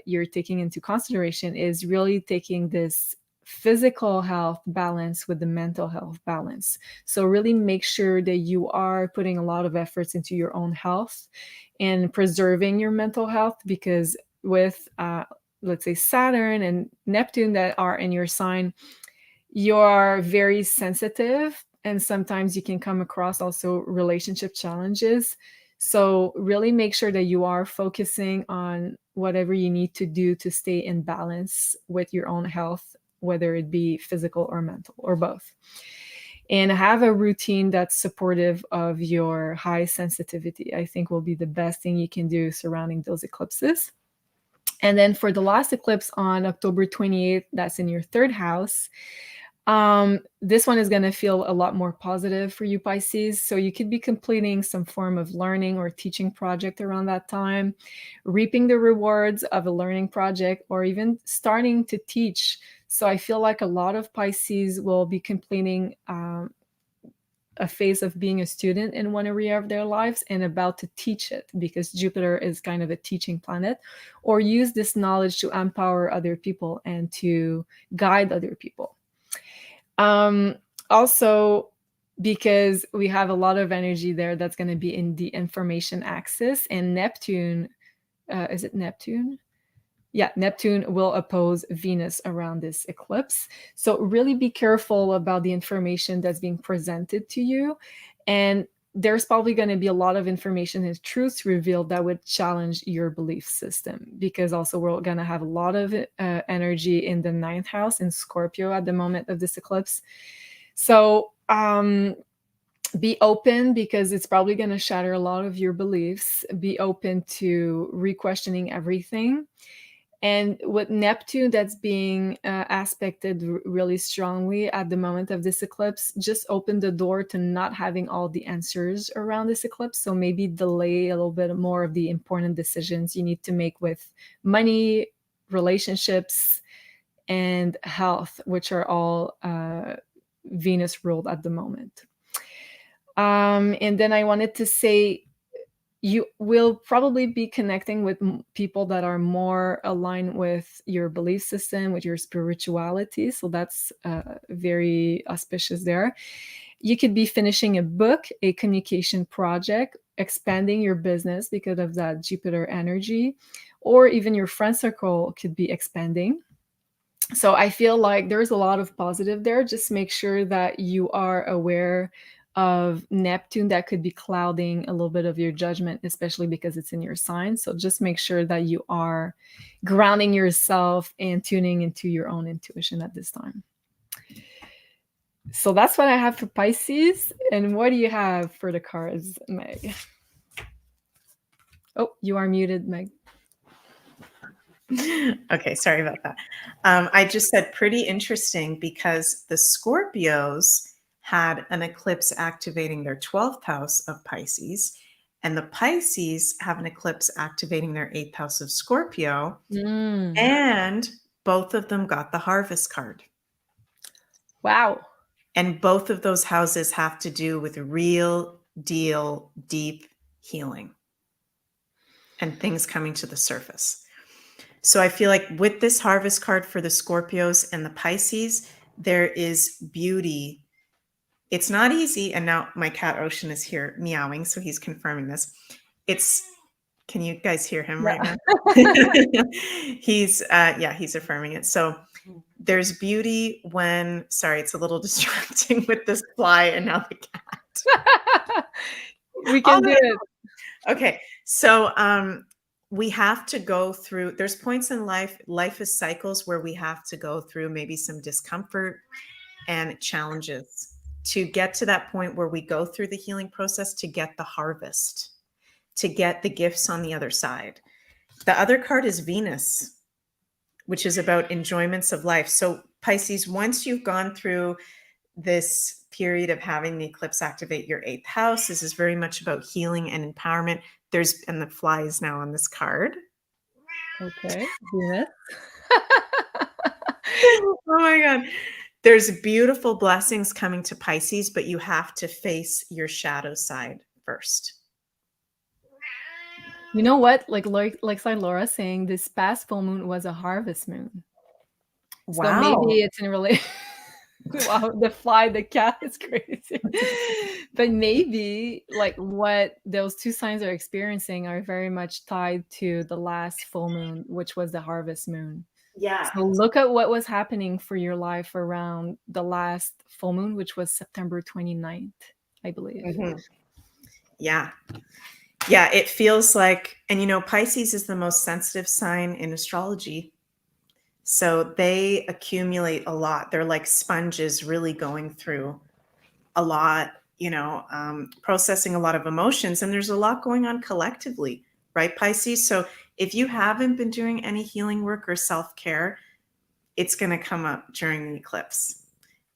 you're taking into consideration is really taking this physical health balance with the mental health balance. So really make sure that you are putting a lot of efforts into your own health and preserving your mental health, because with let's say Saturn and Neptune that are in your sign, you are very sensitive, and sometimes you can come across also relationship challenges. So really make sure that you are focusing on whatever you need to do to stay in balance with your own health, whether it be physical or mental or both. And have a routine that's supportive of your high sensitivity, I think, will be the best thing you can do surrounding those eclipses. And then for the last eclipse on October 28th, that's in your 3rd house. This one is going to feel a lot more positive for you, Pisces. So you could be completing some form of learning or teaching project around that time, reaping the rewards of a learning project, or even starting to teach. So I feel like a lot of Pisces will be completing a phase of being a student in one area of their lives and about to teach it, because Jupiter is kind of a teaching planet, or use this knowledge to empower other people and to guide other people. Also, because we have a lot of energy there that's going to be in the information axis, and Neptune, is it Neptune? Yeah, Neptune will oppose Venus around this eclipse. So really be careful about the information that's being presented to you. And there's probably going to be a lot of information and truths revealed that would challenge your belief system, because also we're going to have a lot of energy in the 9th house in Scorpio at the moment of this eclipse. So be open, because it's probably going to shatter a lot of your beliefs. Be open to re-questioning everything. And with Neptune that's being aspected really strongly at the moment of this eclipse, just open the door to not having all the answers around this eclipse. So maybe delay a little bit more of the important decisions you need to make with money, relationships, and health, which are all Venus ruled at the moment. And then I wanted to say, you will probably be connecting with people that are more aligned with your belief system, with your spirituality. So that's very auspicious there. You could be finishing a book, a communication project, expanding your business because of that Jupiter energy, or even your friend circle could be expanding. So I feel like there's a lot of positive there. Just make sure that you are aware of Neptune that could be clouding a little bit of your judgment, especially because it's in your sign. So just make sure that you are grounding yourself and tuning into your own intuition at this time. So that's what I have for Pisces. And what do you have for the cards, Meg? Oh, you are muted, Meg. Okay, sorry about that. I just said pretty interesting, because the Scorpios had an eclipse activating their 12th house of Pisces, and the Pisces have an eclipse activating their 8th house of Scorpio, and both of them got the Harvest card. Wow. And both of those houses have to do with real deal, deep healing and things coming to the surface. So I feel like with this Harvest card for the Scorpios and the Pisces, there is beauty. It's not easy. And now my cat Ocean is here meowing, so he's confirming this. Can you guys hear him right now? He's affirming it. So there's beauty when, sorry, it's a little distracting with this fly and now the cat. We can do it. Okay. So, we have to go through, there's points in life is cycles where we have to go through maybe some discomfort and challenges to get to that point where we go through the healing process to get the harvest, to get the gifts on the other side. The other card is Venus, which is about enjoyments of life. So Pisces, once you've gone through this period of having the eclipse activate your 8th house, this is very much about healing and empowerment. And the fly is now on this card. Okay, Venus. Oh my God. There's beautiful blessings coming to Pisces, but you have to face your shadow side first. You know what? Like Laura saying, this past full moon was a harvest moon. Wow. So maybe it's in relation. Wow, the cat is crazy. But maybe like what those two signs are experiencing are very much tied to the last full moon, which was the harvest moon. Yeah. So look at what was happening for your life around the last full moon, which was September 29th, I believe. Mm-hmm. Yeah. Yeah, it feels like, and Pisces is the most sensitive sign in astrology. So they accumulate a lot. They're like sponges, really going through a lot, processing a lot of emotions. And there's a lot going on collectively, right, Pisces? So if you haven't been doing any healing work or self-care, it's going to come up during the eclipse.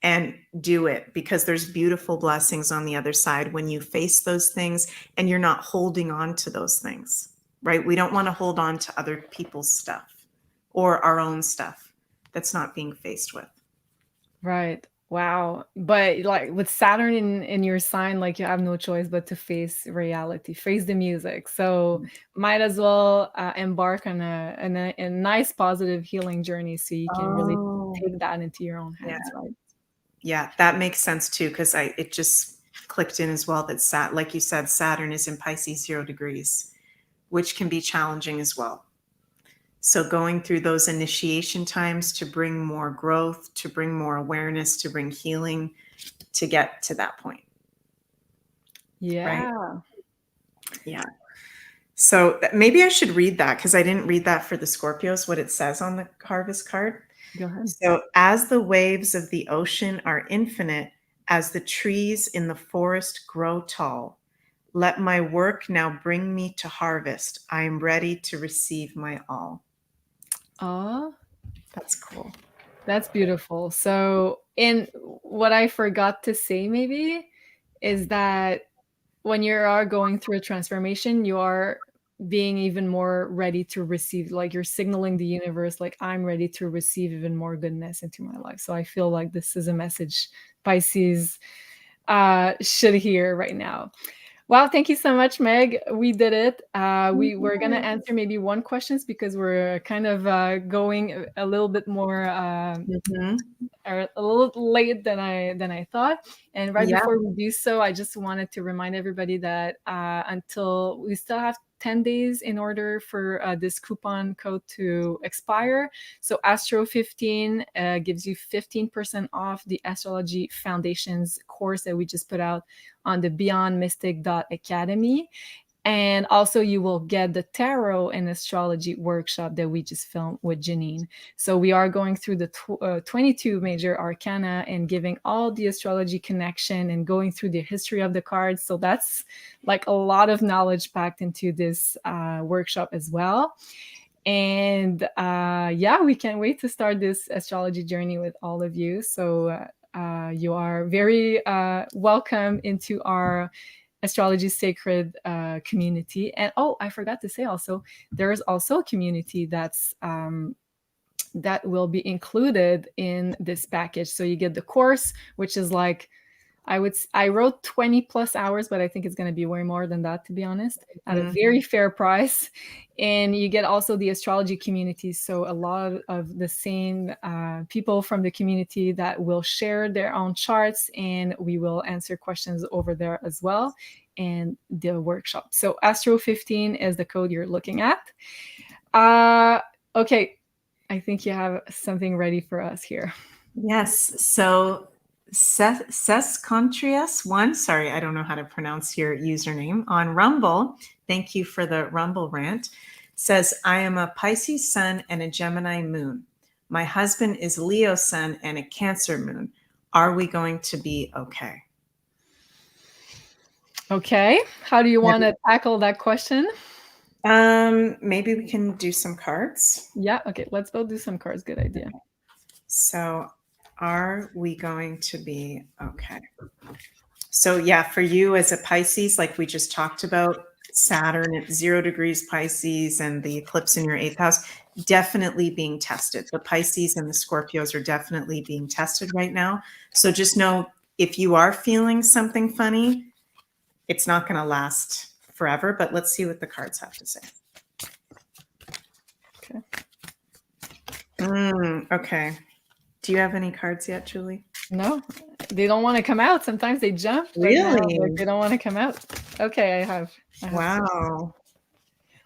And do it, because there's beautiful blessings on the other side when you face those things and you're not holding on to those things, right? We don't want to hold on to other people's stuff or our own stuff that's not being faced with. Right. Wow. But like with Saturn in your sign, like you have no choice but to face reality, face the music. So might as well embark on a nice positive healing journey so you can really take that into your own hands, right? Yeah, that makes sense too, because it just clicked in as well that like you said, Saturn is in Pisces 0 degrees, which can be challenging as well. So going through those initiation times to bring more growth, to bring more awareness, to bring healing, to get to that point. Yeah. Right? Yeah. So maybe I should read that because I didn't read that for the Scorpios, what it says on the harvest card. Go ahead. So as the waves of the ocean are infinite, as the trees in the forest grow tall, let my work now bring me to harvest. I am ready to receive my all. Oh, That's cool. that's beautiful. So, in what I forgot to say, maybe, is that when you are going through a transformation, you are being even more ready to receive, like you're signaling the universe, like, I'm ready to receive even more goodness into my life. So I feel like this is a message Pisces should hear right now. Wow, thank you so much, Meg. We did it. We were gonna answer maybe one questions because we're kind of going a little bit more are a little late than I thought. And right Yeah. before we do so, I just wanted to remind everybody that until we still have 10 days in order for this coupon code to expire. So Astro 15 gives you 15% off the Astrology Foundations course that we just put out on the beyondmystic.academy. And also you will get the tarot and astrology workshop that we just filmed with Janine. So we are going through the 22 major arcana and giving all the astrology connection and going through the history of the cards. So that's like a lot of knowledge packed into this workshop as well. And yeah, we can't wait to start this astrology journey with all of you. So you are very welcome into our astrology sacred community. And oh, I forgot to say also, there is also a community that's that will be included in this package. So you get the course, which is like I wrote 20 plus hours, but I think it's going to be way more than that, to be honest, at a very fair price. And you get also the astrology community. So a lot of the same people from the community that will share their own charts, and we will answer questions over there as well. And the workshop. So Astro 15 is the code you're looking at. Okay. I think you have something ready for us here. Yes. So Contrias1, sorry, I don't know how to pronounce your username, on Rumble, thank you for the Rumble rant, says, I am a Pisces sun and a Gemini moon. My husband is Leo sun and a Cancer moon. Are we going to be okay? Okay. How do you want to tackle that question? Maybe we can do some cards. Yeah. Okay. Let's go do some cards. Good idea. Okay. So are we going to be okay? So yeah, for you as a Pisces, like we just talked about, Saturn at 0 degrees Pisces and the eclipse in your 8th house, definitely being tested. The Pisces and the Scorpios are definitely being tested right now. So just know if you are feeling something funny, it's not going to last forever, but let's see what the cards have to say. Okay. Okay. Do you have any cards yet, Julie? No, they don't want to come out. Sometimes they jump. Really? Like they don't want to come out. Okay, I have wow.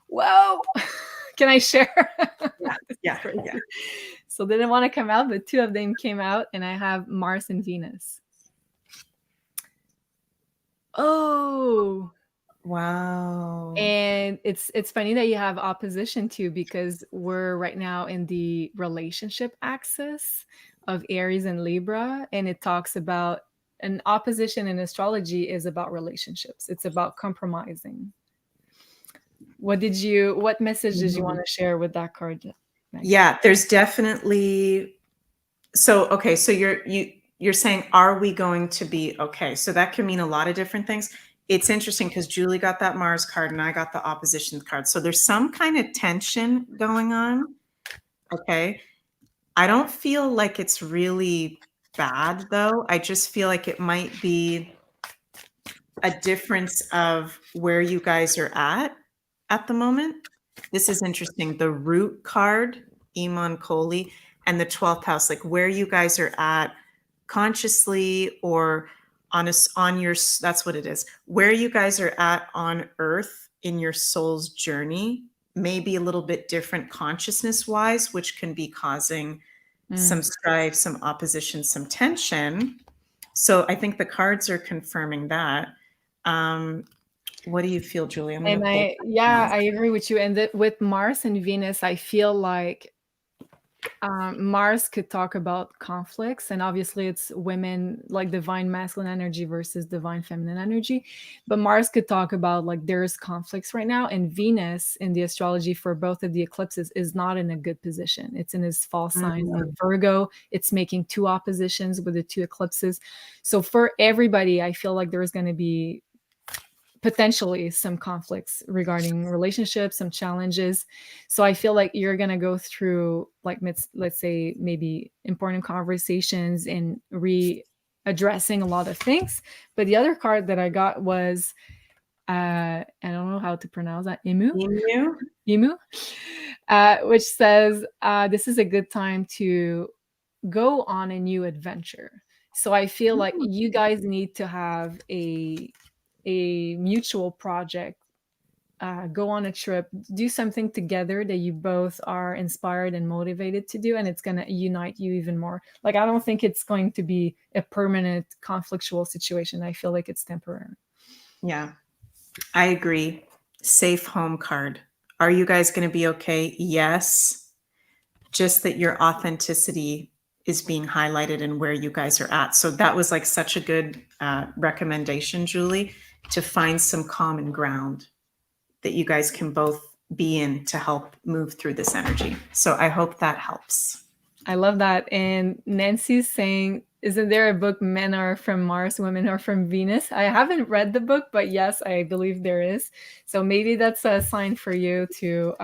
Whoa. Can I share? Yeah. So they didn't want to come out, but 2 of them came out, and I have Mars and Venus. Oh. Wow. And it's funny that you have opposition too, because we're right now in the relationship axis of Aries and Libra, and it talks about an opposition in astrology is about relationships. It's about compromising. What message did you want to share with that card? Yeah, there's definitely. So, okay. So you're saying, are we going to be okay? So that can mean a lot of different things. It's interesting because Julie got that Mars card and I got the opposition card. So there's some kind of tension going on. Okay. I don't feel like it's really bad though. I just feel like it might be a difference of where you guys are at the moment. This is interesting. The root card, Iman Koli, and the 12th house, like where you guys are at consciously or on your, that's what it is. Where you guys are at on earth in your soul's journey maybe a little bit different consciousness wise, which can be causing some strife, some opposition, some tension. So I think the cards are confirming that. What do you feel, Julie? I'm going to pull. I agree with you. And with Mars and Venus, I feel like Mars could talk about conflicts, and obviously it's women, like divine masculine energy versus divine feminine energy. But Mars could talk about like there's conflicts right now, and Venus in the astrology for both of the eclipses is not in a good position. It's in his fall sign of Virgo. It's making 2 oppositions with the 2 eclipses. So for everybody, I feel like there's going to be potentially some conflicts regarding relationships, some challenges. So I feel like you're going to go through, like, let's say maybe important conversations and readdressing a lot of things. But the other card that I got was, I don't know how to pronounce that, Imu, which says, this is a good time to go on a new adventure. So I feel like you guys need to have a mutual project, go on a trip, do something together that you both are inspired and motivated to do, and it's going to unite you even more. Like, I don't think it's going to be a permanent conflictual situation. I feel like it's temporary. Yeah, I agree. Safe home card. Are you guys going to be okay? Yes. Just that your authenticity is being highlighted and where you guys are at. So that was like such a good recommendation, Julie, to find some common ground that you guys can both be in to help move through this energy. So I hope that helps. I love that. And Nancy's saying, isn't there a book, Men Are From Mars, Women Are From Venus? I haven't read the book, but yes, I believe there is. So maybe that's a sign for you to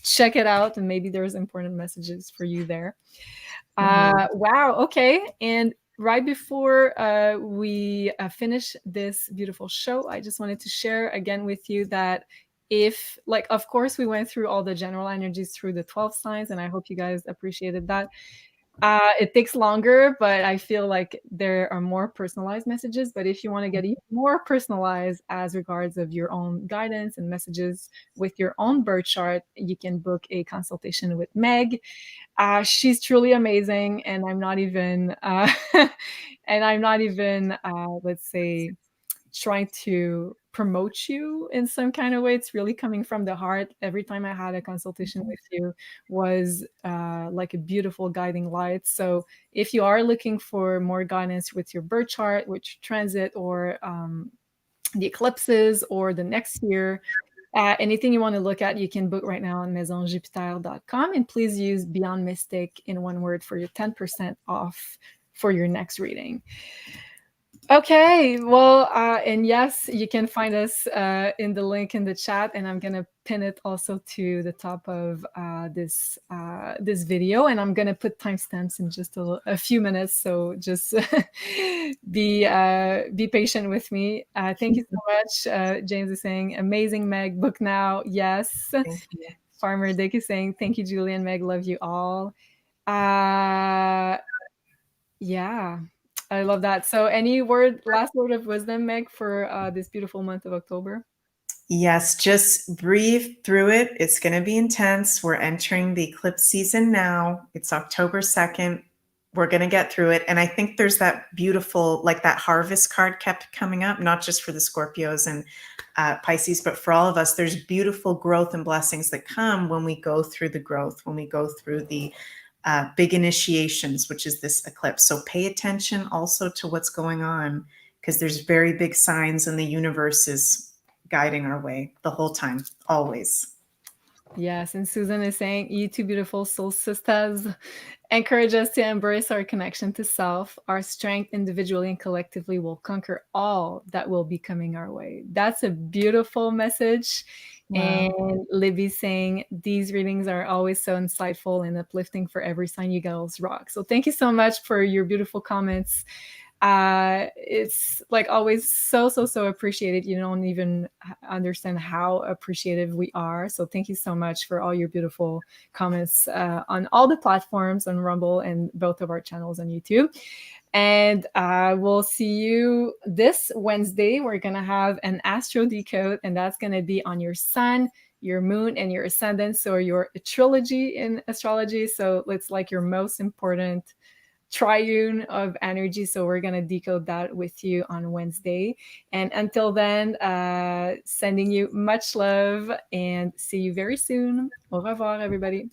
check it out, and maybe there's important messages for you there. Wow. Okay. And right before we finish this beautiful show, I just wanted to share again with you that if, like, of course, we went through all the general energies through the 12 signs, and I hope you guys appreciated that. It takes longer, but I feel like there are more personalized messages. But if you want to get even more personalized as regards of your own guidance and messages with your own birth chart, you can book a consultation with Meg. She's truly amazing, and I'm not even let's say, trying to promote you in some kind of way. It's really coming from the heart. Every time I had a consultation with you was like a beautiful guiding light. So if you are looking for more guidance with your birth chart, which transit, or the eclipses, or the next year, anything you want to look at, you can book right now on MaisonJupiter.com. And please use Beyond Mystic in one word for your 10% off for your next reading. Okay, well, and yes, you can find us in the link in the chat, and I'm gonna pin it also to the top of this video, and I'm gonna put timestamps in just a few minutes. So just be patient with me. Thank you so much. James is saying, amazing, Meg, book now. Yes. Thank you. Farmer Dick is saying, thank you, Julie and Meg, love you all. Yeah. I love that. So any last word of wisdom, Meg, for this beautiful month of October? Yes, just breathe through it. It's going to be intense. We're entering the eclipse season now. It's October 2nd. We're going to get through it. And I think there's that beautiful, like that harvest card kept coming up, not just for the Scorpios and Pisces, but for all of us. There's beautiful growth and blessings that come when we go through the growth, when we go through the big initiations, which is this eclipse. So pay attention also to what's going on, because there's very big signs, and the universe is guiding our way the whole time, always. Yes, and Susan is saying, you two beautiful soul sisters encourage us to embrace our connection to self. Our strength individually and collectively will conquer all that will be coming our way. That's a beautiful message. Wow. And Libby's saying, these readings are always so insightful and uplifting for every sign. You girls rock. So thank you so much for your beautiful comments. It's like always so appreciated. You don't even understand how appreciative we are. So thank you so much for all your beautiful comments on all the platforms, on Rumble and both of our channels on YouTube. And we'll see you this Wednesday. We're going to have an Astro Decode, and that's going to be on your sun, your moon and your ascendant. So your trilogy in astrology. So it's like your most important triune of energy. So we're going to decode that with you on Wednesday. And until then, sending you much love and see you very soon. Au revoir, everybody.